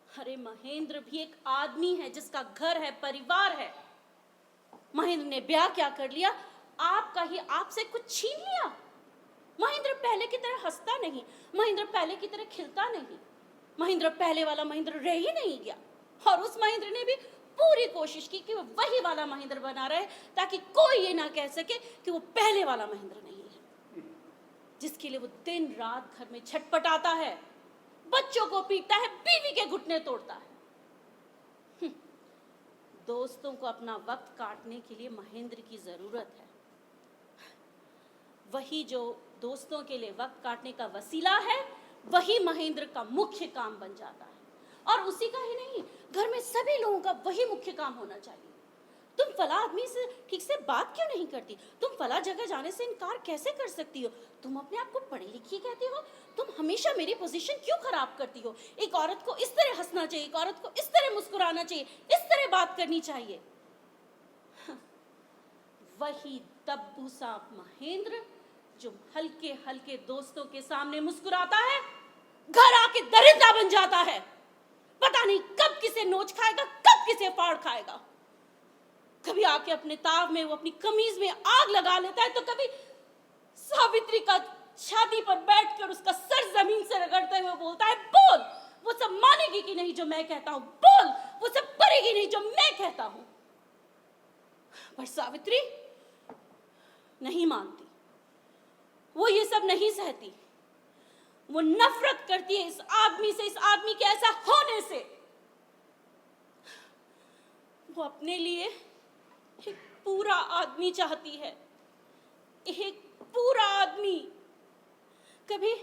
अरे महेंद्र भी एक आदमी है जिसका घर है, परिवार है। महेंद्र ने ब्याह क्या कर लिया? आपका ही आपसे कुछ छीन लिया। महेंद्र पहले की तरह हंसता नहीं, महेंद्र पहले की तरह खिलता नहीं, महेंद्र पहले वाला महेंद्र रह ही नहीं गया। और उस महेंद्र ने भी पूरी कोशिश की कि वो वही वाला महेंद्र बना रहे, ताकि कोई ये ना कह सके कि वो पहले वाला महेंद्र नहीं है, जिसके लिए वो दिन रात घर में छटपटाता है, बच्चों को पीटता है, बीवी के घुटने तोड़ता है। दोस्तों को अपना वक्त काटने के लिए महेंद्र की जरूरत है। वही जो दोस्तों के लिए वक्त काटने का वसीला है, वही महेंद्र का मुख्य काम बन जाता है। और उसी का ही नहीं, घर में सभी लोगों का वही मुख्य काम होना चाहिए। तुम फला आदमी से ठीक से बात क्यों नहीं करती? तुम फला जगह जाने से इनकार कैसे कर सकती हो? तुम अपने आप को पढ़ी लिखी कहती हो? तुम हमेशा मेरी पोजीशन क्यों खराब करती हो? एक औरत को इस तरह हंसना चाहिए, एक औरत को इस तरह मुस्कुराना चाहिए, इस तरह बात करनी चाहिए। वही तब्बू सा महेंद्र जो हल्के हल्के दोस्तों के सामने मुस्कुराता है, घर आके दरिंदा बन जाता है। पता नहीं कब किसे नोच खाएगा, कब किसे फाड़ खाएगा। कभी आके अपने ताव में वो अपनी कमीज में आग लगा लेता है, तो कभी सावित्री का छाती पर बैठकर उसका सर जमीन से रगड़ते हुए बोलता है, बोल, वो सब मानेगी कि नहीं जो मैं कहता हूं? बोल, वो सब करेगी नहीं जो मैं कहता हूं? पर सावित्री नहीं मानती, वो ये सब नहीं सहती। वो नफरत करती है इस आदमी से, इस आदमी के ऐसा होने से। वो अपने लिए एक पूरा आदमी चाहती है, एक पूरा आदमी। कभी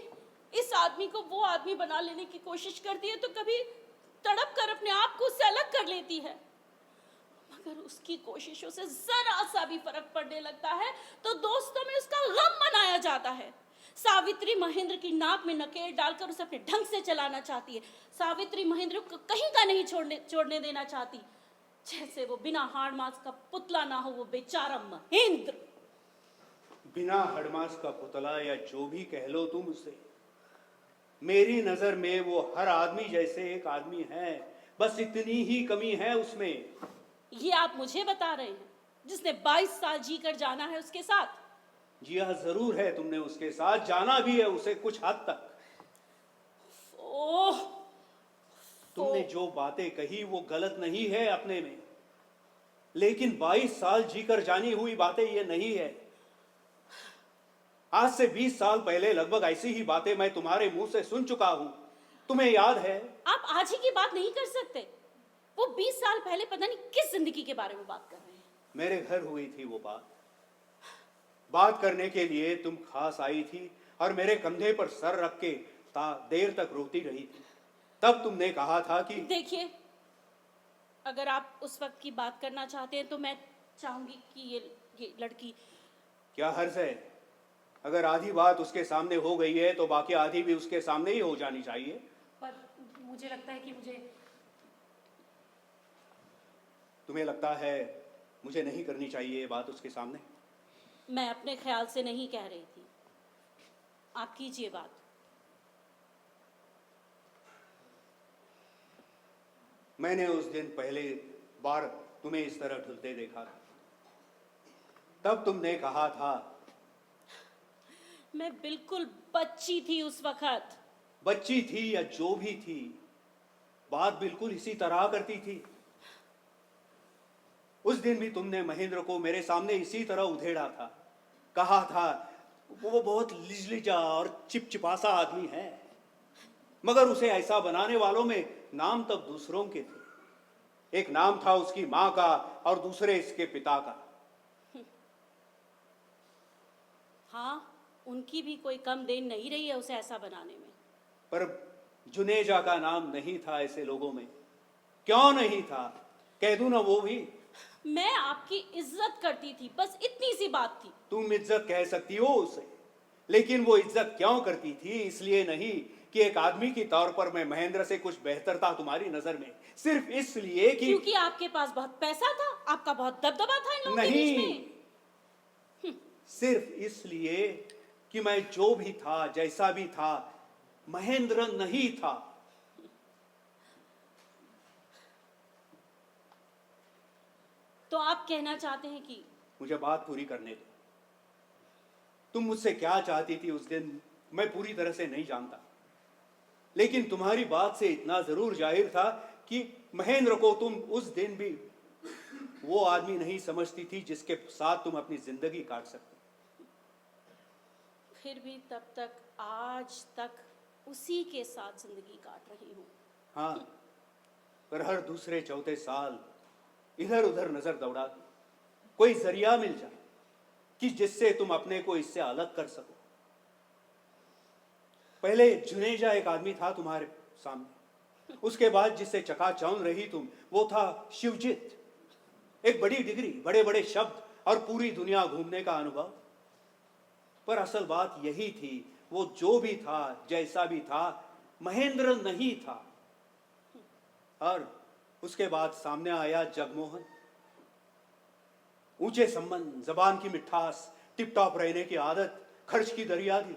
इस आदमी को वो आदमी बना लेने की कोशिश करती है, तो कभी तड़प कर अपने आप को उससे अलग कर लेती है। मगर उसकी कोशिशों से जरा सा भी फर्क पड़ने लगता है तो दोस्तों में उसका गम मनाया जाता है। सावित्री महेंद्र की नाक में नकेल डालकर उसे अपने ढंग से चलाना चाहती है। सावित्री महेंद्र को कहीं का नहीं छोड़ने देना चाहती, जैसे वो बिना हाड़ मांस का पुतला ना हो वो बेचारा महेंद्र। बिना हड़मास का पुतला या जो भी कह लो तुम उसे, मेरी नजर में वो हर आदमी जैसे एक आदमी है, बस इतनी ही कमी है उसमें। ये आप मुझे बता रहे हैं, जिसने 22 साल जी कर जाना है उसके साथ? जी हाँ, जरूर है, तुमने उसके साथ जाना भी है उसे कुछ हद तक। ओह, तुमने जो बातें कही वो गलत नहीं है अपने में, लेकिन 22 साल जीकर जानी हुई बातें ये नहीं है। आज से 20 साल पहले लगभग ऐसी ही बातें मैं तुम्हारे मुंह से सुन चुका हूं, तुम्हें याद है? आप आज ही की बात नहीं कर सकते। वो 20 साल पहले पता नहीं किस जिंदगी के बारे में बात कर रहे हैं। मेरे घर हुई थी वो बात। बात करने के लिए तुम खास आई थी और मेरे कंधे पर सर रख के देर तक रोती रही थी। तब तुमने कहा था कि देखिए, अगर आप उस वक्त की बात करना चाहते हैं तो मैं चाहूंगी कि ये लड़की। क्या हर्ज है? अगर आधी बात उसके सामने हो गई है तो बाकी आधी भी उसके सामने ही हो जानी चाहिए। पर मुझे लगता है कि तुम्हें लगता है मुझे नहीं करनी चाहिए ये बात उसके सामने? मैं अपने ख्याल से नहीं कह रही थी, आप कीजिए बात। मैंने उस दिन पहले बार तुम्हें इस तरह ढुलते देखा था। तब तुमने कहा था, मैं बिल्कुल बच्ची थी उस वक्त। बच्ची थी या जो भी थी, बात बिल्कुल इसी तरह करती थी। उस दिन भी तुमने महेंद्र को मेरे सामने इसी तरह उधेड़ा था। कहा था वो बहुत लिजलिजा और चिपचिपासा आदमी है, मगर उसे ऐसा बनाने वालों में नाम तब दूसरों के थे। एक नाम था उसकी मां का और दूसरे इसके पिता का। हाँ, उनकी भी कोई कम देन नहीं रही है उसे ऐसा बनाने में। पर जुनेजा का नाम नहीं था ऐसे लोगों में। क्यों नहीं था? कह दूं ना वो भी। मैं आपकी इज्जत करती थी, बस इतनी सी बात थी। तुम इज्जत कह सकती हो उसे, लेकिन वो इज्जत क्यों करती थी? इसलिए नहीं कि एक आदमी के तौर पर मैं महेंद्र से कुछ बेहतर था तुम्हारी नजर में, सिर्फ इसलिए कि क्योंकि आपके पास बहुत पैसा था, आपका बहुत दबदबा था इन लोगों के बीच में। सिर्फ इसलिए कि मैं जो भी था, जैसा भी था, महेंद्र नहीं था। तो आप कहना चाहते हैं कि मुझे बात पूरी करने दो। तुम मुझसे क्या चाहती थी उस दिन मैं पूरी तरह से नहीं जानता, लेकिन तुम्हारी बात से इतना जरूर जाहिर था कि महेंद्र को तुम उस दिन भी वो आदमी नहीं समझती थी जिसके साथ तुम अपनी जिंदगी काट सकते। फिर भी तब तक आज तक उसी के साथ जिंदगी काट रही हूँ। हाँ, पर हर दूसरे चौथे साल इधर उधर नजर दौड़ाती, कोई जरिया मिल जाए कि जिससे तुम अपने को इससे अलग कर सको। पहले जुनेजा एक आदमी था तुम्हारे सामने, उसके बाद जिससे चकाचौंध रही तुम, वो था शिवजीत। एक बड़ी डिग्री, बड़े बड़े शब्द और पूरी दुनिया घूमने का अनुभव। पर असल बात यही थी, वो जो भी था, जैसा भी था, महेंद्र नहीं था। और उसके बाद सामने आया जगमोहन। ऊंचे संबंध, जबान की मिठास, टिप टॉप रहने की आदत, खर्च की दरिया दी।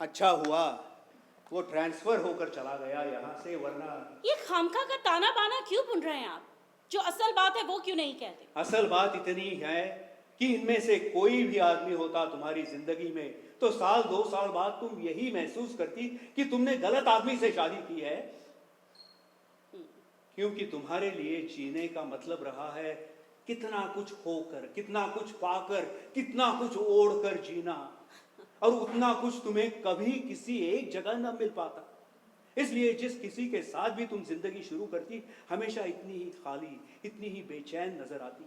अच्छा हुआ वो ट्रांसफर होकर चला गया यहां से, वरना ये खामखा का ताना बाना क्यों बुन रहे हैं आप? जो असल बात है वो क्यों नहीं कहते? असल बात इतनी है कि इनमें से कोई भी आदमी होता तुम्हारी जिंदगी में तो साल 2 साल बाद तुम यही महसूस करती कि तुमने गलत आदमी से शादी की है, क्योंकि तुम्हारे लिए जीने का मतलब रहा है कितना कुछ होकर, कितना कुछ पाकर, कितना कुछ ओढ़कर जीना, और उतना कुछ तुम्हें कभी किसी एक जगह न मिल पाता। इसलिए जिस किसी के साथ भी तुम जिंदगी शुरू करती, हमेशा इतनी ही खाली, इतनी ही बेचैन नजर आती,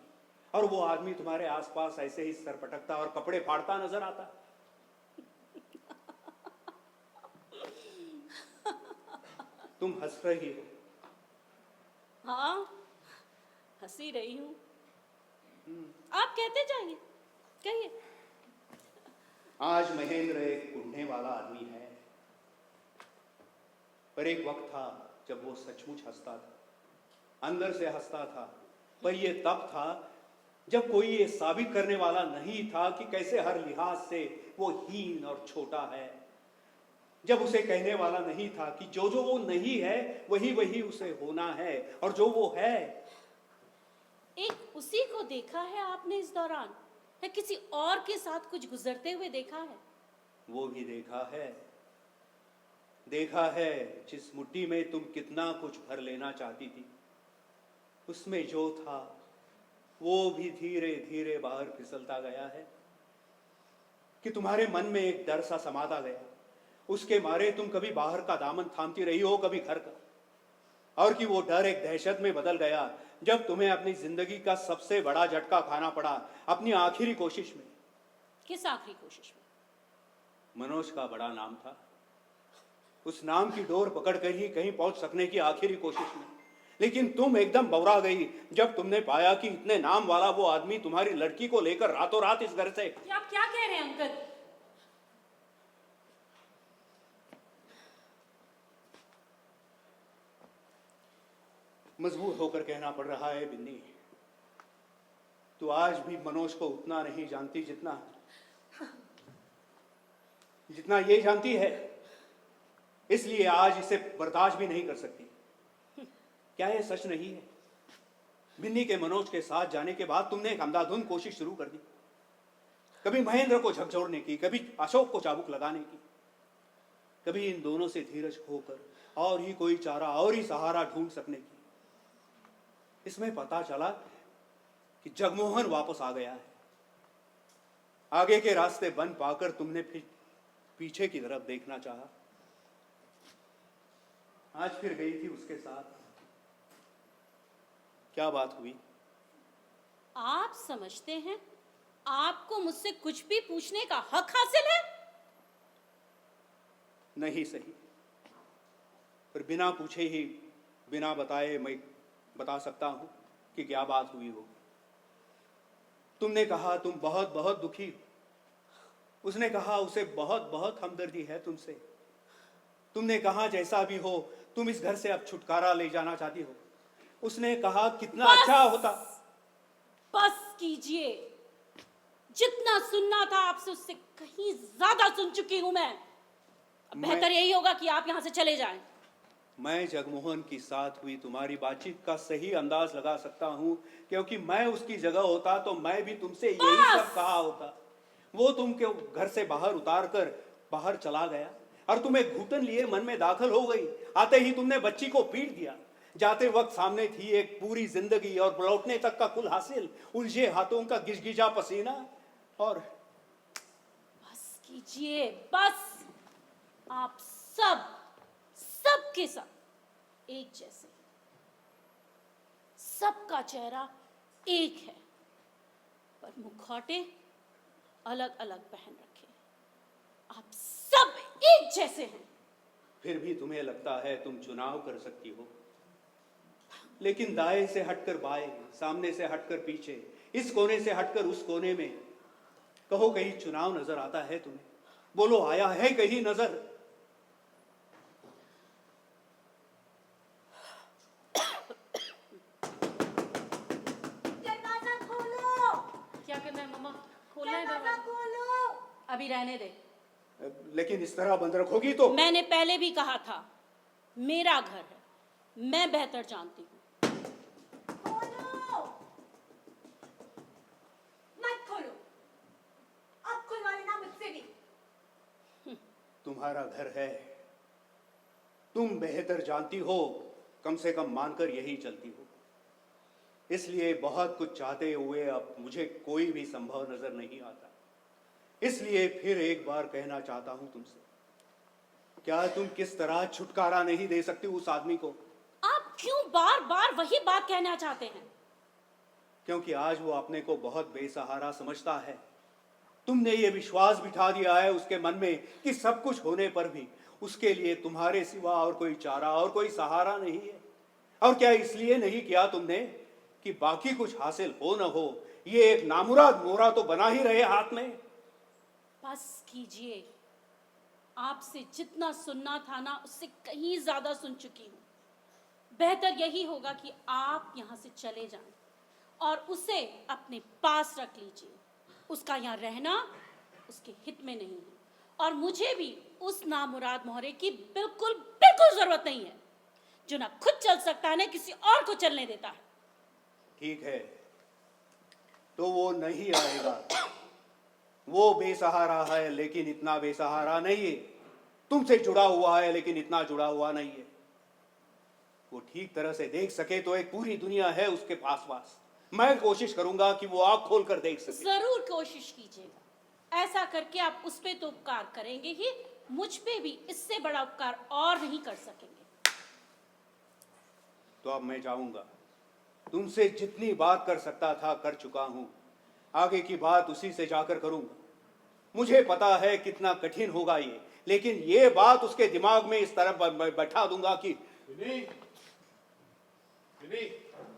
और वो आदमी तुम्हारे आसपास ऐसे ही सर पटकता और कपड़े फाड़ता नजर आता। तुम हंस रही हो। हाँ, हंसी रही हूँ। आप कहते जाइए, कहिए। आज महेंद्र एक उड़ने वाला आदमी है, पर एक वक्त था जब वो सचमुच हंसता था, अंदर से हंसता था। पर ये तब था जब कोई ये साबित करने वाला नहीं था कि कैसे हर लिहाज से वो हीन और छोटा है। जब उसे कहने वाला नहीं था कि जो जो वो नहीं है वही वही उसे होना है, और जो वो है। एक उसी को देखा है आपने इस दौरान, या किसी और के साथ कुछ गुजरते हुए देखा है? वो भी देखा है। देखा है जिस मुट्ठी में तुम कितना कुछ भर लेना चाहती थी, उसमें जो था वो भी धीरे धीरे बाहर फिसलता गया है। कि तुम्हारे मन में एक डर सा समाता गया, उसके मारे तुम कभी बाहर का दामन थामती रही हो, कभी घर का, और कि वो डर एक दहशत में बदल गया जब तुम्हें अपनी जिंदगी का सबसे बड़ा झटका खाना पड़ा अपनी आखिरी कोशिश में। किस आखिरी कोशिश में? मनोज का बड़ा नाम था, उस नाम की डोर पकड़कर ही कहीं पहुंच सकने की आखिरी कोशिश में। लेकिन तुम एकदम बौरा गई जब तुमने पाया कि इतने नाम वाला वो आदमी तुम्हारी लड़की को लेकर रातों रात इस घर से। ये आप क्या कह रहे हैं अंकल? मजबूर होकर कहना पड़ रहा है बिन्नी, तू आज भी मनोज को उतना नहीं जानती जितना जितना ये जानती है, इसलिए आज इसे बर्दाश्त भी नहीं कर सकती। क्या ये सच नहीं है? बिन्नी के मनोज के साथ जाने के बाद तुमने एक अंधाधुंध कोशिश शुरू कर दी, कभी महेंद्र को झकझोरने की, कभी अशोक को चाबुक लगाने की, कभी इन दोनों से धीरज खोकर और ही कोई चारा और ही सहारा ढूंढ सकने की। इसमें पता चला कि जगमोहन वापस आ गया है। आगे के रास्ते बंद पाकर तुमने फिर पीछे की तरफ देखना चाहा। आज फिर गई थी उसके साथ। क्या बात हुई? आप समझते हैं आपको मुझसे कुछ भी पूछने का हक हासिल है? नहीं सही, पर बिना पूछे ही बिना बताए मैं बता सकता हूं कि क्या बात हुई हो। तुमने कहा तुम बहुत बहुत दुखी हो। उसने कहा उसे बहुत बहुत हमदर्दी है तुमसे। तुमने कहा जैसा भी हो तुम इस घर से अब छुटकारा ले जाना चाहती हो। उसने कहा कितना बस! अच्छा होता। बस कीजिए, जितना सुनना था आपसे उससे कहीं ज्यादा सुन चुकी हूं मैं। अब बेहतर यही होगा कि आप यहां से चले जाएं। मैं जगमोहन के साथ हुई तुम्हारी बातचीत का सही अंदाज लगा सकता हूं, क्योंकि मैं उसकी जगह होता तो मैं भी तुमसे यही बस! सब कहा होता। वो तुमको घर से बाहर उतार कर बाहर चला गया और तुम्हें घुटन लिए मन में दाखिल हो गई। आते ही तुमने बच्ची को पीट दिया। जाते वक्त सामने थी एक पूरी जिंदगी और लौटने तक का कुल हासिल, उलझे हाथों का गिजगिजा पसीना। और बस कीजिए, बस। आप सब के सब एक जैसे, सबका चेहरा एक है, पर मुखौटे अलग अलग पहन रखे। आप सब एक जैसे हैं। फिर भी तुम्हें लगता है तुम चुनाव कर सकती हो, लेकिन दाएं से हटकर बाएं, सामने से हटकर पीछे, इस कोने से हटकर उस कोने में, कहो कहीं चुनाव नजर आता है तुम्हें? बोलो आया है कहीं नजर? दरवाजा खोलो, क्या करना है मम्मा? खोलना है दरवाजा दरवाजा? खोलो। अभी रहने दे। लेकिन इस तरह बंद रखोगी तो? मैंने पहले भी कहा था, मेरा घर है, मैं बेहतर जानती हूँ। खोलो, मत खोलो। अब खुलवा लेना मुझसे भी। तुम्हारा घर है, तुम बेहतर जानती हो, कम से कम मानकर यही चलती हो। इसलिए बहुत कुछ चाहते हुए अब मुझे कोई भी संभव नजर नहीं आता। इसलिए फिर एक बार कहना चाहता हूं तुमसे, क्या तुम किस तरह छुटकारा नहीं दे सकती उस आदमी को? आप क्यों बार बार वही बात कहना चाहते हैं? क्योंकि आज वो अपने को बहुत बेसहारा समझता है। तुमने ये विश्वास बिठा दिया है उसके मन में कि सब कुछ होने पर भी उसके लिए तुम्हारे सिवा और कोई चारा और कोई सहारा नहीं है। और क्या इसलिए नहीं किया तुमने कि बाकी कुछ हासिल हो न हो, ये एक नामुराद मोहरा तो बना ही रहे हाथ में? बस कीजिए, आपसे जितना सुनना था ना उससे कहीं ज्यादा सुन चुकी हूँ। बेहतर यही होगा कि आप यहाँ से चले जाएं और उसे अपने पास रख लीजिए। उसका यहाँ रहना उसके हित में नहीं है, और मुझे भी उस नामुराद मोहरे की बिल्कुल बिल्कुल जरूरत नहीं है, जो ना खुद चल सकता है ना किसी और को चलने देता है। ठीक है, तो वो नहीं आएगा। वो बेसहारा है लेकिन इतना बेसहारा नहीं है। तुमसे जुड़ा हुआ है लेकिन इतना जुड़ा हुआ नहीं है। वो ठीक तरह से देख सके तो एक पूरी दुनिया है उसके पास। मैं कोशिश करूंगा कि वो आंख खोल कर देख सके। जरूर कोशिश कीजिएगा। ऐसा करके आप उस पे तो उपकार करेंगे ही, मुझ पे भी इससे बड़ा उपकार और नहीं कर सकेंगे। तो अब मैं जाऊंगा, तुमसे जितनी बात कर सकता था कर चुका हूं। आगे की बात उसी से जाकर करूंगा। मुझे पता है कितना कठिन होगा ये, लेकिन ये बात उसके दिमाग में इस तरह बैठा दूंगा कि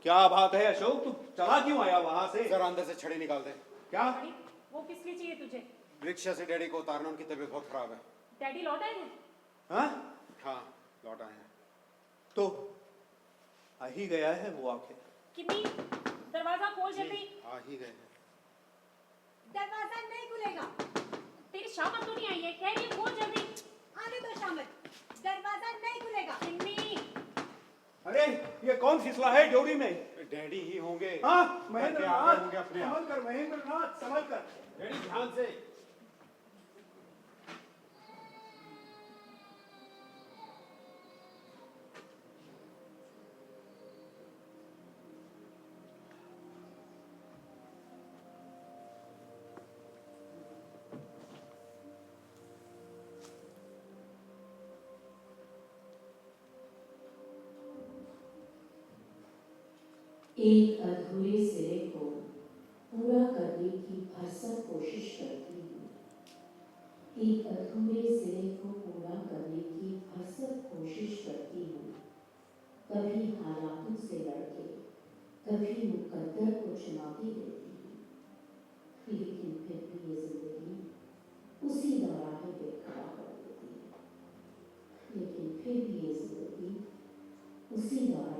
क्या बात है अशोक, तू चला क्यों आया वहां से? जरा अंदर से छड़ी निकाल दे। क्या? डैडी, वो किस लिए चाहिए तुझे? रिक्शा से डैडी को उतारना, उनकी तबीयत बहुत खराब है। डैडी लौट आए हैं? हाँ? हाँ, लौट आए हैं। तो आ ही गया है वो आखिर। किन्नी, दरवाजा खोल जल्दी। आ ही गए हैं। दरवाजा नहीं खुलेगा। तेरी शामत तो नहीं आई है, कह रही है खोल जल्दी। आने दो शामत, दरवाजा नहीं खुलेगा। किन्नी, अरे ये कौन फिसला है डोरी में? डैडी ही होंगे। हाँ, करके महेंद्र आ गए होंगे नाथ, अपने आप। संभल कर महेंद्र नाथ, संभल कर। डैडी ध्यान से। एक अधूरे सिरे को पूरा करने की भरसक कोशिश करती हूँ। एक अधूरे सिरे को पूरा करने की भरसक कोशिश करती हूँ। कभी हालातों से लड़के, कभी मुकद्दर को चुनौती देती हूँ, लेकिन फिर भी ये जिंदगी उसी दौराहे पे खड़ा कर देती है। लेकिन फिर भी ये जिंदगी उसी दौराहे